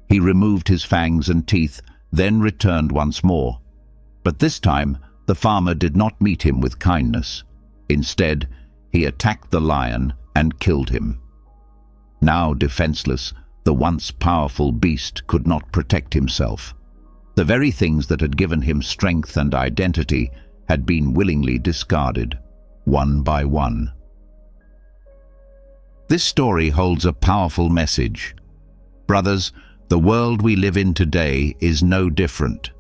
He removed his fangs and teeth, then returned once more. But this time, the farmer did not meet him with kindness. Instead, he attacked the lion and killed him. Now defenseless, the once powerful beast could not protect himself. The very things that had given him strength and identity had been willingly discarded, one by one. This story holds a powerful message. Brothers, the world we live in today is no different.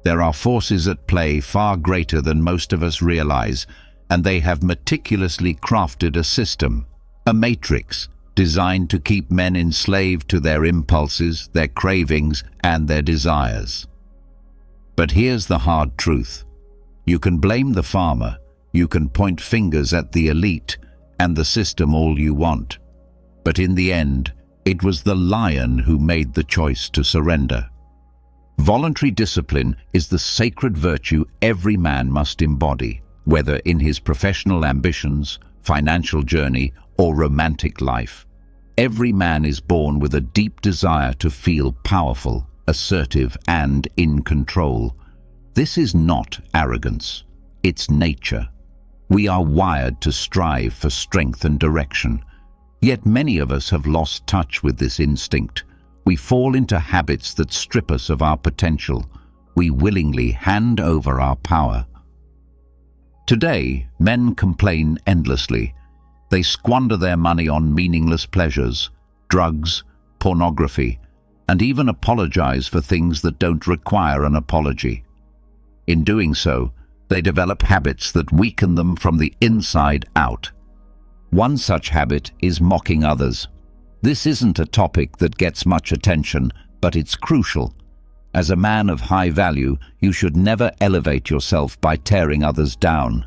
There are forces at play far greater than most of us realize, and they have meticulously crafted a system, a matrix, designed to keep men enslaved to their impulses, their cravings, and their desires. But here's the hard truth. You can blame the farmer, you can point fingers at the elite and the system all you want. But in the end, It was the lion who made the choice to surrender. Voluntary discipline is the sacred virtue every man must embody, whether in his professional ambitions, financial journey, or romantic life. Every man is born with a deep desire to feel powerful, assertive, and in control. This is not arrogance. It's nature. We are wired to strive for strength and direction. Yet many of us have lost touch with this instinct. We fall into habits that strip us of our potential. We willingly hand over our power. Today, men complain endlessly. They squander their money on meaningless pleasures, drugs, pornography, and even apologize for things that don't require an apology. In doing so, they develop habits that weaken them from the inside out. One such habit is mocking others. This isn't a topic that gets much attention, but it's crucial. As a man of high value, you should never elevate yourself by tearing others down.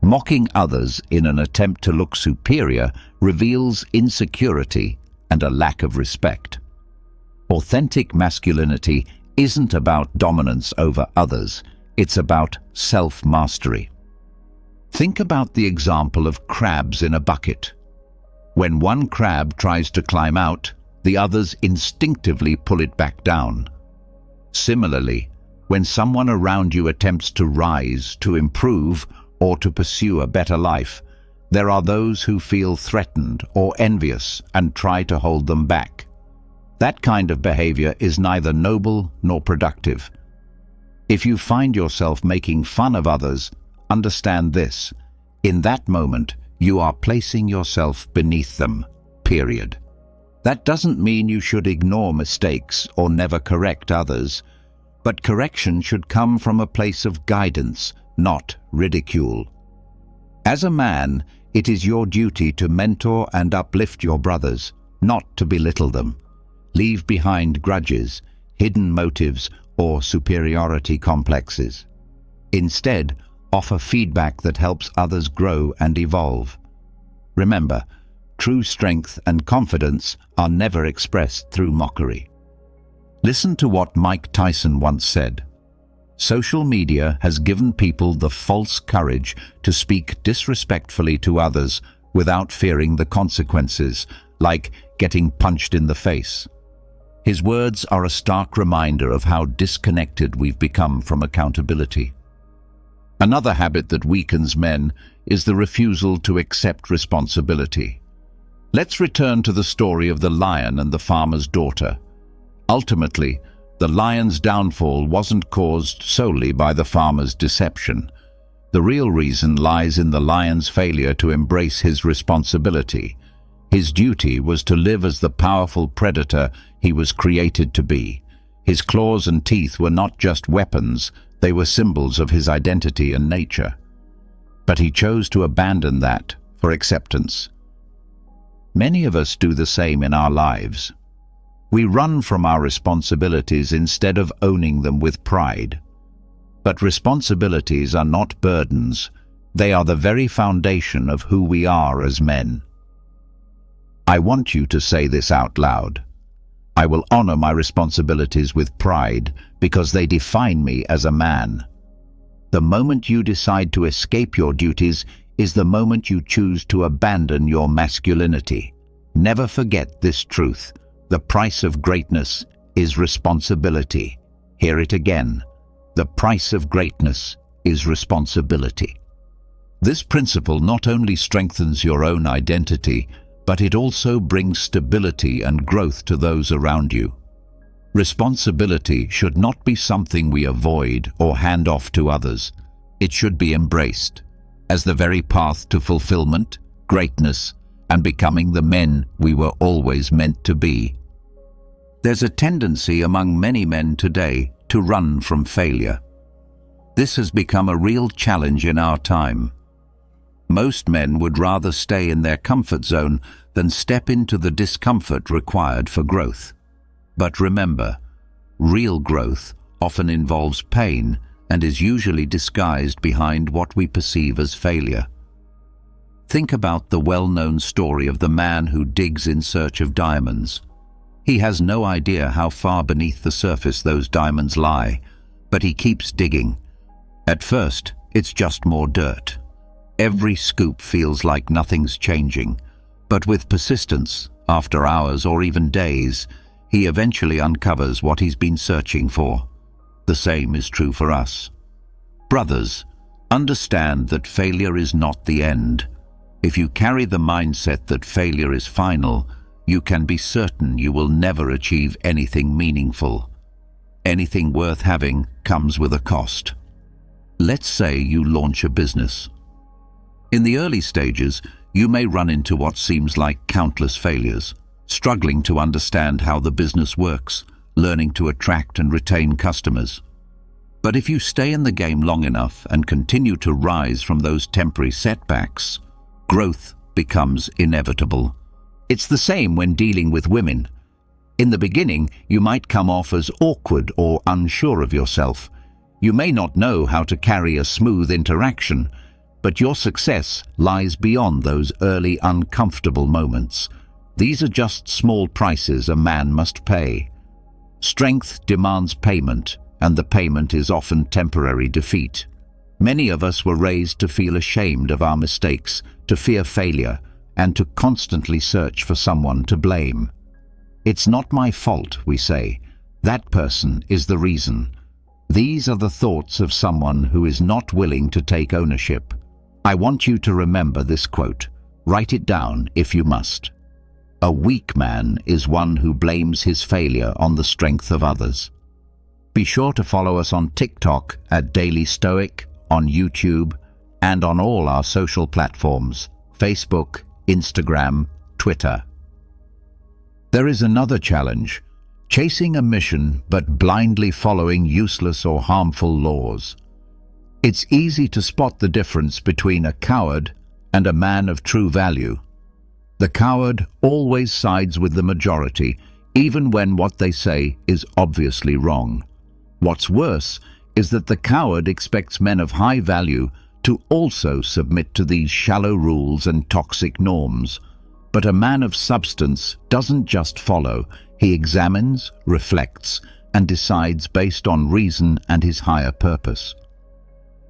Mocking others in an attempt to look superior reveals insecurity and a lack of respect. Authentic masculinity isn't about dominance over others. It's about self-mastery. Think about the example of crabs in a bucket. When one crab tries to climb out, the others instinctively pull it back down. Similarly, when someone around you attempts to rise, to improve, or to pursue a better life, there are those who feel threatened or envious and try to hold them back. That kind of behavior is neither noble nor productive. If you find yourself making fun of others, understand this: in that moment, you are placing yourself beneath them, period. That doesn't mean you should ignore mistakes or never correct others, but correction should come from a place of guidance, not ridicule. As a man, it is your duty to mentor and uplift your brothers, not to belittle them. Leave behind grudges, hidden motives, or superiority complexes. Instead, offer feedback that helps others grow and evolve. Remember, true strength and confidence are never expressed through mockery. Listen to what Mike Tyson once said: "Social media has given people the false courage to speak disrespectfully to others without fearing the consequences, like getting punched in the face." His words are a stark reminder of how disconnected we've become from accountability. Another habit that weakens men is the refusal to accept responsibility. Let's return to the story of the lion and the farmer's daughter. Ultimately, the lion's downfall wasn't caused solely by the farmer's deception. The real reason lies in the lion's failure to embrace his responsibility. His duty was to live as the powerful predator he was created to be. His claws and teeth were not just weapons, they were symbols of his identity and nature. But he chose to abandon that for acceptance. Many of us do the same in our lives. We run from our responsibilities instead of owning them with pride. But responsibilities are not burdens. They are the very foundation of who we are as men. I want you to say this out loud. I will honor my responsibilities with pride because they define me as a man. The moment you decide to escape your duties is the moment you choose to abandon your masculinity. Never forget this truth. The price of greatness is responsibility. Hear it again. The price of greatness is responsibility. This principle not only strengthens your own identity, but it also brings stability and growth to those around you. Responsibility should not be something we avoid or hand off to others. It should be embraced as the very path to fulfillment, greatness, and becoming the men we were always meant to be. There's a tendency among many men today to run from failure. This has become a real challenge in our time. Most men would rather stay in their comfort zone than step into the discomfort required for growth. But remember, real growth often involves pain and is usually disguised behind what we perceive as failure. Think about the well-known story of the man who digs in search of diamonds. He has no idea how far beneath the surface those diamonds lie, but he keeps digging. At first, it's just more dirt. Every scoop feels like nothing's changing, but with persistence, after hours or even days, he eventually uncovers what he's been searching for. The same is true for us. Brothers, understand that failure is not the end. If you carry the mindset that failure is final, you can be certain you will never achieve anything meaningful. Anything worth having comes with a cost. Let's say you launch a business. In the early stages, you may run into what seems like countless failures, struggling to understand how the business works, learning to attract and retain customers. But if you stay in the game long enough and continue to rise from those temporary setbacks, growth becomes inevitable. It's the same when dealing with women. In the beginning, you might come off as awkward or unsure of yourself. You may not know how to carry a smooth interaction, but your success lies beyond those early uncomfortable moments. These are just small prices a man must pay. Strength demands payment, and the payment is often temporary defeat. Many of us were raised to feel ashamed of our mistakes, to fear failure, and to constantly search for someone to blame. It's not my fault, we say. That person is the reason. These are the thoughts of someone who is not willing to take ownership. I want you to remember this quote. Write it down if you must. A weak man is one who blames his failure on the strength of others. Be sure to follow us on TikTok at Daily Stoic, on YouTube, and on all our social platforms, Facebook, Instagram, Twitter. There is another challenge, chasing a mission but blindly following useless or harmful laws. It's easy to spot the difference between a coward and a man of true value. The coward always sides with the majority, even when what they say is obviously wrong. What's worse is that the coward expects men of high value to also submit to these shallow rules and toxic norms. But a man of substance doesn't just follow, he examines, reflects, and decides based on reason and his higher purpose.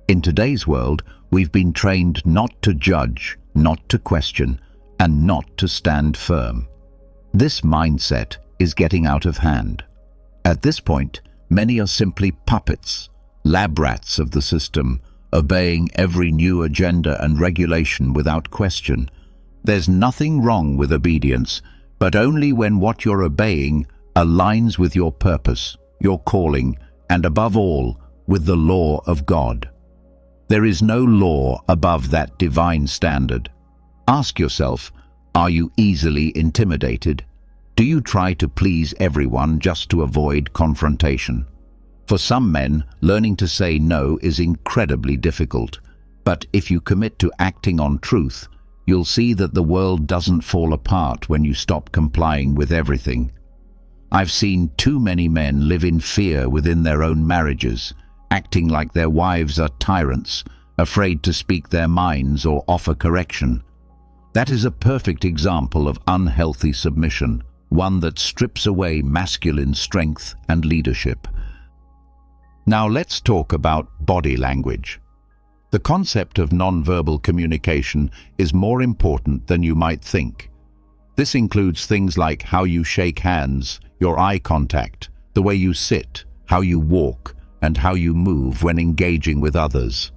In today's world, we've been trained not to judge, not to question, and not to stand firm. This mindset is getting out of hand. At this point, many are simply puppets, lab rats of the system, obeying every new agenda and regulation without question. There's nothing wrong with obedience, but only when what you're obeying aligns with your purpose, your calling, and above all, with the law of God. There is no law above that divine standard. Ask yourself, are you easily intimidated? Do you try to please everyone just to avoid confrontation? For some men, learning to say no is incredibly difficult, but if you commit to acting on truth, you'll see that the world doesn't fall apart when you stop complying with everything. I've seen too many men live in fear within their own marriages, acting like their wives are tyrants, afraid to speak their minds or offer correction. That is a perfect example of unhealthy submission, one that strips away masculine strength and leadership. Now let's talk about body language. The concept of nonverbal communication is more important than you might think. This includes things like how you shake hands, your eye contact, the way you sit, how you walk, and how you move when engaging with others.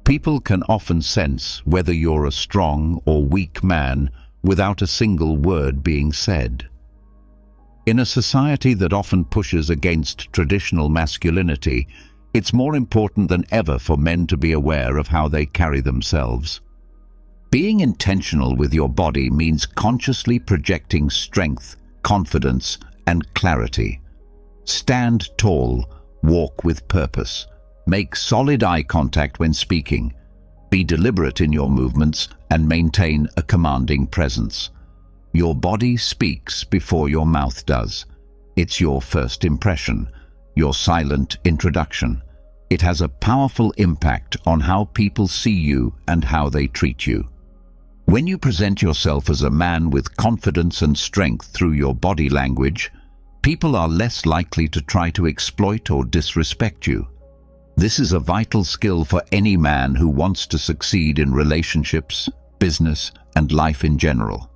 People can often sense whether you're a strong or weak man without a single word being said. In a society that often pushes against traditional masculinity, it's more important than ever for men to be aware of how they carry themselves. Being intentional with your body means consciously projecting strength, confidence, and clarity. Stand tall, walk with purpose, make solid eye contact when speaking, be deliberate in your movements, and maintain a commanding presence. Your body speaks before your mouth does. It's your first impression, your silent introduction. It has a powerful impact on how people see you and how they treat you. When you present yourself as a man with confidence and strength through your body language, people are less likely to try to exploit or disrespect you. This is a vital skill for any man who wants to succeed in relationships, business, and life in general.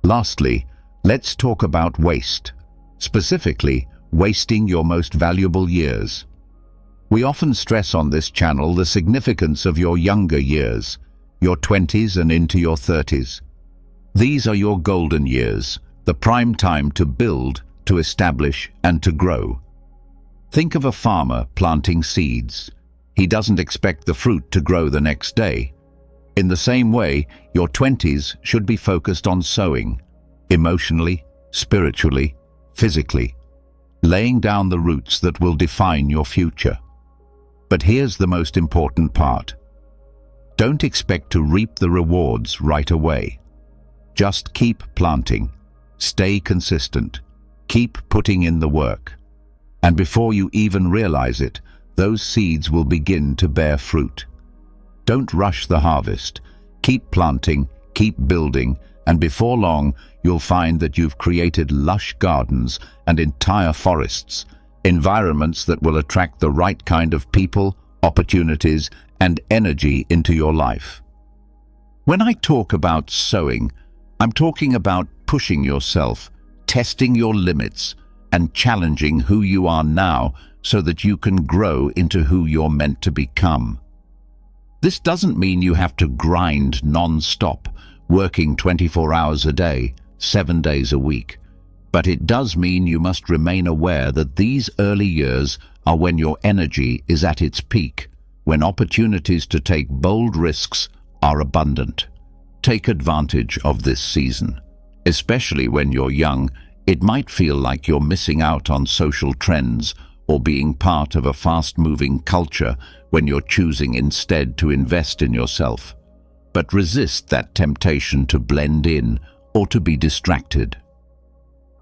Lastly, let's talk about waste, specifically wasting your most valuable years. We often stress on this channel the significance of your younger years, your 20s and into your 30s. These are your golden years, the prime time to build, to establish, and to grow. Think of a farmer planting seeds. He doesn't expect the fruit to grow the next day. In the same way, your 20s should be focused on sowing, emotionally, spiritually, physically, laying down the roots that will define your future. But here's the most important part. Don't expect to reap the rewards right away. Just keep planting, stay consistent, keep putting in the work. And before you even realize it, those seeds will begin to bear fruit. Don't rush the harvest. Keep planting, keep building, and before long, you'll find that you've created lush gardens and entire forests, environments that will attract the right kind of people, opportunities, and energy into your life. When I talk about sowing, I'm talking about pushing yourself, testing your limits, and challenging who you are now so that you can grow into who you're meant to become. This doesn't mean you have to grind non-stop, working 24 hours a day, 7 days a week. But it does mean you must remain aware that these early years are when your energy is at its peak, when opportunities to take bold risks are abundant. Take advantage of this season. Especially when you're young, it might feel like you're missing out on social trends or being part of a fast-moving culture when you're choosing instead to invest in yourself. But resist that temptation to blend in or to be distracted.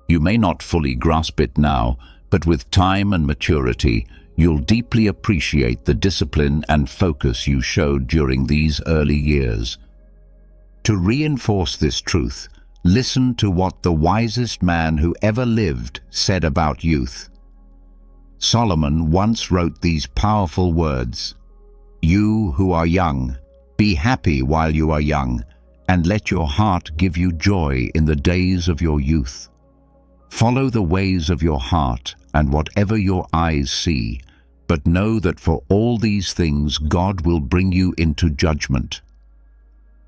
You may not fully grasp it now, but with time and maturity, you'll deeply appreciate the discipline and focus you showed during these early years. To reinforce this truth, listen to what the wisest man who ever lived said about youth. Solomon once wrote these powerful words, "You who are young, be happy while you are young, and let your heart give you joy in the days of your youth. Follow the ways of your heart and whatever your eyes see, but know that for all these things God will bring you into judgment."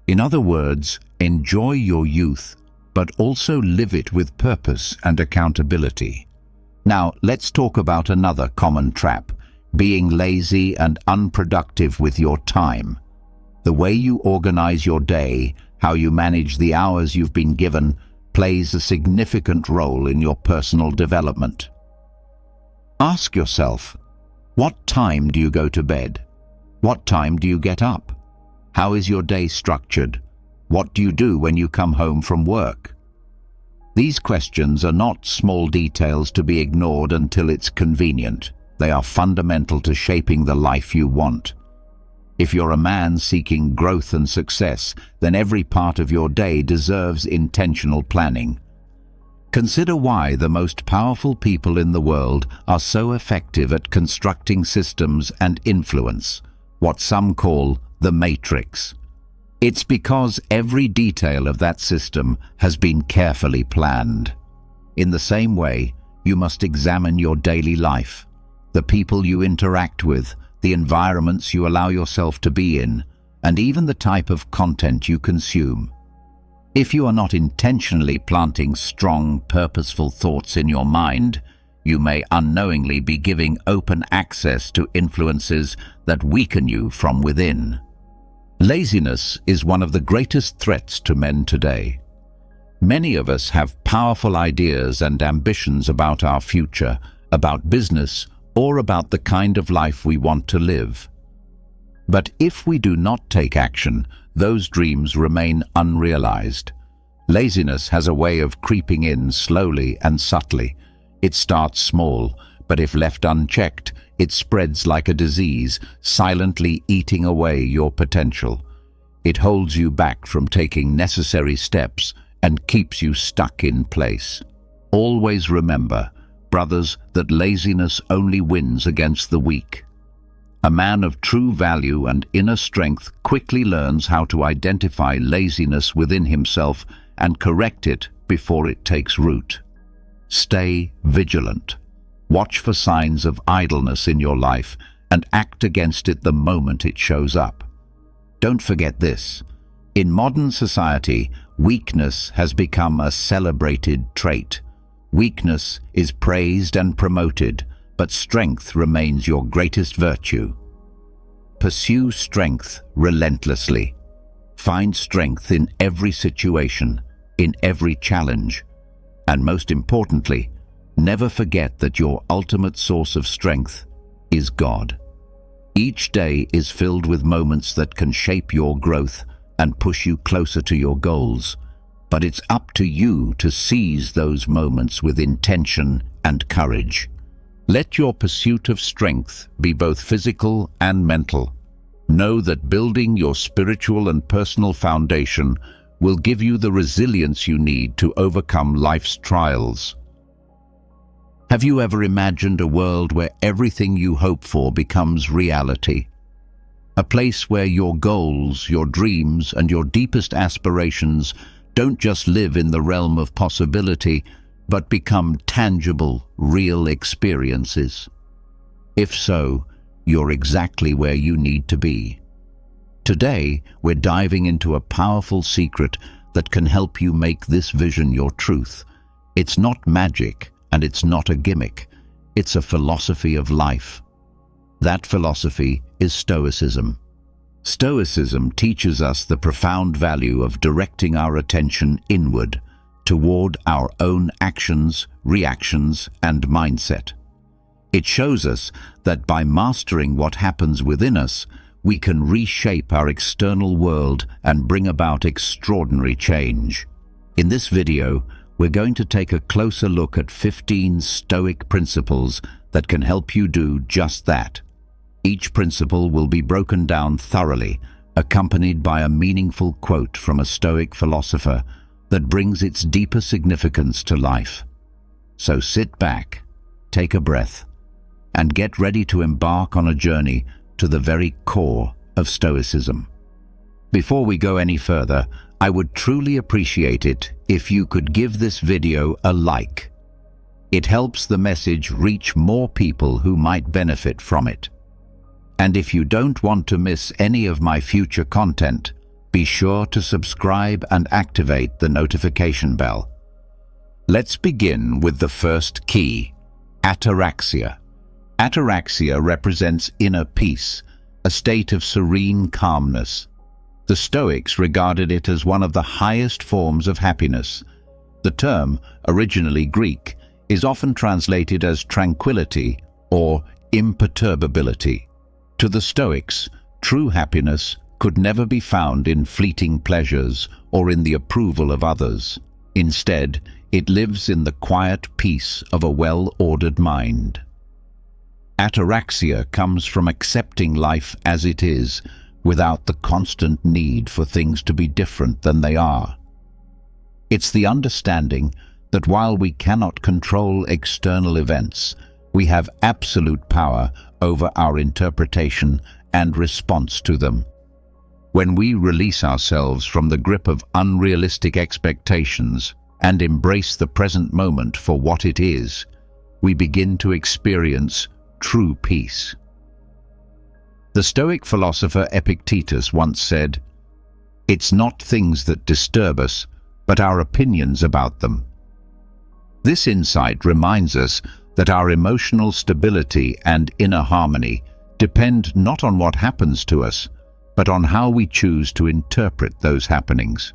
In other words, enjoy your youth, but also live it with purpose and accountability. Now, let's talk about another common trap, being lazy and unproductive with your time. The way you organize your day, how you manage the hours you've been given, plays a significant role in your personal development. Ask yourself, what time do you go to bed? What time do you get up? How is your day structured? What do you do when you come home from work? These questions are not small details to be ignored until it's convenient. They are fundamental to shaping the life you want. If you're a man seeking growth and success, then every part of your day deserves intentional planning. Consider why the most powerful people in the world are so effective at constructing systems and influence, what some call the matrix. It's because every detail of that system has been carefully planned. In the same way, you must examine your daily life, the people you interact with, the environments you allow yourself to be in, and even the type of content you consume. If you are not intentionally planting strong, purposeful thoughts in your mind, you may unknowingly be giving open access to influences that weaken you from within. Laziness is one of the greatest threats to men today. Many of us have powerful ideas and ambitions about our future, about business, or about the kind of life we want to live. But if we do not take action, those dreams remain unrealized. Laziness has a way of creeping in slowly and subtly. It starts small, but if left unchecked, it spreads like a disease, silently eating away your potential. It holds you back from taking necessary steps and keeps you stuck in place. Always remember, brothers, that laziness only wins against the weak. A man of true value and inner strength quickly learns how to identify laziness within himself and correct it before it takes root. Stay vigilant. Watch for signs of idleness in your life and act against it the moment it shows up. Don't forget this. In modern society, weakness has become a celebrated trait. Weakness is praised and promoted, but strength remains your greatest virtue. Pursue strength relentlessly. Find strength in every situation, in every challenge. And most importantly, never forget that your ultimate source of strength is God. Each day is filled with moments that can shape your growth and push you closer to your goals. But it's up to you to seize those moments with intention and courage. Let your pursuit of strength be both physical and mental. Know that building your spiritual and personal foundation will give you the resilience you need to overcome life's trials. Have you ever imagined a world where everything you hope for becomes reality? A place where your goals, your dreams, and your deepest aspirations don't just live in the realm of possibility, but become tangible, real experiences. If so, you're exactly where you need to be. Today, we're diving into a powerful secret that can help you make this vision your truth. It's not magic, and it's not a gimmick. It's a philosophy of life. That philosophy is Stoicism. Stoicism teaches us the profound value of directing our attention inward, toward our own actions, reactions, and mindset. It shows us that by mastering what happens within us, we can reshape our external world and bring about extraordinary change. In this video, we're going to take a closer look at 15 Stoic principles that can help you do just that. Each principle will be broken down thoroughly, accompanied by a meaningful quote from a Stoic philosopher that brings its deeper significance to life. So sit back, take a breath, and get ready to embark on a journey to the very core of Stoicism. Before we go any further, I would truly appreciate it if you could give this video a like. It helps the message reach more people who might benefit from it. And if you don't want to miss any of my future content, be sure to subscribe and activate the notification bell. Let's begin with the first key, ataraxia. Ataraxia represents inner peace, a state of serene calmness. The Stoics regarded it as one of the highest forms of happiness. The term, originally Greek, is often translated as tranquility or imperturbability. To the Stoics, true happiness could never be found in fleeting pleasures or in the approval of others. Instead, it lives in the quiet peace of a well-ordered mind. Ataraxia comes from accepting life as it is, without the constant need for things to be different than they are. It's the understanding that while we cannot control external events, we have absolute power over our interpretation and response to them. When we release ourselves from the grip of unrealistic expectations and embrace the present moment for what it is, we begin to experience true peace. The Stoic philosopher Epictetus once said, "It's not things that disturb us, but our opinions about them." This insight reminds us that our emotional stability and inner harmony depend not on what happens to us, but on how we choose to interpret those happenings.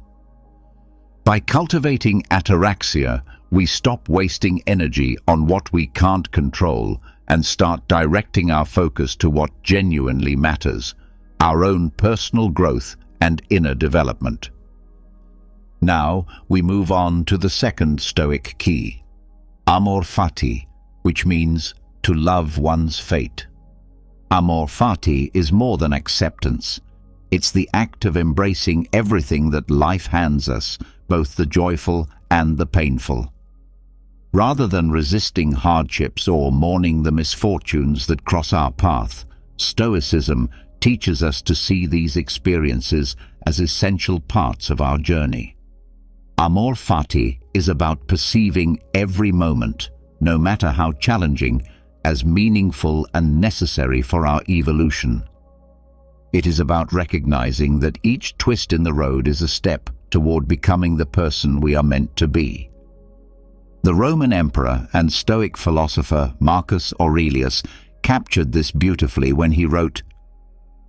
By cultivating ataraxia, we stop wasting energy on what we can't control and start directing our focus to what genuinely matters, our own personal growth and inner development. Now we move on to the second Stoic key, amor fati, which means to love one's fate. Amor fati is more than acceptance. It's the act of embracing everything that life hands us, both the joyful and the painful. Rather than resisting hardships or mourning the misfortunes that cross our path, Stoicism teaches us to see these experiences as essential parts of our journey. Amor fati is about perceiving every moment, no matter how challenging, as meaningful and necessary for our evolution. It is about recognizing that each twist in the road is a step toward becoming the person we are meant to be. The Roman emperor and Stoic philosopher Marcus Aurelius captured this beautifully when he wrote,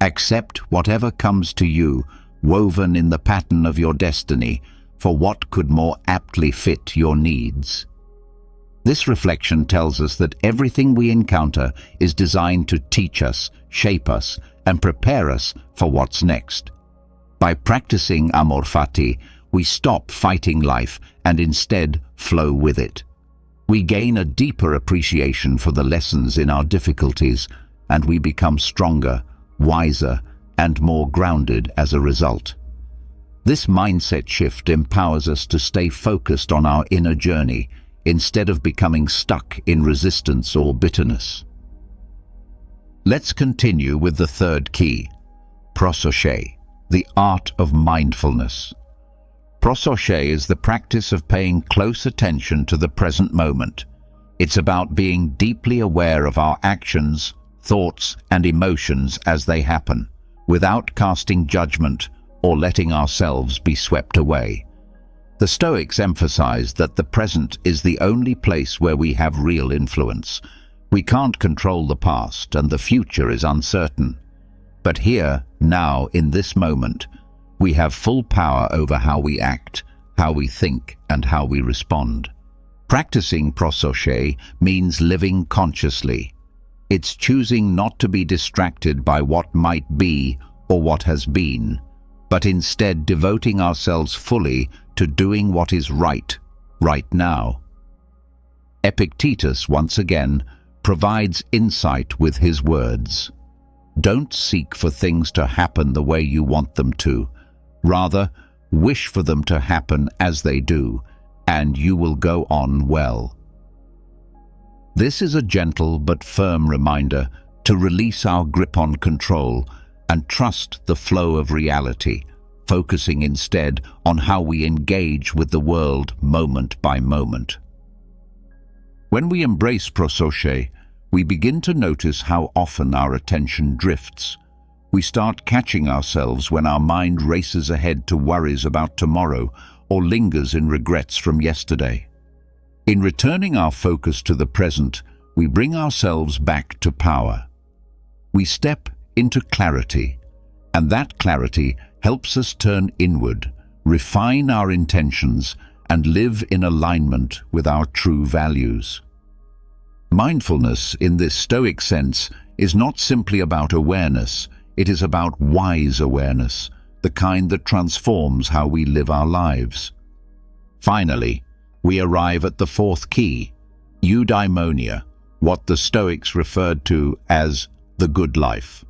"Accept whatever comes to you, woven in the pattern of your destiny, for what could more aptly fit your needs." This reflection tells us that everything we encounter is designed to teach us, shape us, and prepare us for what's next. By practicing amor fati, we stop fighting life and instead flow with it. We gain a deeper appreciation for the lessons in our difficulties, and we become stronger, wiser, and more grounded as a result. This mindset shift empowers us to stay focused on our inner journey instead of becoming stuck in resistance or bitterness. Let's continue with the third key, prosoche, the art of mindfulness. Prosoche is the practice of paying close attention to the present moment. It's about being deeply aware of our actions, thoughts, and emotions as they happen, without casting judgment or letting ourselves be swept away. The Stoics emphasize that the present is the only place where we have real influence. We can't control the past, and the future is uncertain. But here, now, in this moment, we have full power over how we act, how we think, and how we respond. Practicing prosoche means living consciously. It's choosing not to be distracted by what might be or what has been, but instead devoting ourselves fully to doing what is right now. Epictetus, once again, provides insight with his words. Don't seek for things to happen the way you want them to. Rather, wish for them to happen as they do, and you will go on well. This is a gentle but firm reminder to release our grip on control and trust the flow of reality, focusing instead on how we engage with the world moment by moment. When we embrace prosoche, we begin to notice how often our attention drifts. We start catching ourselves when our mind races ahead to worries about tomorrow or lingers in regrets from yesterday. In returning our focus to the present, we bring ourselves back to power. We step into clarity, and that clarity helps us turn inward, refine our intentions, and live in alignment with our true values. Mindfulness, in this Stoic sense, is not simply about awareness. It is about wise awareness, the kind that transforms how we live our lives. Finally, we arrive at the fourth key, eudaimonia, what the Stoics referred to as the good life.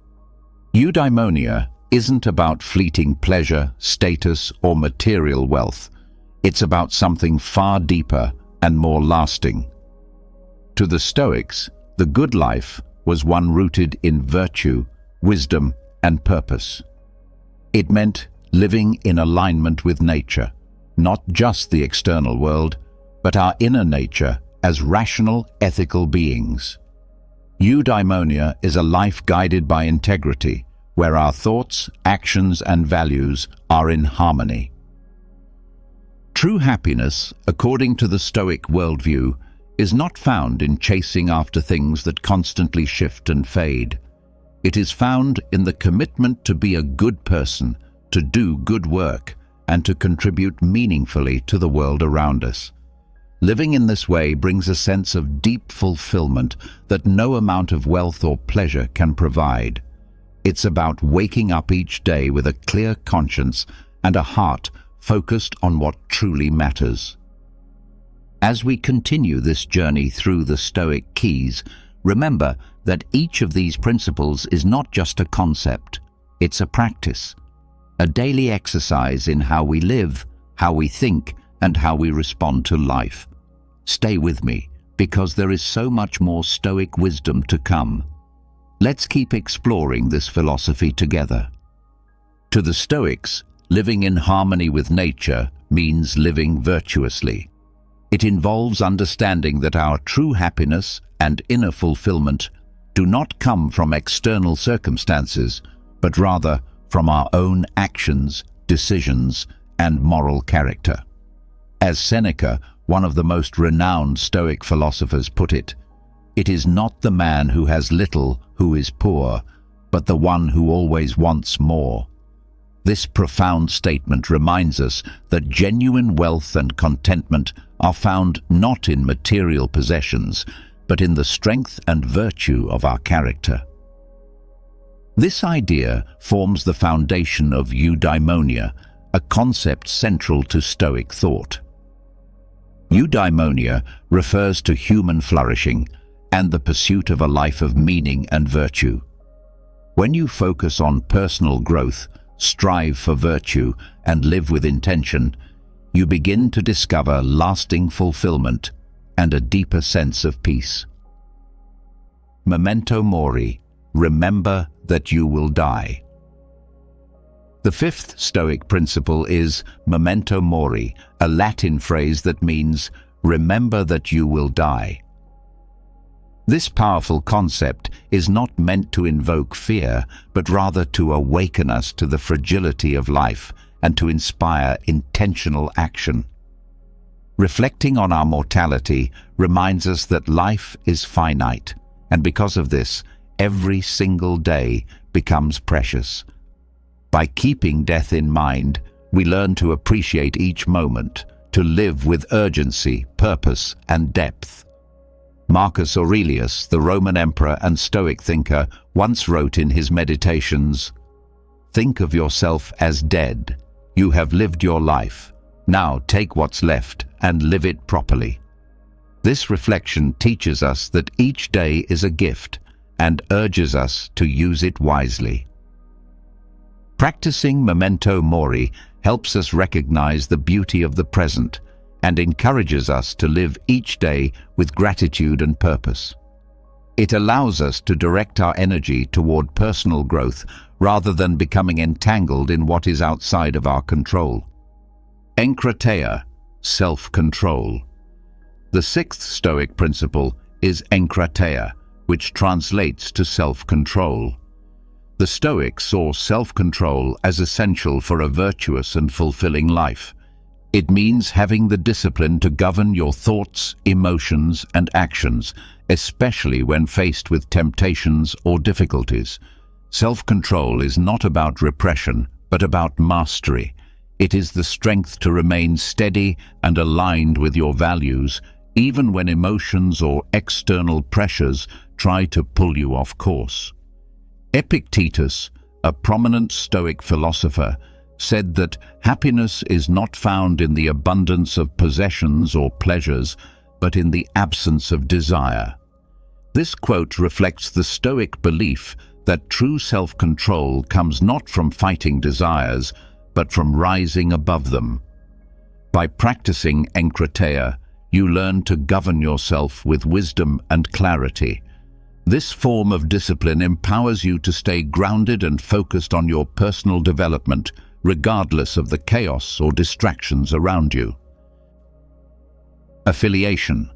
Eudaimonia isn't about fleeting pleasure, status, or material wealth. It's about something far deeper and more lasting. To the Stoics, the good life was one rooted in virtue, wisdom, and purpose. It meant living in alignment with nature, not just the external world, but our inner nature as rational, ethical beings. Eudaimonia is a life guided by integrity, where our thoughts, actions, and values are in harmony. True happiness, according to the Stoic worldview, is not found in chasing after things that constantly shift and fade. It is found in the commitment to be a good person, to do good work, and to contribute meaningfully to the world around us. Living in this way brings a sense of deep fulfillment that no amount of wealth or pleasure can provide. It's about waking up each day with a clear conscience and a heart focused on what truly matters. As we continue this journey through the Stoic keys, remember that each of these principles is not just a concept, it's a practice, a daily exercise in how we live, how we think, and how we respond to life. Stay with me, because there is so much more Stoic wisdom to come. Let's keep exploring this philosophy together. To the Stoics, living in harmony with nature means living virtuously. It involves understanding that our true happiness and inner fulfillment do not come from external circumstances, but rather from our own actions, decisions, and moral character. As Seneca, one of the most renowned Stoic philosophers, put it, "It is not the man who has little who is poor, but the one who always wants more." This profound statement reminds us that genuine wealth and contentment are found not in material possessions, but in the strength and virtue of our character. This idea forms the foundation of eudaimonia, a concept central to Stoic thought. Eudaimonia refers to human flourishing and the pursuit of a life of meaning and virtue. When you focus on personal growth, strive for virtue, and live with intention, you begin to discover lasting fulfillment and a deeper sense of peace. Memento mori, remember that you will die. The fifth Stoic principle is memento mori, a Latin phrase that means remember that you will die. This powerful concept is not meant to invoke fear, but rather to awaken us to the fragility of life and to inspire intentional action. Reflecting on our mortality reminds us that life is finite, and because of this, every single day becomes precious. By keeping death in mind, we learn to appreciate each moment, to live with urgency, purpose, and depth. Marcus Aurelius, the Roman emperor and Stoic thinker, once wrote in his Meditations, "Think of yourself as dead. You have lived your life. Now take what's left and live it properly." This reflection teaches us that each day is a gift and urges us to use it wisely. Practicing memento mori helps us recognize the beauty of the present and encourages us to live each day with gratitude and purpose. It allows us to direct our energy toward personal growth rather than becoming entangled in what is outside of our control. Enkrateia, self-control. The sixth Stoic principle is enkrateia, which translates to self-control. The Stoics saw self-control as essential for a virtuous and fulfilling life. It means having the discipline to govern your thoughts, emotions, and actions, especially when faced with temptations or difficulties. Self-control is not about repression, but about mastery. It is the strength to remain steady and aligned with your values, even when emotions or external pressures try to pull you off course. Epictetus, a prominent Stoic philosopher, said that happiness is not found in the abundance of possessions or pleasures, but in the absence of desire. This quote reflects the Stoic belief that true self-control comes not from fighting desires, but from rising above them. By practicing enkrateia, you learn to govern yourself with wisdom and clarity. This form of discipline empowers you to stay grounded and focused on your personal development, regardless of the chaos or distractions around you. Affiliation,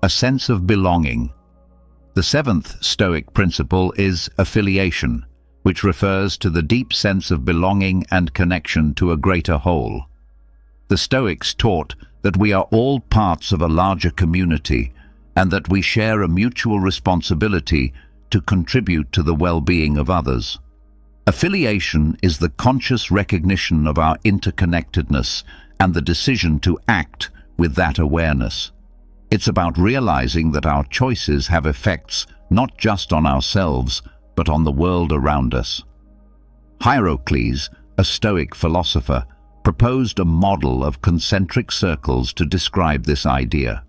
a sense of belonging. The seventh Stoic principle is affiliation, which refers to the deep sense of belonging and connection to a greater whole. The Stoics taught that we are all parts of a larger community and that we share a mutual responsibility to contribute to the well-being of others. Affiliation is the conscious recognition of our interconnectedness and the decision to act with that awareness. It's about realizing that our choices have effects not just on ourselves, but on the world around us. Hierocles, a Stoic philosopher, proposed a model of concentric circles to describe this idea.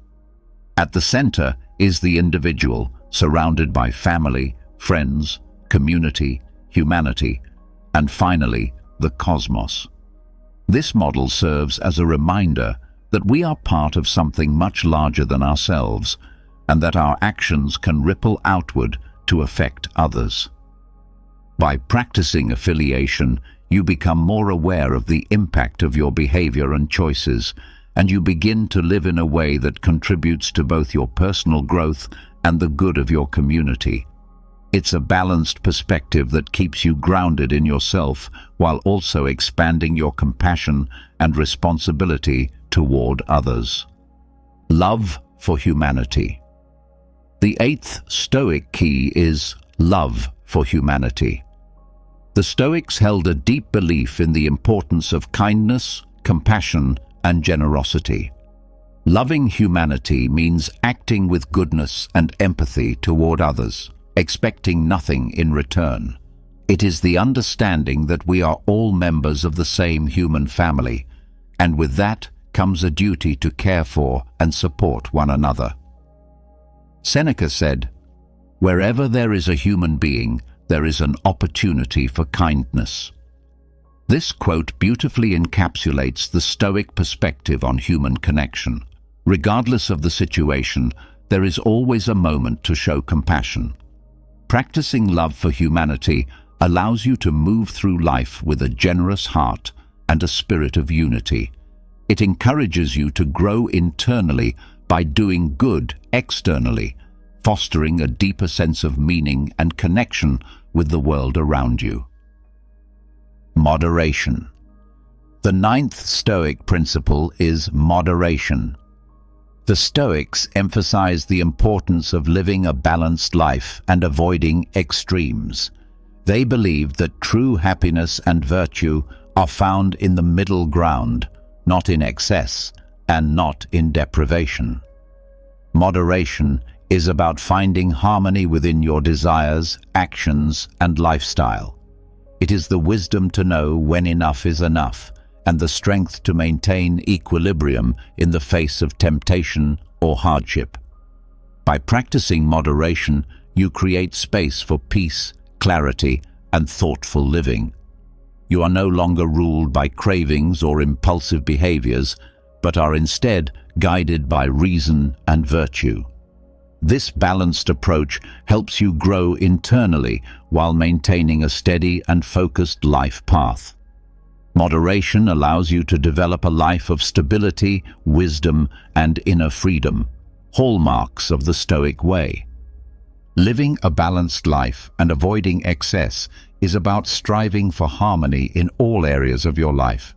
At the center is the individual, surrounded by family, friends, community, humanity, and finally, the cosmos. This model serves as a reminder that we are part of something much larger than ourselves, and that our actions can ripple outward to affect others. By practicing affiliation, you become more aware of the impact of your behavior and choices, and you begin to live in a way that contributes to both your personal growth and the good of your community. It's a balanced perspective that keeps you grounded in yourself while also expanding your compassion and responsibility toward others. Love for humanity. The eighth Stoic key is love for humanity. The Stoics held a deep belief in the importance of kindness, compassion, and generosity. Loving humanity means acting with goodness and empathy toward others, expecting nothing in return. It is the understanding that we are all members of the same human family, and with that comes a duty to care for and support one another. Seneca said, "Wherever there is a human being, there is an opportunity for kindness." This quote beautifully encapsulates the Stoic perspective on human connection. Regardless of the situation, there is always a moment to show compassion. Practicing love for humanity allows you to move through life with a generous heart and a spirit of unity. It encourages you to grow internally by doing good externally, fostering a deeper sense of meaning and connection with the world around you. Moderation. The ninth Stoic principle is moderation. The Stoics emphasize the importance of living a balanced life and avoiding extremes. They believe that true happiness and virtue are found in the middle ground, not in excess and not in deprivation. Moderation is about finding harmony within your desires, actions, and lifestyle. It is the wisdom to know when enough is enough, and the strength to maintain equilibrium in the face of temptation or hardship. By practicing moderation, you create space for peace, clarity, and thoughtful living. You are no longer ruled by cravings or impulsive behaviors, but are instead guided by reason and virtue. This balanced approach helps you grow internally while maintaining a steady and focused life path. Moderation allows you to develop a life of stability, wisdom, and inner freedom, hallmarks of the Stoic way. Living a balanced life and avoiding excess is about striving for harmony in all areas of your life.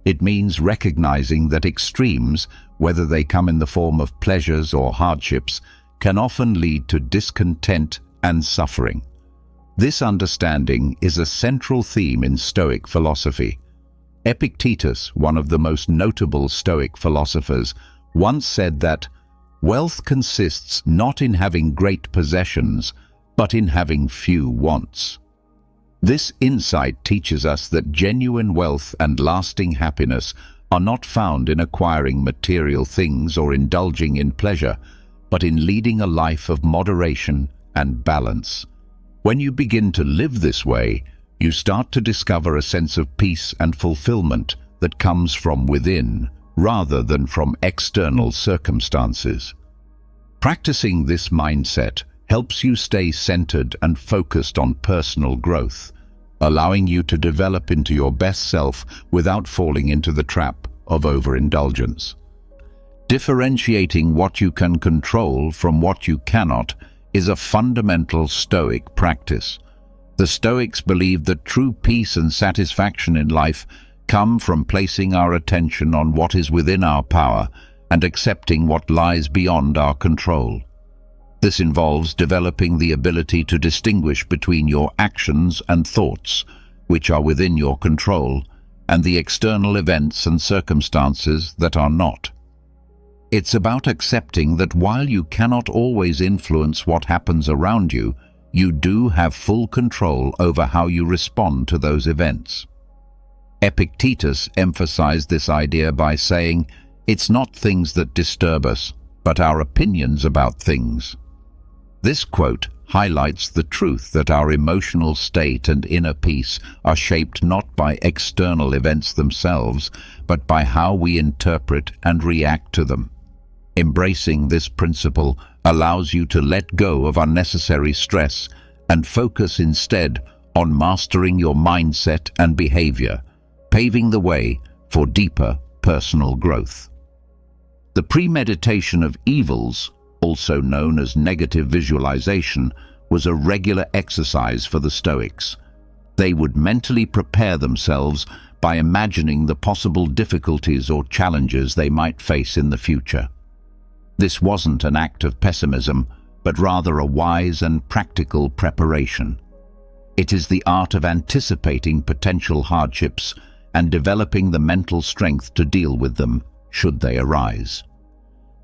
It means recognizing that extremes, whether they come in the form of pleasures or hardships, can often lead to discontent and suffering. This understanding is a central theme in Stoic philosophy. Epictetus, one of the most notable Stoic philosophers, once said that wealth consists not in having great possessions, but in having few wants. This insight teaches us that genuine wealth and lasting happiness are not found in acquiring material things or indulging in pleasure, but in leading a life of moderation and balance. When you begin to live this way, you start to discover a sense of peace and fulfillment that comes from within, rather than from external circumstances. Practicing this mindset helps you stay centered and focused on personal growth, allowing you to develop into your best self without falling into the trap of overindulgence. Differentiating what you can control from what you cannot is a fundamental Stoic practice. The Stoics believe that true peace and satisfaction in life come from placing our attention on what is within our power and accepting what lies beyond our control. This involves developing the ability to distinguish between your actions and thoughts, which are within your control, and the external events and circumstances that are not. It's about accepting that while you cannot always influence what happens around you, you do have full control over how you respond to those events. Epictetus emphasized this idea by saying, "It's not things that disturb us, but our opinions about things." This quote highlights the truth that our emotional state and inner peace are shaped not by external events themselves, but by how we interpret and react to them. Embracing this principle allows you to let go of unnecessary stress and focus instead on mastering your mindset and behavior, paving the way for deeper personal growth. The premeditation of evils, also known as negative visualization, was a regular exercise for the Stoics. They would mentally prepare themselves by imagining the possible difficulties or challenges they might face in the future. This wasn't an act of pessimism, but rather a wise and practical preparation. It is the art of anticipating potential hardships and developing the mental strength to deal with them, should they arise.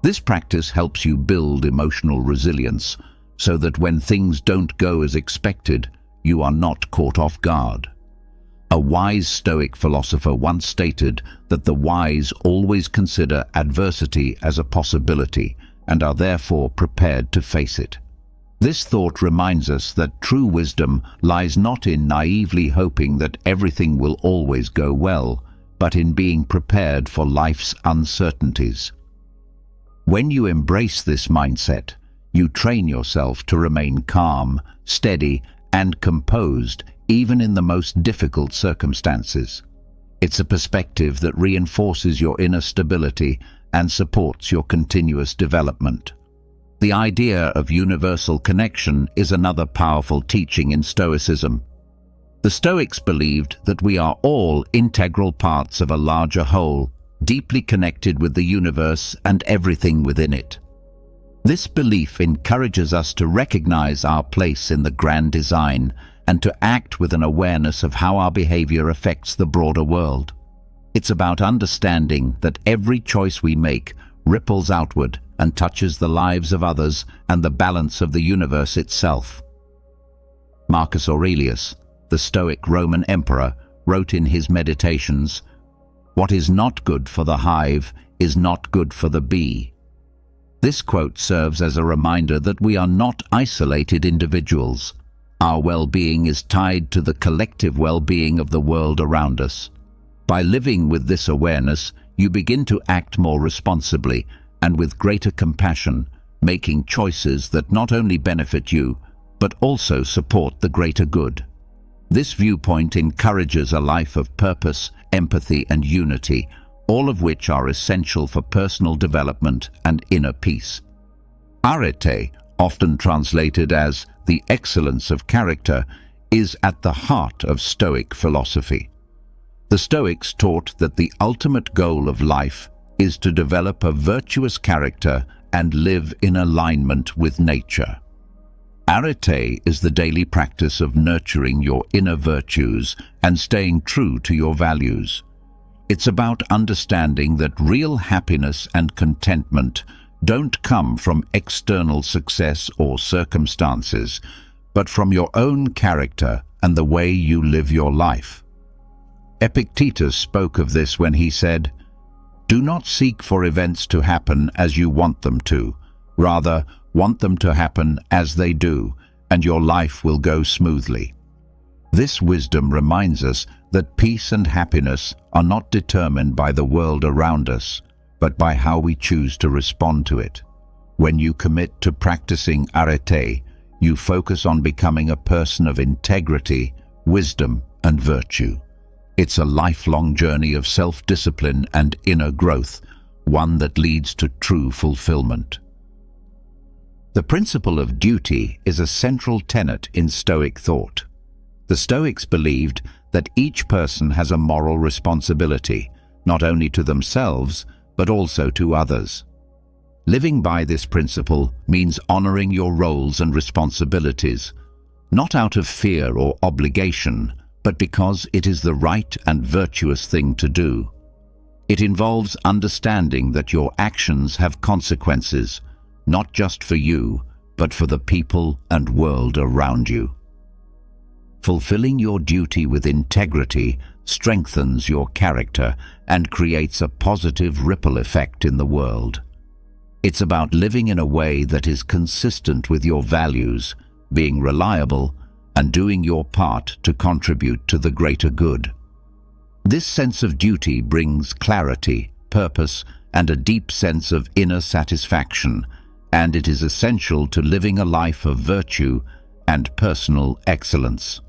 This practice helps you build emotional resilience, so that when things don't go as expected, you are not caught off guard. A wise Stoic philosopher once stated that the wise always consider adversity as a possibility and are therefore prepared to face it. This thought reminds us that true wisdom lies not in naively hoping that everything will always go well, but in being prepared for life's uncertainties. When you embrace this mindset, you train yourself to remain calm, steady, and composed even in the most difficult circumstances. It's a perspective that reinforces your inner stability and supports your continuous development. The idea of universal connection is another powerful teaching in Stoicism. The Stoics believed that we are all integral parts of a larger whole, deeply connected with the universe and everything within it. This belief encourages us to recognize our place in the grand design and to act with an awareness of how our behavior affects the broader world. It's about understanding that every choice we make ripples outward and touches the lives of others and the balance of the universe itself. Marcus Aurelius, the Stoic Roman emperor, wrote in his Meditations, "What is not good for the hive is not good for the bee." This quote serves as a reminder that we are not isolated individuals. Our well-being is tied to the collective well-being of the world around us. By living with this awareness, you begin to act more responsibly and with greater compassion, making choices that not only benefit you, but also support the greater good. This viewpoint encourages a life of purpose, empathy, and unity, all of which are essential for personal development and inner peace. Arete, often translated as the excellence of character, is at the heart of Stoic philosophy. The Stoics taught that the ultimate goal of life is to develop a virtuous character and live in alignment with nature. Arete is the daily practice of nurturing your inner virtues and staying true to your values. It's about understanding that real happiness and contentment don't come from external success or circumstances, but from your own character and the way you live your life. Epictetus spoke of this when he said, "Do not seek for events to happen as you want them to. Rather, want them to happen as they do, and your life will go smoothly." This wisdom reminds us that peace and happiness are not determined by the world around us, but by how we choose to respond to it. When you commit to practicing arete, you focus on becoming a person of integrity, wisdom, and virtue. It's a lifelong journey of self-discipline and inner growth, one that leads to true fulfillment. The principle of duty is a central tenet in Stoic thought. The Stoics believed that each person has a moral responsibility, not only to themselves, but also to others. Living by this principle means honoring your roles and responsibilities, not out of fear or obligation, but because it is the right and virtuous thing to do. It involves understanding that your actions have consequences, not just for you, but for the people and world around you. Fulfilling your duty with integrity strengthens your character and creates a positive ripple effect in the world. It's about living in a way that is consistent with your values, being reliable, and doing your part to contribute to the greater good. This sense of duty brings clarity, purpose, and a deep sense of inner satisfaction, and it is essential to living a life of virtue and personal excellence.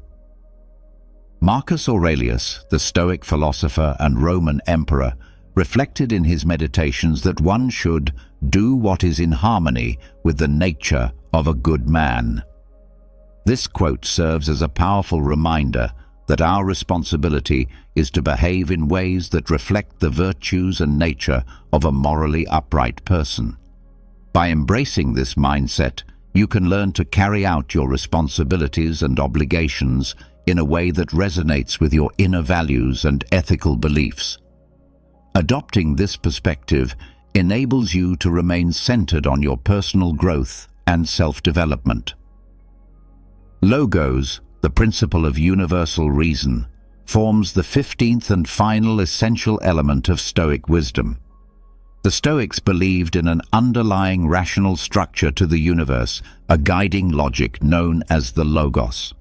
Marcus Aurelius, the Stoic philosopher and Roman emperor, reflected in his meditations that one should do what is in harmony with the nature of a good man. This quote serves as a powerful reminder that our responsibility is to behave in ways that reflect the virtues and nature of a morally upright person. By embracing this mindset, you can learn to carry out your responsibilities and obligations in a way that resonates with your inner values and ethical beliefs. Adopting this perspective enables you to remain centered on your personal growth and self-development. Logos, the principle of universal reason, forms the 15th and final essential element of Stoic wisdom. The Stoics believed in an underlying rational structure to the universe, a guiding logic known as the Logos.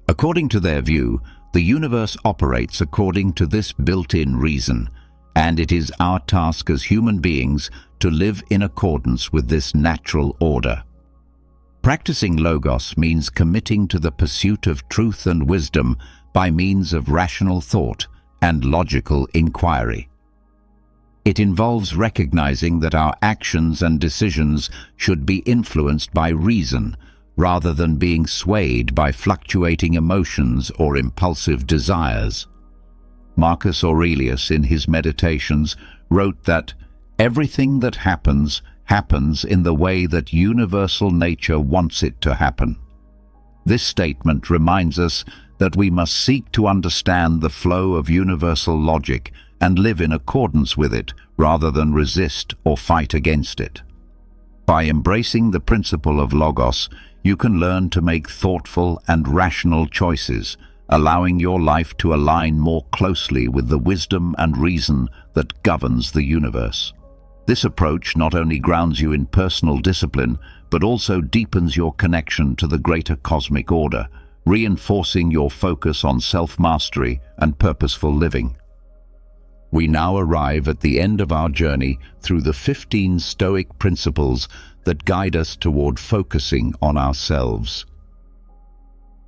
According to their view, the universe operates according to this built-in reason, and it is our task as human beings to live in accordance with this natural order. Practicing Logos means committing to the pursuit of truth and wisdom by means of rational thought and logical inquiry. It involves recognizing that our actions and decisions should be influenced by reason, rather than being swayed by fluctuating emotions or impulsive desires. Marcus Aurelius, in his Meditations, wrote that everything that happens in the way that universal nature wants it to happen. This statement reminds us that we must seek to understand the flow of universal logic and live in accordance with it rather than resist or fight against it. By embracing the principle of Logos, you can learn to make thoughtful and rational choices, allowing your life to align more closely with the wisdom and reason that governs the universe. This approach not only grounds you in personal discipline, but also deepens your connection to the greater cosmic order, reinforcing your focus on self-mastery and purposeful living. We now arrive at the end of our journey through the 15 Stoic principles that guide us toward focusing on ourselves.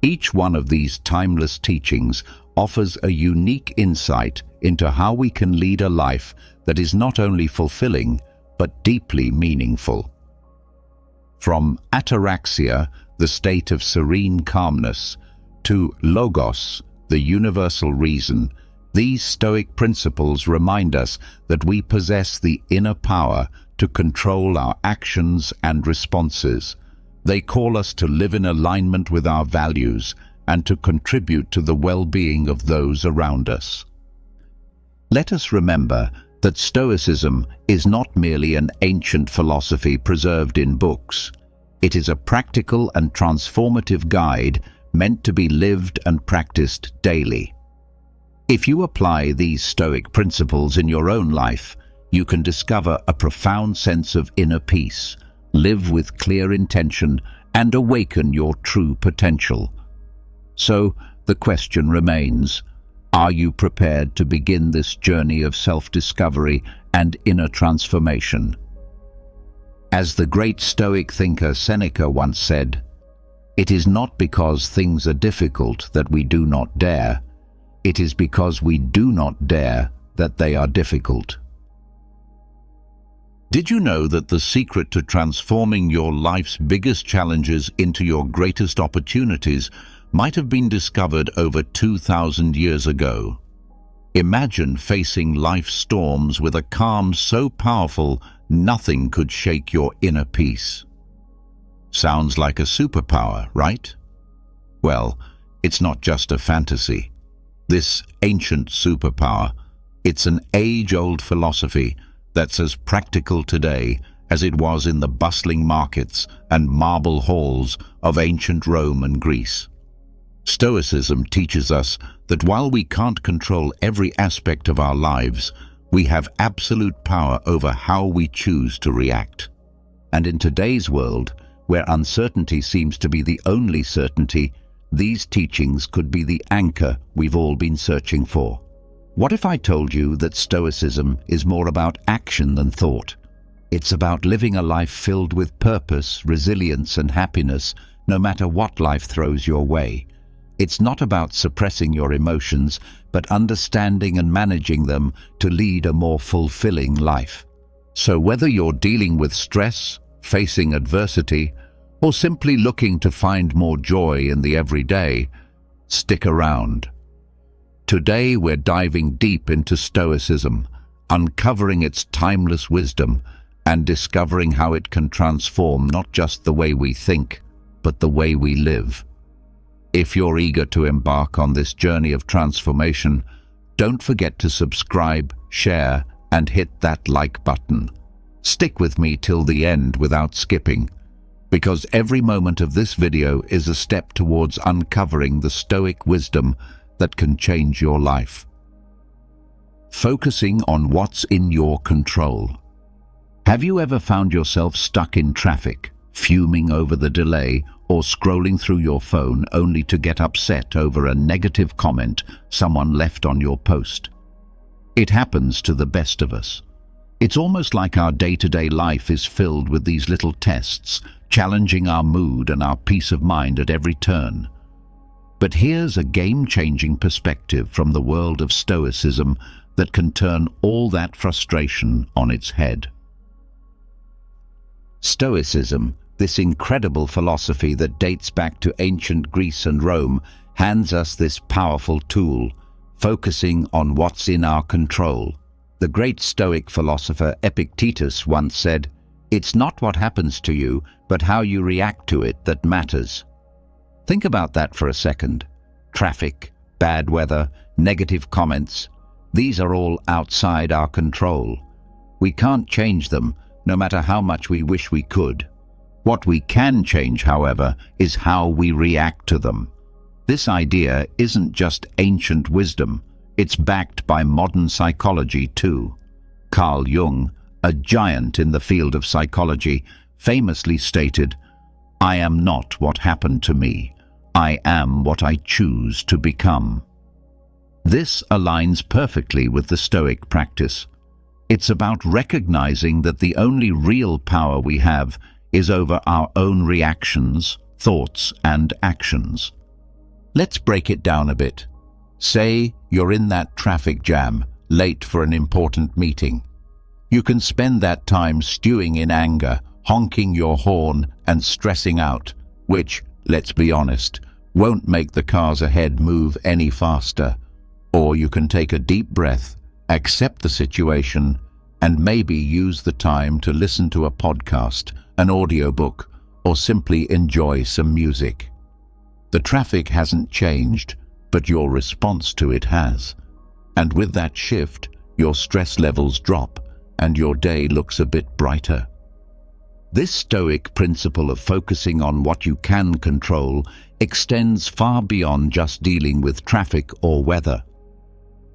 Each one of these timeless teachings offers a unique insight into how we can lead a life that is not only fulfilling, but deeply meaningful. From ataraxia, the state of serene calmness, to Logos, the universal reason, these Stoic principles remind us that we possess the inner power to control our actions and responses. They call us to live in alignment with our values and to contribute to the well-being of those around us. Let us remember that Stoicism is not merely an ancient philosophy preserved in books. It is a practical and transformative guide meant to be lived and practiced daily. If you apply these Stoic principles in your own life, you can discover a profound sense of inner peace, live with clear intention, and awaken your true potential. So, the question remains, are you prepared to begin this journey of self-discovery and inner transformation? As the great Stoic thinker Seneca once said, "It is not because things are difficult that we do not dare. It is because we do not dare that they are difficult." Did you know that the secret to transforming your life's biggest challenges into your greatest opportunities might have been discovered over 2,000 years ago? Imagine facing life's storms with a calm so powerful nothing could shake your inner peace. Sounds like a superpower, right? Well, it's not just a fantasy. This ancient superpower, it's an age-old philosophy that's as practical today as it was in the bustling markets and marble halls of ancient Rome and Greece. Stoicism teaches us that while we can't control every aspect of our lives, we have absolute power over how we choose to react. And in today's world, where uncertainty seems to be the only certainty, these teachings could be the anchor we've all been searching for. What if I told you that Stoicism is more about action than thought? It's about living a life filled with purpose, resilience, and happiness, no matter what life throws your way. It's not about suppressing your emotions, but understanding and managing them to lead a more fulfilling life. So whether you're dealing with stress, facing adversity, or simply looking to find more joy in the everyday, stick around. Today we're diving deep into Stoicism, uncovering its timeless wisdom and discovering how it can transform not just the way we think, but the way we live. If you're eager to embark on this journey of transformation, don't forget to subscribe, share, and hit that like button. Stick with me till the end without skipping, because every moment of this video is a step towards uncovering the Stoic wisdom that can change your life. Focusing on what's in your control. Have you ever found yourself stuck in traffic, fuming over the delay, or scrolling through your phone only to get upset over a negative comment someone left on your post? It happens to the best of us. It's almost like our day-to-day life is filled with these little tests, challenging our mood and our peace of mind at every turn. But here's a game-changing perspective from the world of Stoicism that can turn all that frustration on its head. Stoicism, this incredible philosophy that dates back to ancient Greece and Rome, hands us this powerful tool, focusing on what's in our control. The great Stoic philosopher Epictetus once said, "It's not what happens to you, but how you react to it that matters." Think about that for a second. Traffic, bad weather, negative comments, these are all outside our control. We can't change them, no matter how much we wish we could. What we can change, however, is how we react to them. This idea isn't just ancient wisdom, it's backed by modern psychology too. Carl Jung, a giant in the field of psychology, famously stated, "I am not what happened to me. I am what I choose to become." This aligns perfectly with the Stoic practice. It's about recognizing that the only real power we have is over our own reactions, thoughts, and actions. Let's break it down a bit. Say you're in that traffic jam, late for an important meeting. You can spend that time stewing in anger, honking your horn, and stressing out, which, let's be honest, won't make the cars ahead move any faster. Or you can take a deep breath, accept the situation, and maybe use the time to listen to a podcast, an audiobook, or simply enjoy some music. The traffic hasn't changed, but your response to it has. And with that shift, your stress levels drop, and your day looks a bit brighter. This Stoic principle of focusing on what you can control extends far beyond just dealing with traffic or weather.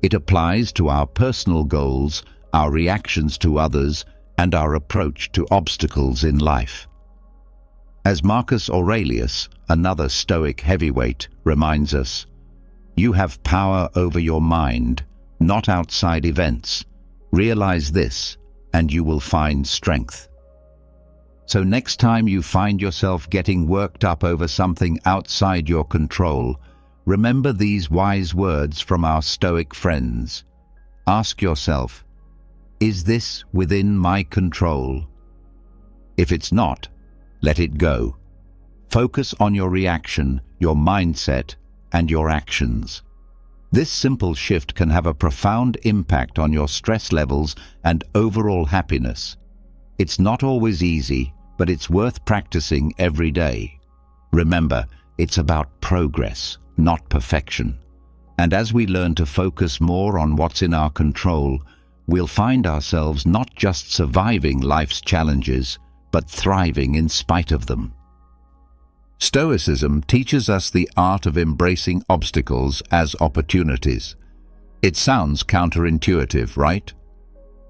It applies to our personal goals, our reactions to others, and our approach to obstacles in life. As Marcus Aurelius, another Stoic heavyweight, reminds us, "You have power over your mind, not outside events. Realize this, and you will find strength." So next time you find yourself getting worked up over something outside your control, remember these wise words from our Stoic friends. Ask yourself, is this within my control? If it's not, let it go. Focus on your reaction, your mindset, and your actions. This simple shift can have a profound impact on your stress levels and overall happiness. It's not always easy, but it's worth practicing every day. Remember, it's about progress, not perfection. And as we learn to focus more on what's in our control, we'll find ourselves not just surviving life's challenges, but thriving in spite of them. Stoicism teaches us the art of embracing obstacles as opportunities. It sounds counterintuitive, right?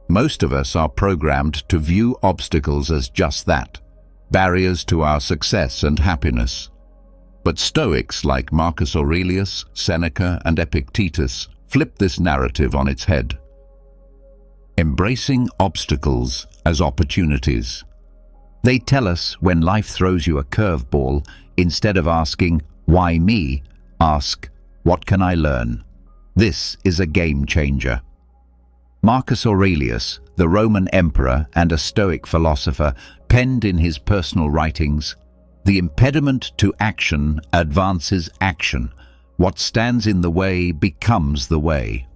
Most of us are programmed to view obstacles as just that, barriers to our success and happiness. But Stoics like Marcus Aurelius, Seneca, and Epictetus flip this narrative on its head. Embracing obstacles as opportunities. They tell us when life throws you a curveball, instead of asking, "Why me?" ask, "What can I learn?" This is a game changer. Marcus Aurelius, the Roman emperor and a Stoic philosopher, penned in his personal writings, "The impediment to action advances action. What stands in the way becomes the way."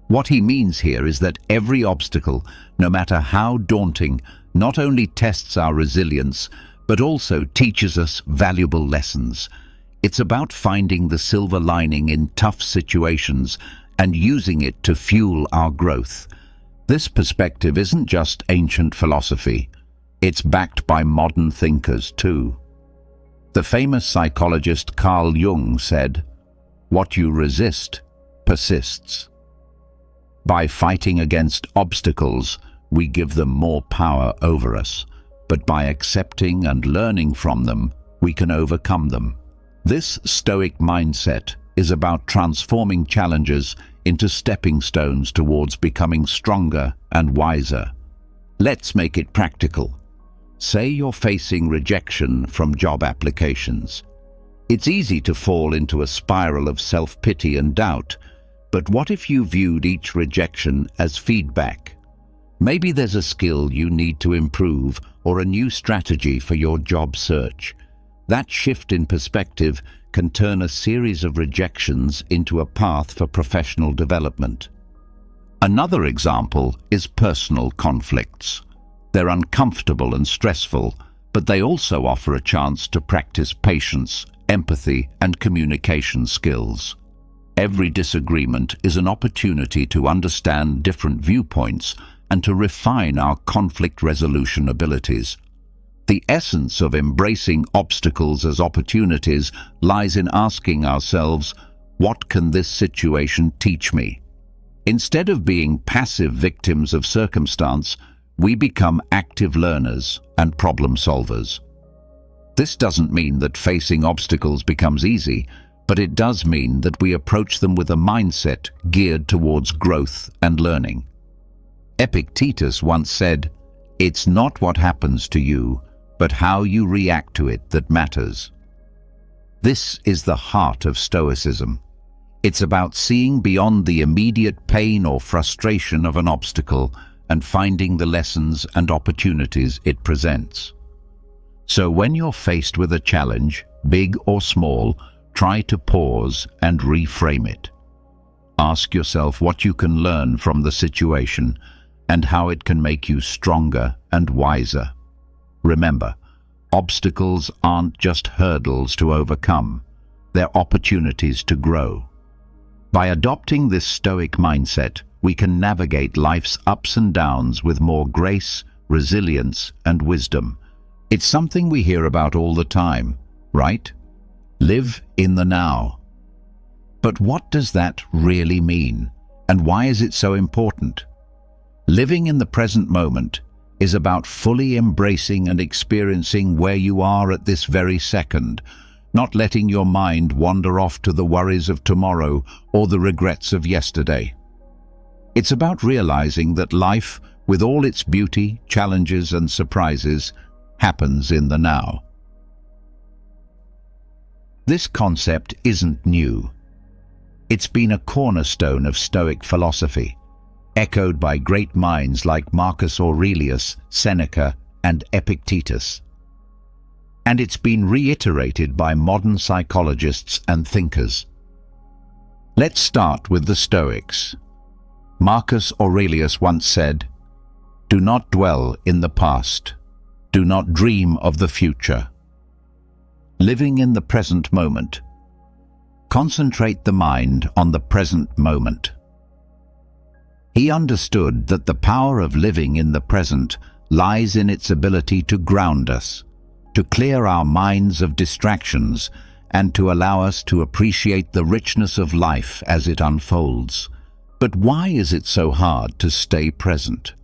What he means here is that every obstacle, no matter how daunting, not only tests our resilience, but also teaches us valuable lessons. It's about finding the silver lining in tough situations and using it to fuel our growth. This perspective isn't just ancient philosophy. It's backed by modern thinkers too. The famous psychologist Carl Jung said, "What you resist persists." By fighting against obstacles, we give them more power over us, but by accepting and learning from them, we can overcome them. This Stoic mindset is about transforming challenges into stepping stones towards becoming stronger and wiser. Let's make it practical. Say you're facing rejection from job applications. It's easy to fall into a spiral of self-pity and doubt, but what if you viewed each rejection as feedback? Maybe there's a skill you need to improve or a new strategy for your job search. That shift in perspective can turn a series of rejections into a path for professional development. Another example is personal conflicts. They're uncomfortable and stressful, but they also offer a chance to practice patience, empathy, and communication skills. Every disagreement is an opportunity to understand different viewpoints and to refine our conflict resolution abilities. The essence of embracing obstacles as opportunities lies in asking ourselves, what can this situation teach me? Instead of being passive victims of circumstance, we become active learners and problem solvers. This doesn't mean that facing obstacles becomes easy, but it does mean that we approach them with a mindset geared towards growth and learning. Epictetus once said, "It's not what happens to you, but how you react to it that matters." This is the heart of Stoicism. It's about seeing beyond the immediate pain or frustration of an obstacle and finding the lessons and opportunities it presents. So when you're faced with a challenge, big or small, try to pause and reframe it. Ask yourself what you can learn from the situation and how it can make you stronger and wiser. Remember, obstacles aren't just hurdles to overcome, they're opportunities to grow. By adopting this Stoic mindset, we can navigate life's ups and downs with more grace, resilience, and wisdom. It's something we hear about all the time, right? Live in the now. But what does that really mean? And why is it so important? Living in the present moment is about fully embracing and experiencing where you are at this very second, not letting your mind wander off to the worries of tomorrow or the regrets of yesterday. It's about realizing that life, with all its beauty, challenges, and surprises, happens in the now. This concept isn't new. It's been a cornerstone of Stoic philosophy, echoed by great minds like Marcus Aurelius, Seneca, and Epictetus. And it's been reiterated by modern psychologists and thinkers. Let's start with the Stoics. Marcus Aurelius once said, "Do not dwell in the past. Do not dream of the future." Living in the present moment. Concentrate the mind on the present moment. He understood that the power of living in the present lies in its ability to ground us, to clear our minds of distractions, and to allow us to appreciate the richness of life as it unfolds. But why is it so hard to stay present?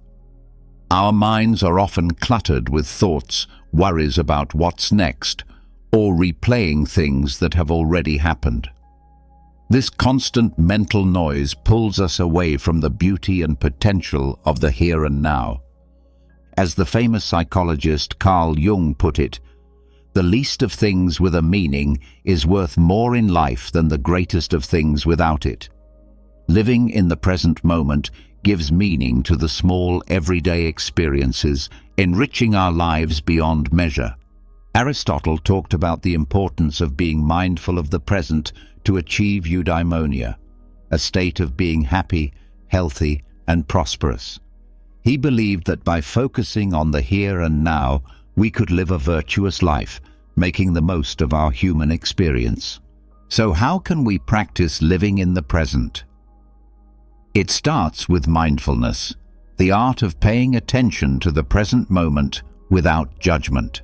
Our minds are often cluttered with thoughts, worries about what's next, or replaying things that have already happened. This constant mental noise pulls us away from the beauty and potential of the here and now. As the famous psychologist Carl Jung put it, the least of things with a meaning is worth more in life than the greatest of things without it. Living in the present moment gives meaning to the small, everyday experiences, enriching our lives beyond measure. Aristotle talked about the importance of being mindful of the present to achieve eudaimonia, a state of being happy, healthy, and prosperous. He believed that by focusing on the here and now, we could live a virtuous life, making the most of our human experience. So how can we practice living in the present? It starts with mindfulness, the art of paying attention to the present moment without judgment.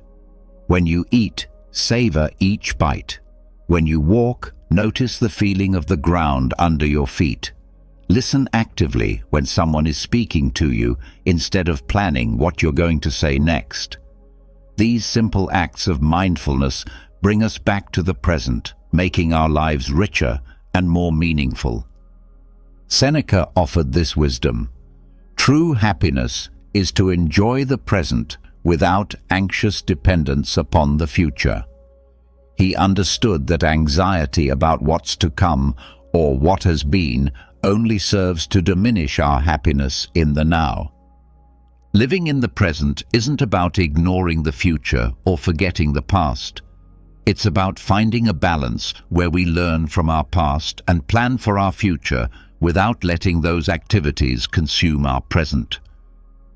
When you eat, savor each bite. When you walk, notice the feeling of the ground under your feet. Listen actively when someone is speaking to you instead of planning what you're going to say next. These simple acts of mindfulness bring us back to the present, making our lives richer and more meaningful. Seneca offered this wisdom: true happiness is to enjoy the present without anxious dependence upon the future. He understood that anxiety about what's to come or what has been only serves to diminish our happiness in the now. Living in the present isn't about ignoring the future or forgetting the past. It's about finding a balance where we learn from our past and plan for our future without letting those activities consume our present.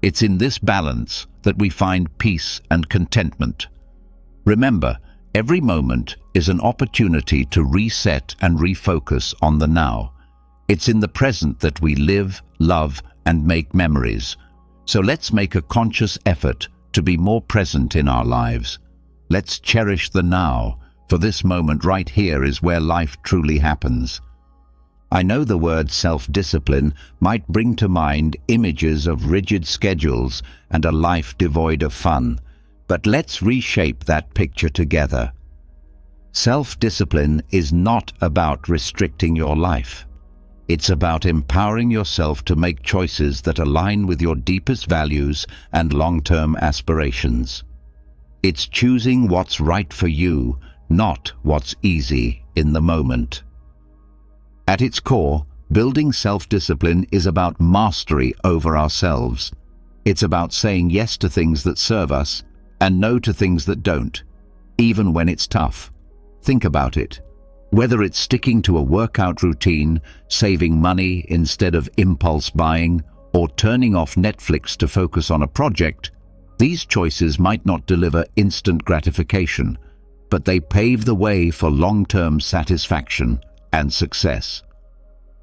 It's in this balance that we find peace and contentment. Remember, every moment is an opportunity to reset and refocus on the now. It's in the present that we live, love, and make memories. So let's make a conscious effort to be more present in our lives. Let's cherish the now, for this moment right here is where life truly happens. I know the word self-discipline might bring to mind images of rigid schedules and a life devoid of fun, but let's reshape that picture together. Self-discipline is not about restricting your life. It's about empowering yourself to make choices that align with your deepest values and long-term aspirations. It's choosing what's right for you, not what's easy in the moment. At its core, building self-discipline is about mastery over ourselves. It's about saying yes to things that serve us and no to things that don't, even when it's tough. Think about it. Whether it's sticking to a workout routine, saving money instead of impulse buying, or turning off Netflix to focus on a project, these choices might not deliver instant gratification, but they pave the way for long-term satisfaction and success.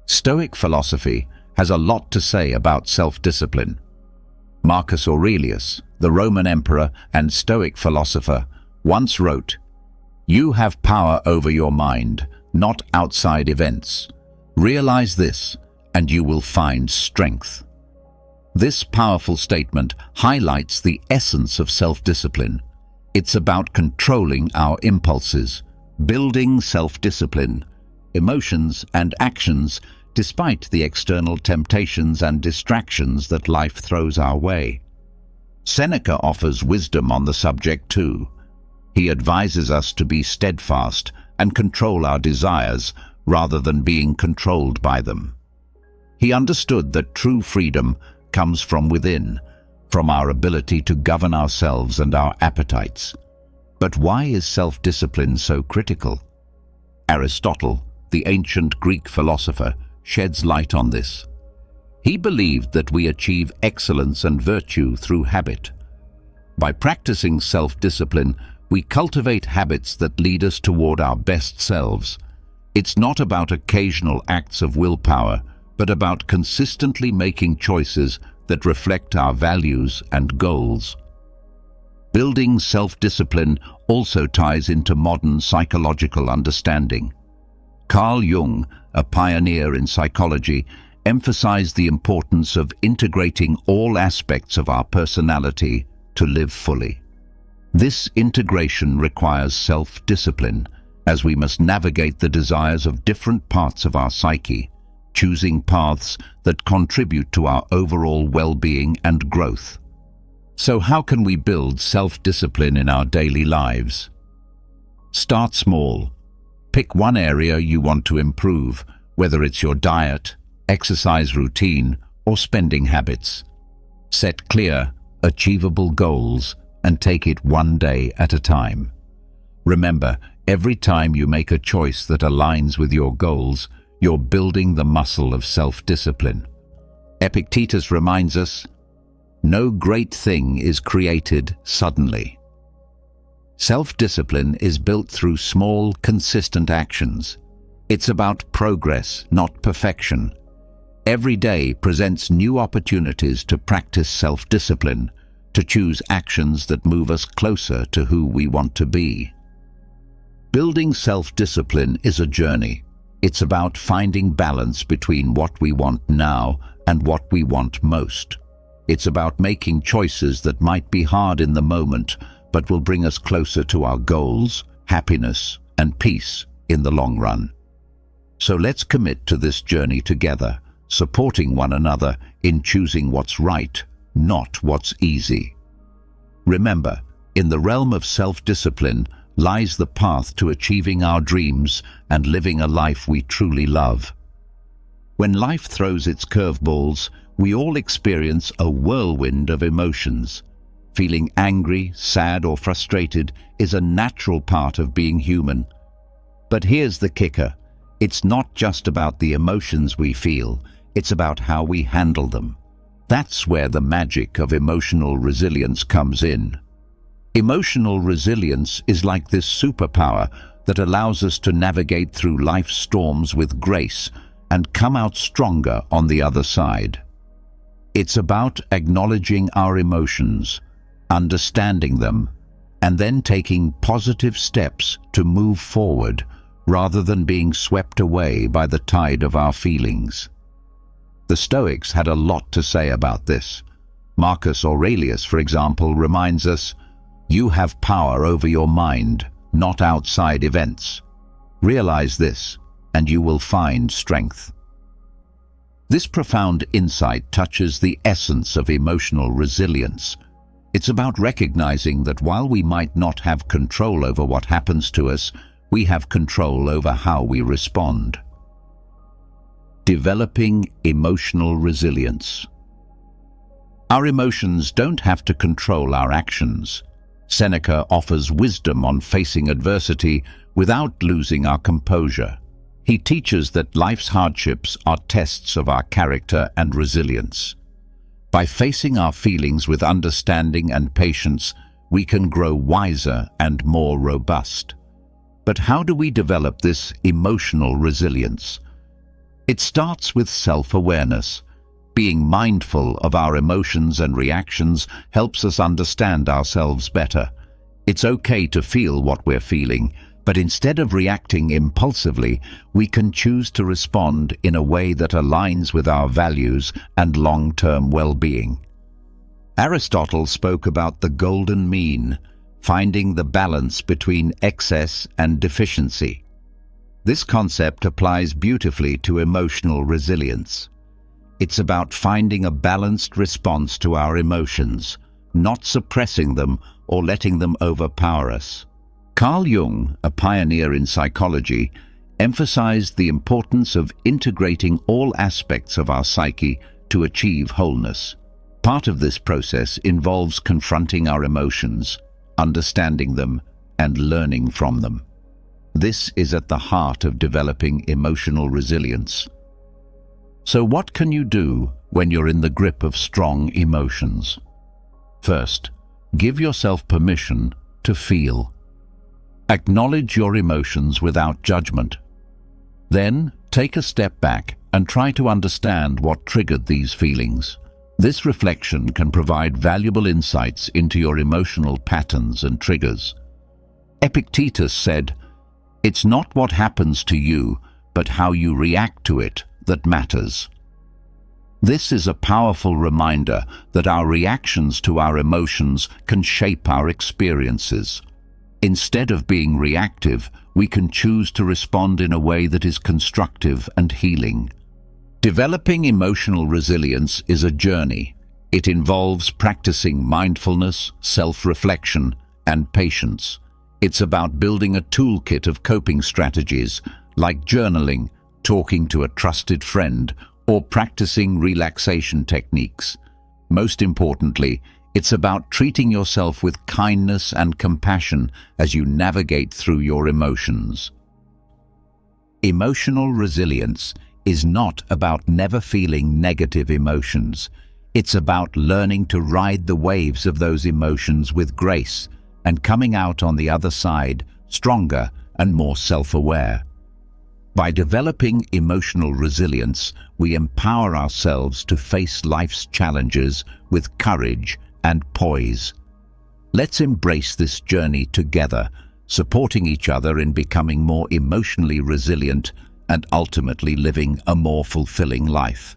Stoic philosophy has a lot to say about self-discipline. Marcus Aurelius, the Roman emperor and Stoic philosopher, once wrote, "You have power over your mind, not outside events. Realize this, and you will find strength." This powerful statement highlights the essence of self-discipline. It's about controlling our impulses, building self-discipline, emotions and actions despite the external temptations and distractions that life throws our way. Seneca offers wisdom on the subject too. He advises us to be steadfast and control our desires rather than being controlled by them. He understood that true freedom comes from within, from our ability to govern ourselves and our appetites. But why is self-discipline so critical? Aristotle, the ancient Greek philosopher, sheds light on this. He believed that we achieve excellence and virtue through habit. By practicing self-discipline, we cultivate habits that lead us toward our best selves. It's not about occasional acts of willpower, but about consistently making choices that reflect our values and goals. Building self-discipline also ties into modern psychological understanding. Carl Jung, a pioneer in psychology, emphasized the importance of integrating all aspects of our personality to live fully. This integration requires self-discipline, as we must navigate the desires of different parts of our psyche, choosing paths that contribute to our overall well-being and growth. So how can we build self-discipline in our daily lives? Start small. Pick one area you want to improve, whether it's your diet, exercise routine, or spending habits. Set clear, achievable goals and take it one day at a time. Remember, every time you make a choice that aligns with your goals, you're building the muscle of self-discipline. Epictetus reminds us, no great thing is created suddenly. Self-discipline is built through small, consistent actions. It's about progress, not perfection. Every day presents new opportunities to practice self-discipline, to choose actions that move us closer to who we want to be. Building self-discipline is a journey. It's about finding balance between what we want now and what we want most. It's about making choices that might be hard in the moment, but will bring us closer to our goals, happiness, and peace in the long run. So let's commit to this journey together, supporting one another in choosing what's right, not what's easy. Remember, in the realm of self-discipline lies the path to achieving our dreams and living a life we truly love. When life throws its curveballs, we all experience a whirlwind of emotions. Feeling angry, sad, or frustrated is a natural part of being human. But here's the kicker. It's not just about the emotions we feel, it's about how we handle them. That's where the magic of emotional resilience comes in. Emotional resilience is like this superpower that allows us to navigate through life's storms with grace and come out stronger on the other side. It's about acknowledging our emotions, understanding them, and then taking positive steps to move forward rather than being swept away by the tide of our feelings. The Stoics had a lot to say about this. Marcus Aurelius, for example, reminds us, "You have power over your mind, not outside events. Realize this, and you will find strength." This profound insight touches the essence of emotional resilience. It's about recognizing that while we might not have control over what happens to us, we have control over how we respond. Developing emotional resilience. Our emotions don't have to control our actions. Seneca offers wisdom on facing adversity without losing our composure. He teaches that life's hardships are tests of our character and resilience. By facing our feelings with understanding and patience, we can grow wiser and more robust. But how do we develop this emotional resilience? It starts with self-awareness. Being mindful of our emotions and reactions helps us understand ourselves better. It's okay to feel what we're feeling, but instead of reacting impulsively, we can choose to respond in a way that aligns with our values and long-term well-being. Aristotle spoke about the golden mean, finding the balance between excess and deficiency. This concept applies beautifully to emotional resilience. It's about finding a balanced response to our emotions, not suppressing them or letting them overpower us. Carl Jung, a pioneer in psychology, emphasized the importance of integrating all aspects of our psyche to achieve wholeness. Part of this process involves confronting our emotions, understanding them, and learning from them. This is at the heart of developing emotional resilience. So what can you do when you're in the grip of strong emotions? First, give yourself permission to feel. Acknowledge your emotions without judgment. Then, take a step back and try to understand what triggered these feelings. This reflection can provide valuable insights into your emotional patterns and triggers. Epictetus said, "It's not what happens to you, but how you react to it that matters." This is a powerful reminder that our reactions to our emotions can shape our experiences. Instead of being reactive, we can choose to respond in a way that is constructive and healing. Developing emotional resilience is a journey. It involves practicing mindfulness, self-reflection, and patience. It's about building a toolkit of coping strategies like journaling, talking to a trusted friend, or practicing relaxation techniques. Most importantly, it's about treating yourself with kindness and compassion as you navigate through your emotions. Emotional resilience is not about never feeling negative emotions. It's about learning to ride the waves of those emotions with grace and coming out on the other side stronger and more self-aware. By developing emotional resilience, we empower ourselves to face life's challenges with courage and poise. Let's embrace this journey together, supporting each other in becoming more emotionally resilient and ultimately living a more fulfilling life.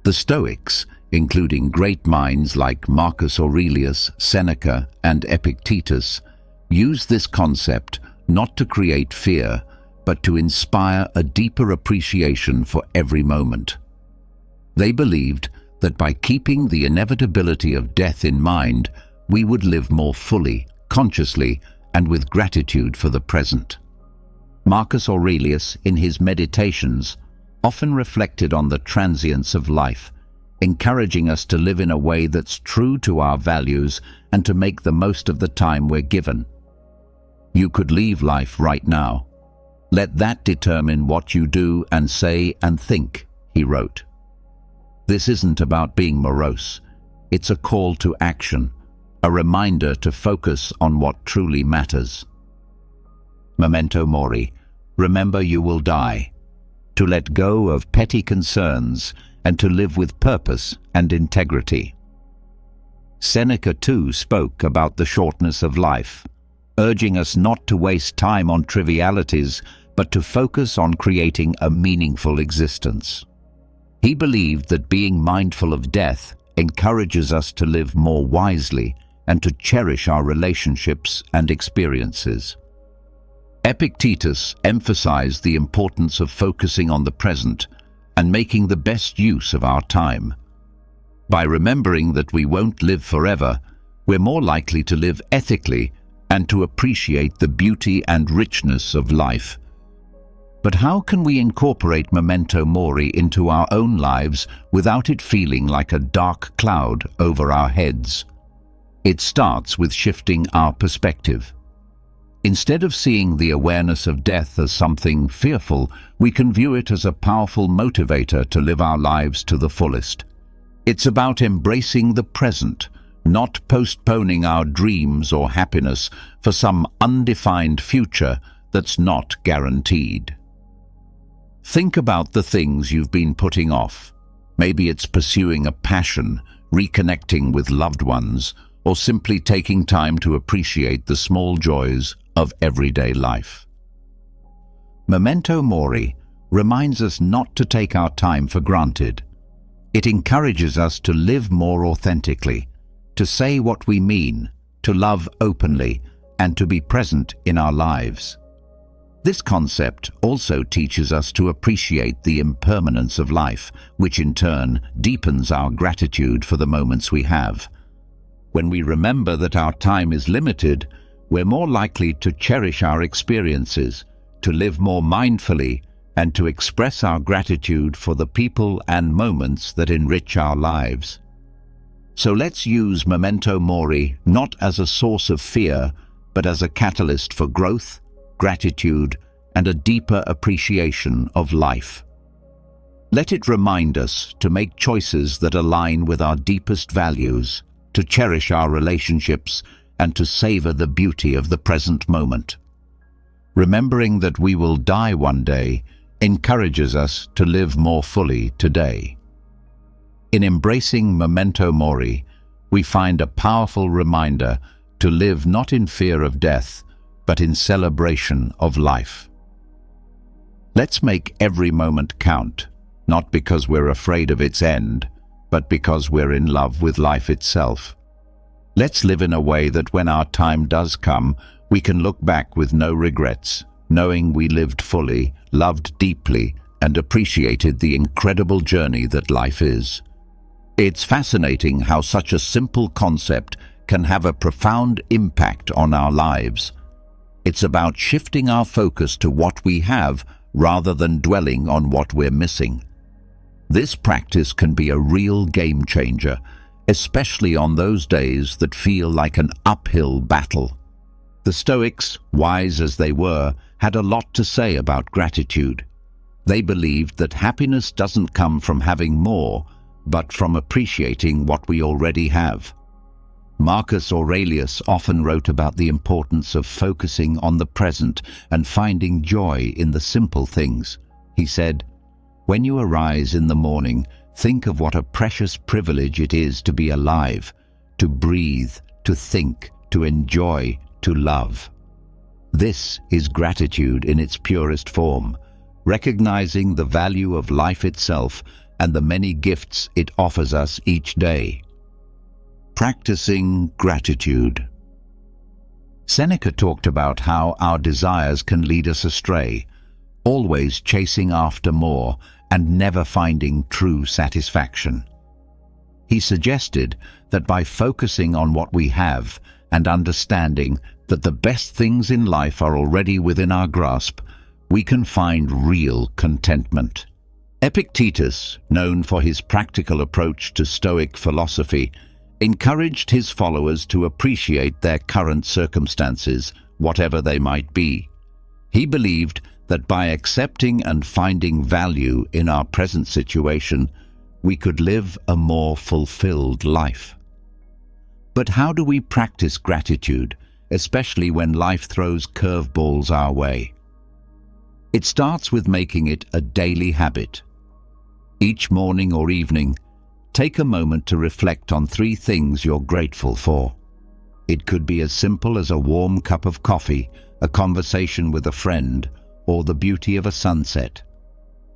The Stoics, including great minds like Marcus Aurelius, Seneca, and Epictetus, used this concept not to create fear, but to inspire a deeper appreciation for every moment. They believed that by keeping the inevitability of death in mind, we would live more fully, consciously, and with gratitude for the present. Marcus Aurelius, in his Meditations, often reflected on the transience of life, encouraging us to live in a way that's true to our values and to make the most of the time we're given. You could leave life right now. Let that determine what you do and say and think, he wrote. This isn't about being morose. It's a call to action, a reminder to focus on what truly matters. Memento mori, remember you will die. To let go of petty concerns and to live with purpose and integrity. Seneca too spoke about the shortness of life, urging us not to waste time on trivialities, but to focus on creating a meaningful existence. He believed that being mindful of death encourages us to live more wisely and to cherish our relationships and experiences. Epictetus emphasized the importance of focusing on the present and making the best use of our time. By remembering that we won't live forever, we're more likely to live ethically and to appreciate the beauty and richness of life. But how can we incorporate memento mori into our own lives without it feeling like a dark cloud over our heads? It starts with shifting our perspective. Instead of seeing the awareness of death as something fearful, we can view it as a powerful motivator to live our lives to the fullest. It's about embracing the present, not postponing our dreams or happiness for some undefined future that's not guaranteed. Think about the things you've been putting off. Maybe it's pursuing a passion, reconnecting with loved ones, or simply taking time to appreciate the small joys of everyday life. Memento mori reminds us not to take our time for granted. It encourages us to live more authentically, to say what we mean, to love openly, and to be present in our lives. This concept also teaches us to appreciate the impermanence of life, which in turn deepens our gratitude for the moments we have. When we remember that our time is limited, we're more likely to cherish our experiences, to live more mindfully, and to express our gratitude for the people and moments that enrich our lives. So let's use memento mori not as a source of fear, but as a catalyst for growth, gratitude, and a deeper appreciation of life. Let it remind us to make choices that align with our deepest values, to cherish our relationships, and to savor the beauty of the present moment. Remembering that we will die one day encourages us to live more fully today. In embracing memento mori, we find a powerful reminder to live not in fear of death, but in celebration of life. Let's make every moment count, not because we're afraid of its end, but because we're in love with life itself. Let's live in a way that when our time does come, we can look back with no regrets, knowing we lived fully, loved deeply, and appreciated the incredible journey that life is. It's fascinating how such a simple concept can have a profound impact on our lives. It's about shifting our focus to what we have rather than dwelling on what we're missing. This practice can be a real game changer, especially on those days that feel like an uphill battle. The Stoics, wise as they were, had a lot to say about gratitude. They believed that happiness doesn't come from having more, but from appreciating what we already have. Marcus Aurelius often wrote about the importance of focusing on the present and finding joy in the simple things. He said, "When you arise in the morning, think of what a precious privilege it is to be alive, to breathe, to think, to enjoy, to love." This is gratitude in its purest form, recognizing the value of life itself and the many gifts it offers us each day. Practicing gratitude. Seneca talked about how our desires can lead us astray, always chasing after more and never finding true satisfaction. He suggested that by focusing on what we have and understanding that the best things in life are already within our grasp, we can find real contentment. Epictetus, known for his practical approach to Stoic philosophy, encouraged his followers to appreciate their current circumstances, whatever they might be. He believed that by accepting and finding value in our present situation, we could live a more fulfilled life. But how do we practice gratitude, especially when life throws curveballs our way? It starts with making it a daily habit. Each morning or evening, take a moment to reflect on 3 things you're grateful for. It could be as simple as a warm cup of coffee, a conversation with a friend, or the beauty of a sunset.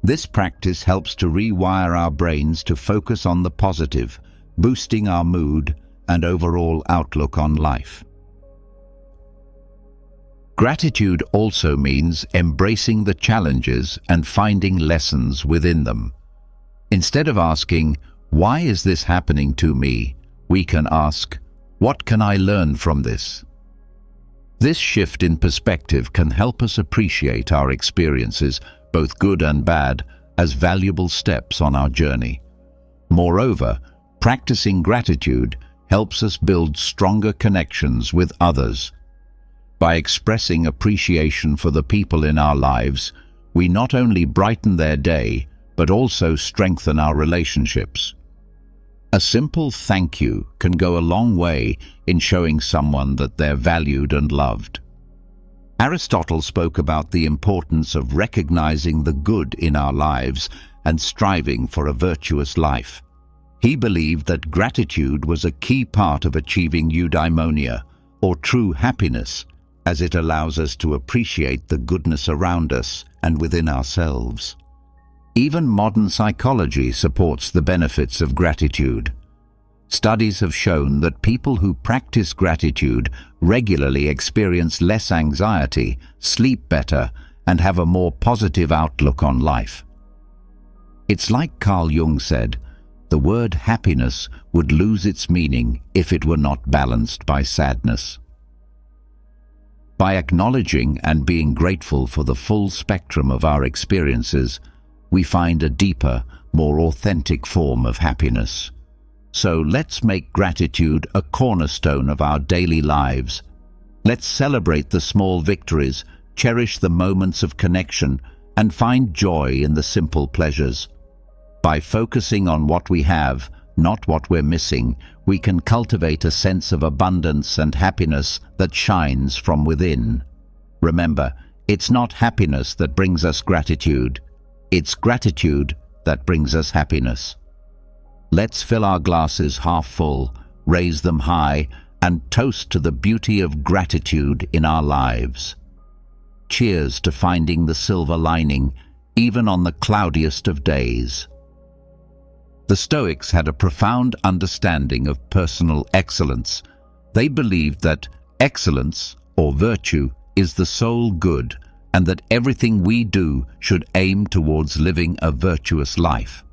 This practice helps to rewire our brains to focus on the positive, boosting our mood and overall outlook on life. Gratitude also means embracing the challenges and finding lessons within them. Instead of asking, "Why is this happening to me?" we can ask, "What can I learn from this?" This shift in perspective can help us appreciate our experiences, both good and bad, as valuable steps on our journey. Moreover, practicing gratitude helps us build stronger connections with others. By expressing appreciation for the people in our lives, we not only brighten their day, but also strengthen our relationships. A simple thank you can go a long way in showing someone that they're valued and loved. Aristotle spoke about the importance of recognizing the good in our lives and striving for a virtuous life. He believed that gratitude was a key part of achieving eudaimonia, or true happiness, as it allows us to appreciate the goodness around us and within ourselves. Even modern psychology supports the benefits of gratitude. Studies have shown that people who practice gratitude regularly experience less anxiety, sleep better, and have a more positive outlook on life. It's like Carl Jung said, the word happiness would lose its meaning if it were not balanced by sadness. By acknowledging and being grateful for the full spectrum of our experiences, we find a deeper, more authentic form of happiness. So let's make gratitude a cornerstone of our daily lives. Let's celebrate the small victories, cherish the moments of connection, and find joy in the simple pleasures. By focusing on what we have, not what we're missing, we can cultivate a sense of abundance and happiness that shines from within. Remember, it's not happiness that brings us gratitude. It's gratitude that brings us happiness. Let's fill our glasses half full, raise them high, and toast to the beauty of gratitude in our lives. Cheers to finding the silver lining, even on the cloudiest of days. The Stoics had a profound understanding of personal excellence. They believed that excellence, or virtue, is the sole good, and that everything we do should aim towards living a virtuous life.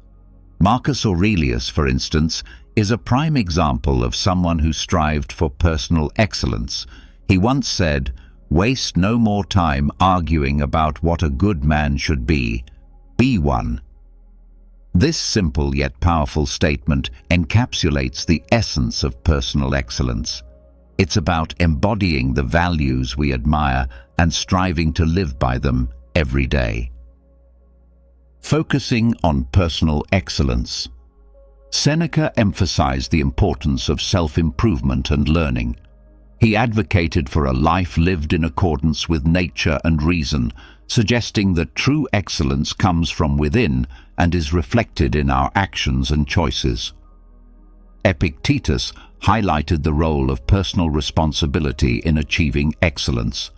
Marcus Aurelius, for instance, is a prime example of someone who strived for personal excellence. He once said, "Waste no more time arguing about what a good man should be. Be one." This simple yet powerful statement encapsulates the essence of personal excellence. It's about embodying the values we admire and striving to live by them every day. Focusing on personal excellence. Seneca emphasized the importance of self-improvement and learning. He advocated for a life lived in accordance with nature and reason, suggesting that true excellence comes from within and is reflected in our actions and choices. Epictetus highlighted the role of personal responsibility in achieving excellence.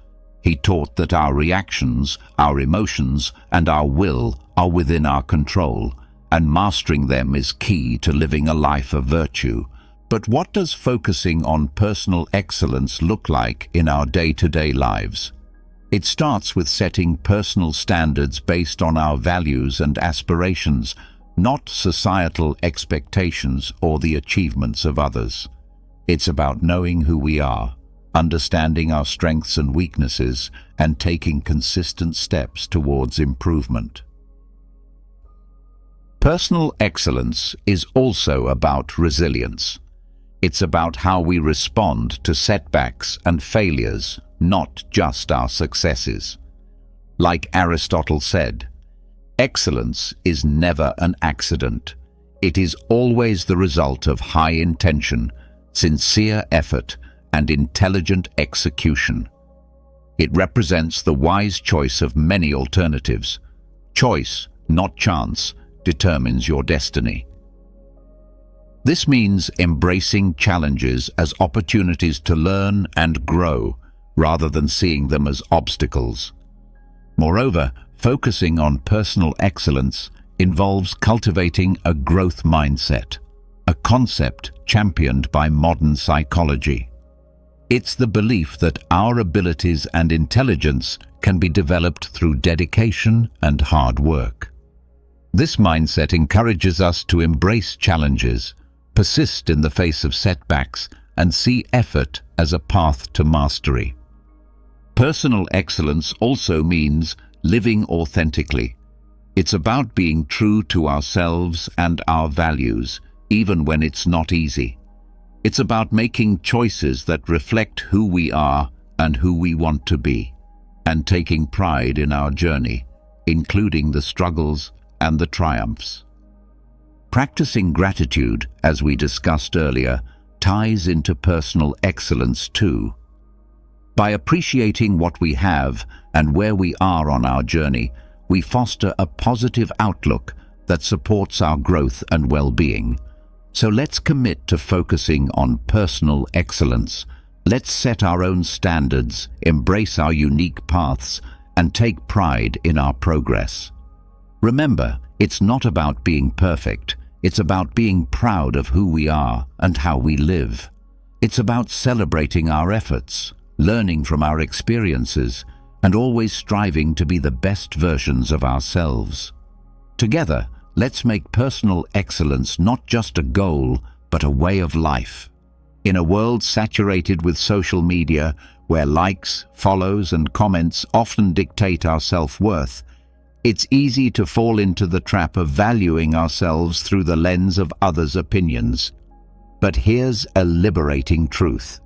He taught that our reactions, our emotions, and our will are within our control, and mastering them is key to living a life of virtue. But what does focusing on personal excellence look like in our day-to-day lives? It starts with setting personal standards based on our values and aspirations, not societal expectations or the achievements of others. It's about knowing who we are, understanding our strengths and weaknesses, and taking consistent steps towards improvement. Personal excellence is also about resilience. It's about how we respond to setbacks and failures, not just our successes. Like Aristotle said, excellence is never an accident. It is always the result of high intention, sincere effort, and intelligent execution. It represents the wise choice of many alternatives. Choice, not chance, determines your destiny. This means embracing challenges as opportunities to learn and grow, rather than seeing them as obstacles. Moreover, focusing on personal excellence involves cultivating a growth mindset, a concept championed by modern psychology. It's the belief that our abilities and intelligence can be developed through dedication and hard work. This mindset encourages us to embrace challenges, persist in the face of setbacks, and see effort as a path to mastery. Personal excellence also means living authentically. It's about being true to ourselves and our values, even when it's not easy. It's about making choices that reflect who we are and who we want to be, and taking pride in our journey, including the struggles and the triumphs. Practicing gratitude, as we discussed earlier, ties into personal excellence too. By appreciating what we have and where we are on our journey, we foster a positive outlook that supports our growth and well-being. So let's commit to focusing on personal excellence. Let's set our own standards, embrace our unique paths, and take pride in our progress. Remember, it's not about being perfect. It's about being proud of who we are and how we live. It's about celebrating our efforts, learning from our experiences, and always striving to be the best versions of ourselves. Together, let's make personal excellence not just a goal, but a way of life. In a world saturated with social media, where likes, follows, and comments often dictate our self-worth, it's easy to fall into the trap of valuing ourselves through the lens of others' opinions. But here's a liberating truth.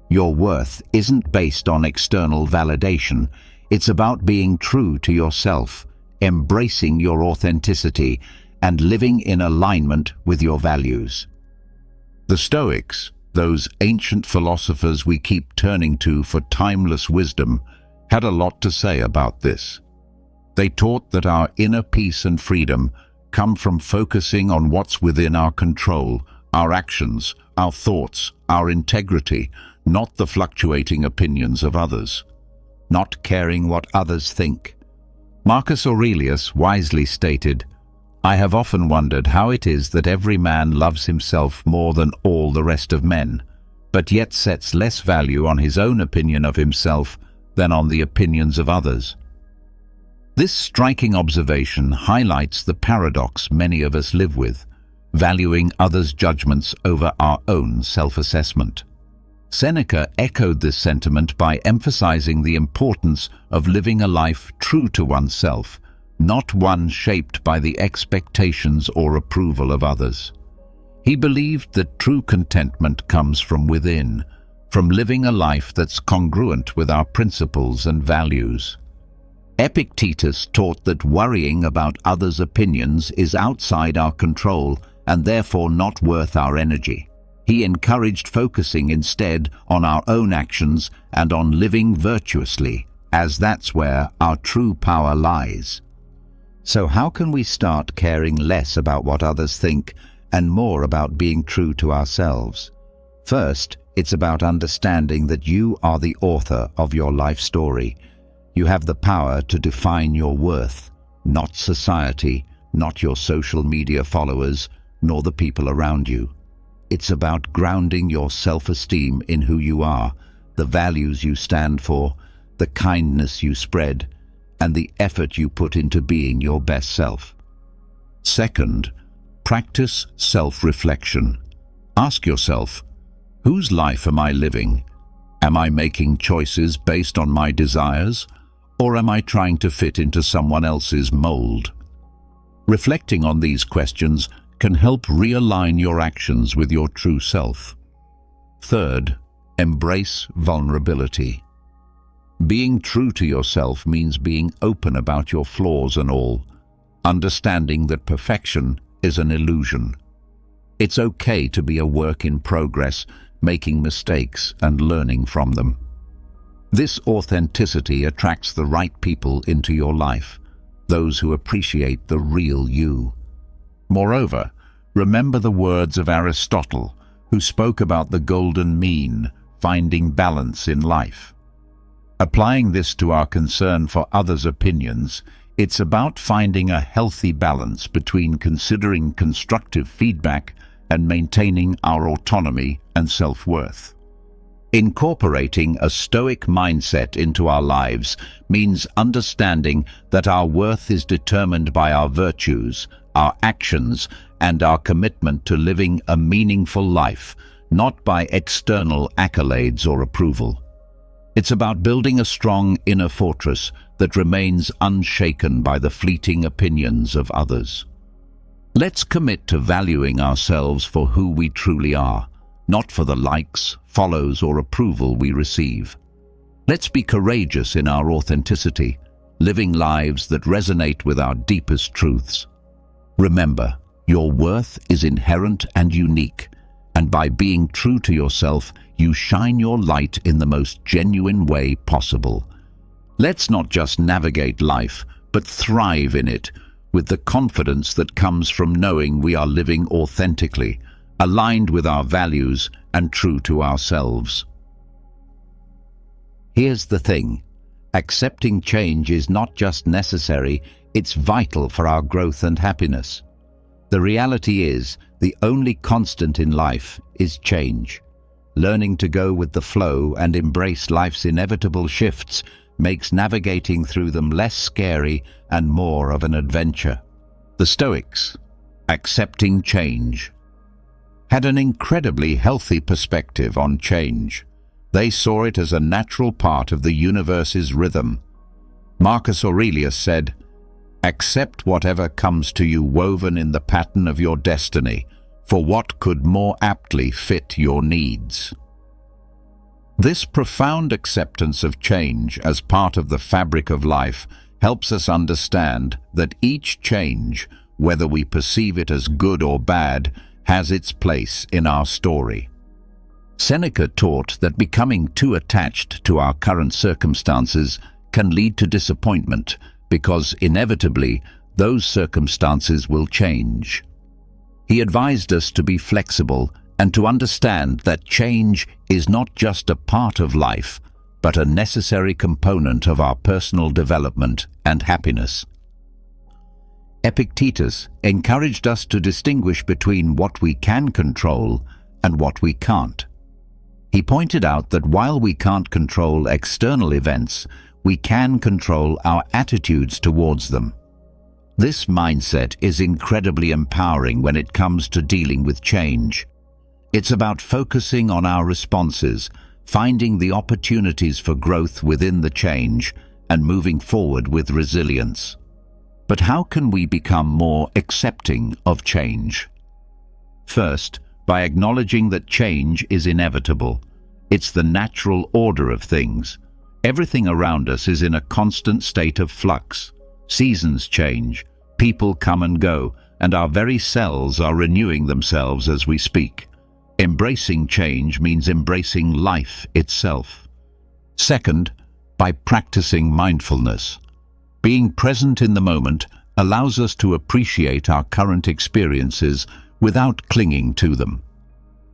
Your worth isn't based on external validation. It's about being true to yourself, embracing your authenticity, and living in alignment with your values. The Stoics, those ancient philosophers we keep turning to for timeless wisdom, had a lot to say about this. They taught that our inner peace and freedom come from focusing on what's within our control, our actions, our thoughts, our integrity, not the fluctuating opinions of others. Not caring what others think. Marcus Aurelius wisely stated, "I have often wondered how it is that every man loves himself more than all the rest of men, but yet sets less value on his own opinion of himself than on the opinions of others." This striking observation highlights the paradox many of us live with, valuing others' judgments over our own self-assessment. Seneca echoed this sentiment by emphasizing the importance of living a life true to oneself, not one shaped by the expectations or approval of others. He believed that true contentment comes from within, from living a life that's congruent with our principles and values. Epictetus taught that worrying about others' opinions is outside our control and therefore not worth our energy. He encouraged focusing instead on our own actions and on living virtuously, as that's where our true power lies. So how can we start caring less about what others think and more about being true to ourselves? First, it's about understanding that you are the author of your life story. You have the power to define your worth, not society, not your social media followers, nor the people around you. It's about grounding your self-esteem in who you are, the values you stand for, the kindness you spread, and the effort you put into being your best self. Second, practice self-reflection. Ask yourself, whose life am I living? Am I making choices based on my desires, or am I trying to fit into someone else's mold? Reflecting on these questions can help realign your actions with your true self. Third, embrace vulnerability. Being true to yourself means being open about your flaws and all, understanding that perfection is an illusion. It's okay to be a work in progress, making mistakes and learning from them. This authenticity attracts the right people into your life, those who appreciate the real you. Moreover, remember the words of Aristotle, who spoke about the golden mean, finding balance in life. Applying this to our concern for others' opinions, it's about finding a healthy balance between considering constructive feedback and maintaining our autonomy and self-worth. Incorporating a Stoic mindset into our lives means understanding that our worth is determined by our virtues, our actions, and our commitment to living a meaningful life, not by external accolades or approval. It's about building a strong inner fortress that remains unshaken by the fleeting opinions of others. Let's commit to valuing ourselves for who we truly are, not for the likes, follows, or approval we receive. Let's be courageous in our authenticity, living lives that resonate with our deepest truths. Remember, your worth is inherent and unique, and by being true to yourself, you shine your light in the most genuine way possible. Let's not just navigate life, but thrive in it, with the confidence that comes from knowing we are living authentically, aligned with our values and true to ourselves. Here's the thing. Accepting change is not just necessary, it's vital for our growth and happiness. The reality is, the only constant in life is change. Learning to go with the flow and embrace life's inevitable shifts makes navigating through them less scary and more of an adventure. The Stoics, accepting change, had an incredibly healthy perspective on change. They saw it as a natural part of the universe's rhythm. Marcus Aurelius said, "Accept whatever comes to you woven in the pattern of your destiny, for what could more aptly fit your needs?" This profound acceptance of change as part of the fabric of life helps us understand that each change, whether we perceive it as good or bad, has its place in our story. Seneca taught that becoming too attached to our current circumstances can lead to disappointment, because inevitably those circumstances will change. He advised us to be flexible and to understand that change is not just a part of life, but a necessary component of our personal development and happiness. Epictetus encouraged us to distinguish between what we can control and what we can't. He pointed out that while we can't control external events, we can control our attitudes towards them. This mindset is incredibly empowering when it comes to dealing with change. It's about focusing on our responses, finding the opportunities for growth within the change, and moving forward with resilience. But how can we become more accepting of change? First, by acknowledging that change is inevitable. It's the natural order of things. Everything around us is in a constant state of flux. Seasons change, people come and go, and our very cells are renewing themselves as we speak. Embracing change means embracing life itself. Second, by practicing mindfulness. Being present in the moment allows us to appreciate our current experiences without clinging to them.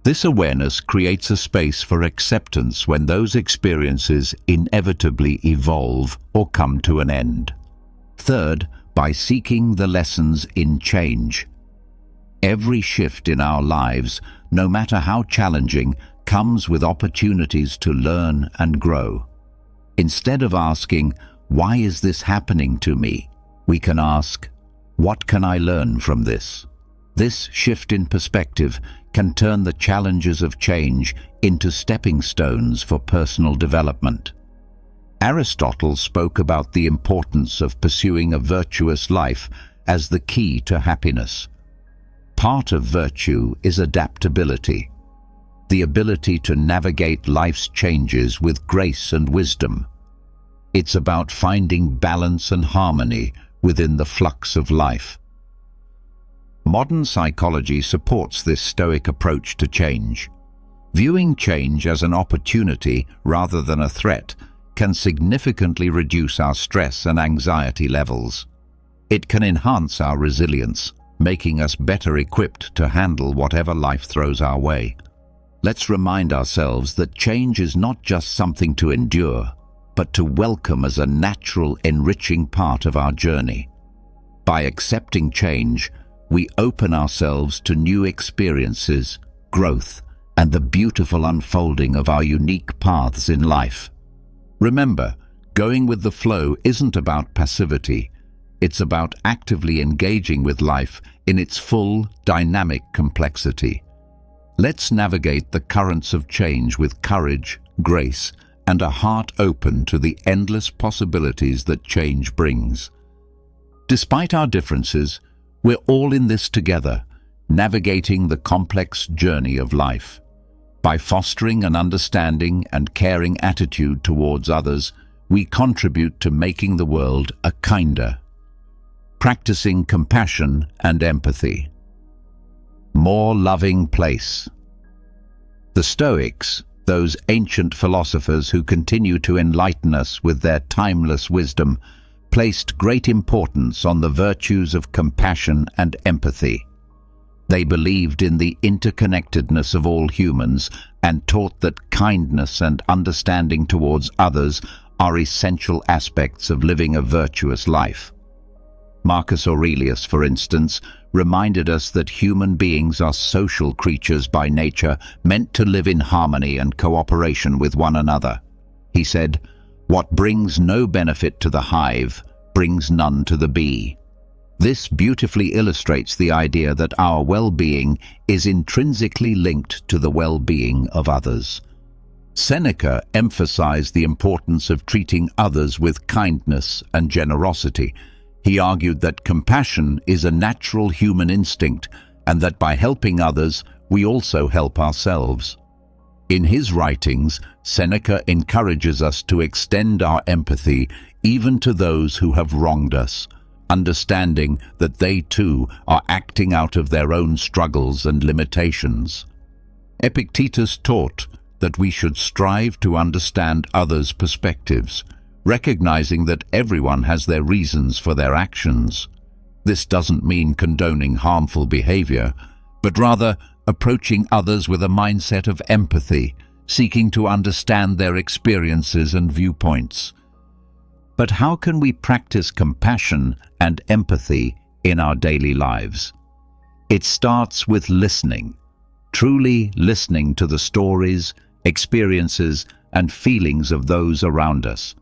This awareness creates a space for acceptance when those experiences inevitably evolve or come to an end. Third, by seeking the lessons in change. Every shift in our lives, no matter how challenging, comes with opportunities to learn and grow. Instead of asking, "Why is this happening to me?" we can ask, "What can I learn from this?" This shift in perspective can turn the challenges of change into stepping stones for personal development. Aristotle spoke about the importance of pursuing a virtuous life as the key to happiness. Part of virtue is adaptability, the ability to navigate life's changes with grace and wisdom. It's about finding balance and harmony within the flux of life. Modern psychology supports this Stoic approach to change. Viewing change as an opportunity rather than a threat can significantly reduce our stress and anxiety levels. It can enhance our resilience, making us better equipped to handle whatever life throws our way. Let's remind ourselves that change is not just something to endure, but to welcome as a natural, enriching part of our journey. By accepting change, we open ourselves to new experiences, growth, and the beautiful unfolding of our unique paths in life. Remember, going with the flow isn't about passivity. It's about actively engaging with life in its full, dynamic complexity. Let's navigate the currents of change with courage, grace, and a heart open to the endless possibilities that change brings. Despite our differences, we're all in this together, navigating the complex journey of life. By fostering an understanding and caring attitude towards others, we contribute to making the world a kinder. Practicing compassion and empathy. More loving place. The Stoics, those ancient philosophers who continue to enlighten us with their timeless wisdom, placed great importance on the virtues of compassion and empathy. They believed in the interconnectedness of all humans and taught that kindness and understanding towards others are essential aspects of living a virtuous life. Marcus Aurelius, for instance, reminded us that human beings are social creatures by nature, meant to live in harmony and cooperation with one another. He said, "What brings no benefit to the hive brings none to the bee." This beautifully illustrates the idea that our well-being is intrinsically linked to the well-being of others. Seneca emphasized the importance of treating others with kindness and generosity. He argued that compassion is a natural human instinct and that by helping others, we also help ourselves. In his writings, Seneca encourages us to extend our empathy even to those who have wronged us, understanding that they too are acting out of their own struggles and limitations. Epictetus taught that we should strive to understand others' perspectives, recognizing that everyone has their reasons for their actions. This doesn't mean condoning harmful behavior, but rather approaching others with a mindset of empathy, seeking to understand their experiences and viewpoints. But how can we practice compassion and empathy in our daily lives? It starts with listening, truly listening to the stories, experiences, and feelings of those around us.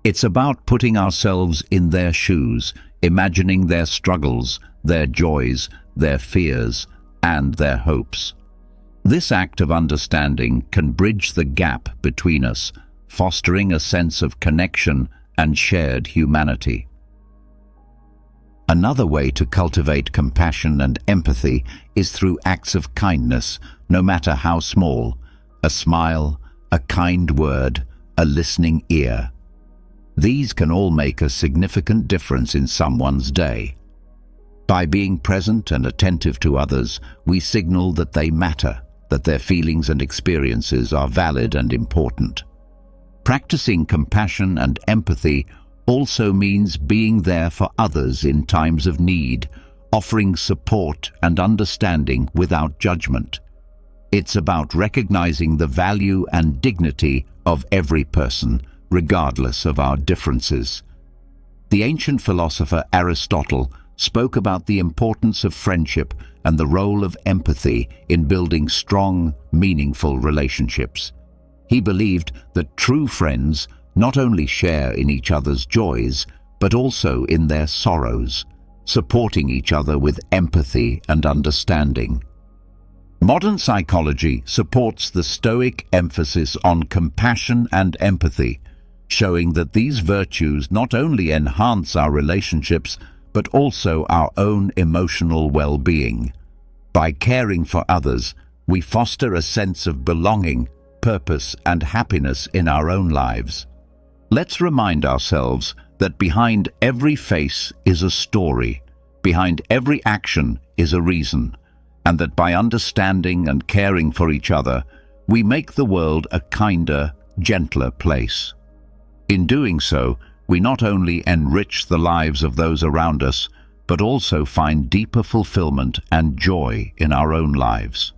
It's about putting ourselves in their shoes, imagining their struggles, their joys, their fears, and their hopes. This act of understanding can bridge the gap between us, fostering a sense of connection and shared humanity. Another way to cultivate compassion and empathy is through acts of kindness, no matter how small. A smile, a kind word, a listening ear. These can all make a significant difference in someone's day. By being present and attentive to others, we signal that they matter, that their feelings and experiences are valid and important. Practicing compassion and empathy also means being there for others in times of need, offering support and understanding without judgment. It's about recognizing the value and dignity of every person, regardless of our differences. The ancient philosopher Aristotle spoke about the importance of friendship and the role of empathy in building strong, meaningful relationships. He believed that true friends not only share in each other's joys, but also in their sorrows, supporting each other with empathy and understanding. Modern psychology supports the Stoic emphasis on compassion and empathy, showing that these virtues not only enhance our relationships, but also our own emotional well-being. By caring for others, we foster a sense of belonging, purpose, and happiness in our own lives. Let's remind ourselves that behind every face is a story, behind every action is a reason, and that by understanding and caring for each other, we make the world a kinder, gentler place. In doing so, we not only enrich the lives of those around us, but also find deeper fulfillment and joy in our own lives.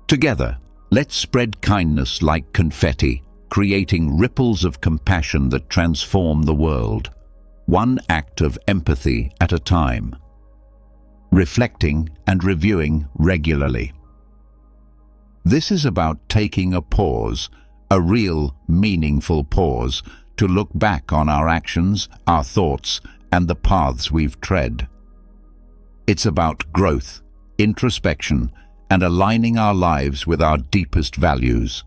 Together, let's spread kindness like confetti, creating ripples of compassion that transform the world, one act of empathy at a time. Reflecting and reviewing regularly. This is about taking a pause, a real, meaningful pause, to look back on our actions, our thoughts, and the paths we've tread. It's about growth, introspection, and aligning our lives with our deepest values.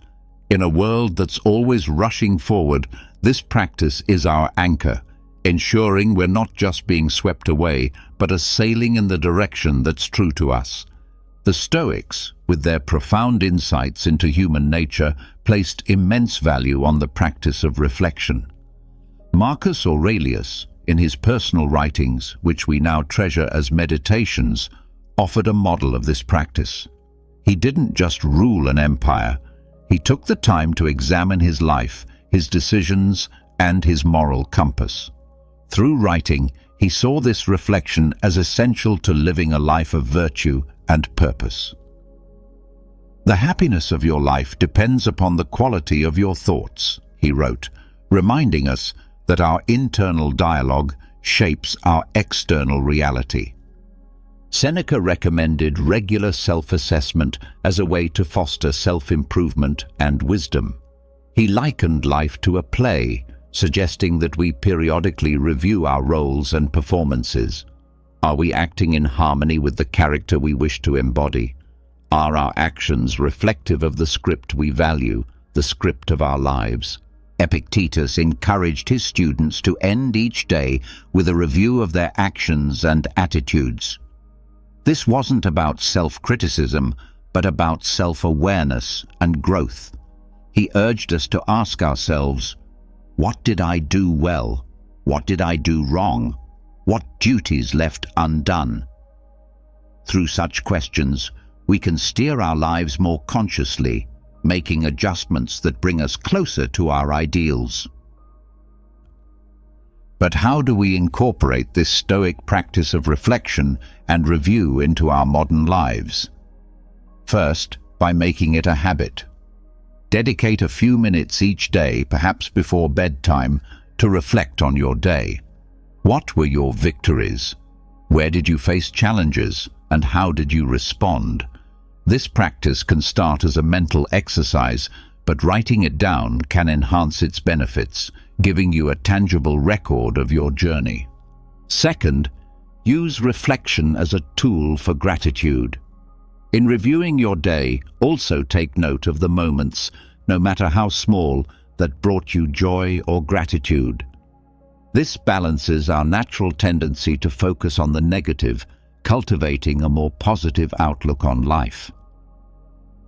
In a world that's always rushing forward, this practice is our anchor, ensuring we're not just being swept away, but are sailing in the direction that's true to us. The Stoics, with their profound insights into human nature, placed immense value on the practice of reflection. Marcus Aurelius, in his personal writings, which we now treasure as meditations, offered a model of this practice. He didn't just rule an empire. He took the time to examine his life, his decisions, and his moral compass. Through writing, he saw this reflection as essential to living a life of virtue and purpose. The happiness of your life depends upon the quality of your thoughts, he wrote, reminding us that our internal dialogue shapes our external reality. Seneca recommended regular self-assessment as a way to foster self-improvement and wisdom. He likened life to a play, suggesting that we periodically review our roles and performances. Are we acting in harmony with the character we wish to embody? Are our actions reflective of the script we value, the script of our lives? Epictetus encouraged his students to end each day with a review of their actions and attitudes. This wasn't about self-criticism, but about self-awareness and growth. He urged us to ask ourselves, what did I do well? What did I do wrong? What duties left undone? Through such questions, we can steer our lives more consciously, making adjustments that bring us closer to our ideals. But how do we incorporate this Stoic practice of reflection and review into our modern lives? First, by making it a habit. Dedicate a few minutes each day, perhaps before bedtime, to reflect on your day. What were your victories? Where did you face challenges, and how did you respond? This practice can start as a mental exercise, but writing it down can enhance its benefits, giving you a tangible record of your journey. Second, use reflection as a tool for gratitude. In reviewing your day, also take note of the moments, no matter how small, that brought you joy or gratitude. This balances our natural tendency to focus on the negative, cultivating a more positive outlook on life.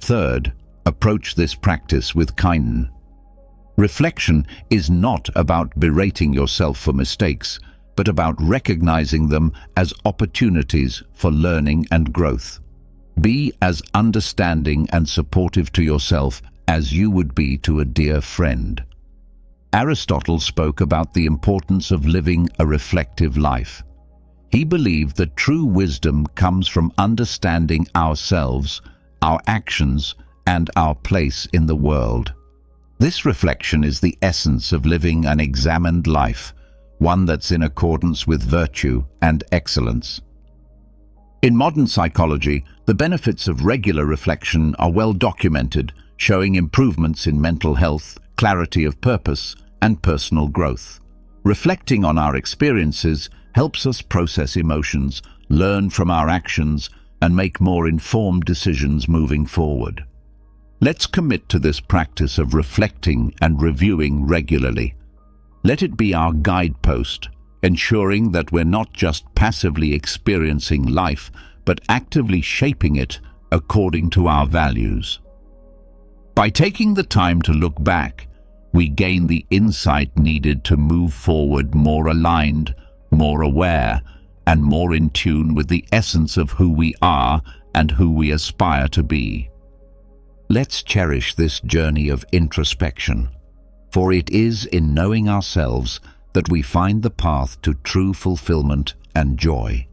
Third, approach this practice with kindness. Reflection is not about berating yourself for mistakes, but about recognizing them as opportunities for learning and growth. Be as understanding and supportive to yourself as you would be to a dear friend. Aristotle spoke about the importance of living a reflective life. He believed that true wisdom comes from understanding ourselves, our actions, and our place in the world. This reflection is the essence of living an examined life, one that's in accordance with virtue and excellence. In modern psychology, the benefits of regular reflection are well documented, showing improvements in mental health, clarity of purpose, and personal growth. Reflecting on our experiences helps us process emotions, learn from our actions, and make more informed decisions moving forward. Let's commit to this practice of reflecting and reviewing regularly. Let it be our guidepost, ensuring that we're not just passively experiencing life, but actively shaping it according to our values. By taking the time to look back, we gain the insight needed to move forward more aligned, more aware, and more in tune with the essence of who we are and who we aspire to be. Let's cherish this journey of introspection, for it is in knowing ourselves that we find the path to true fulfillment and joy.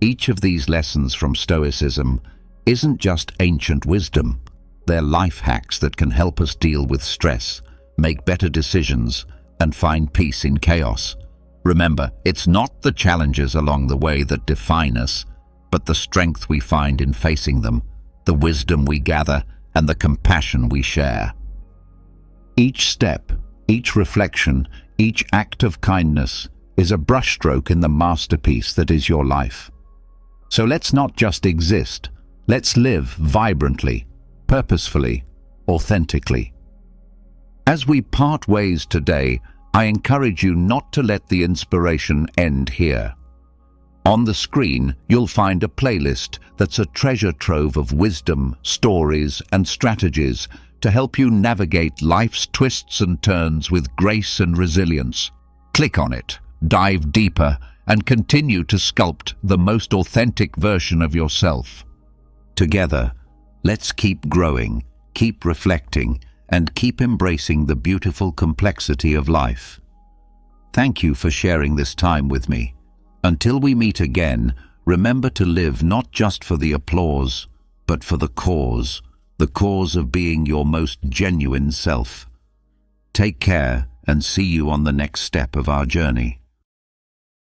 Each of these lessons from Stoicism isn't just ancient wisdom. They're life hacks that can help us deal with stress, make better decisions, and find peace in chaos. Remember, it's not the challenges along the way that define us, but the strength we find in facing them, the wisdom we gather, and the compassion we share. Each step, each reflection, each act of kindness is a brushstroke in the masterpiece that is your life. So let's not just exist, let's live vibrantly, purposefully, authentically. As we part ways today, I encourage you not to let the inspiration end here. On the screen, you'll find a playlist that's a treasure trove of wisdom, stories, and strategies to help you navigate life's twists and turns with grace and resilience. Click on it, dive deeper, and continue to sculpt the most authentic version of yourself. Together, let's keep growing, keep reflecting, and keep embracing the beautiful complexity of life. Thank you for sharing this time with me. Until we meet again, remember to live not just for the applause, but for the cause of being your most genuine self. Take care and see you on the next step of our journey.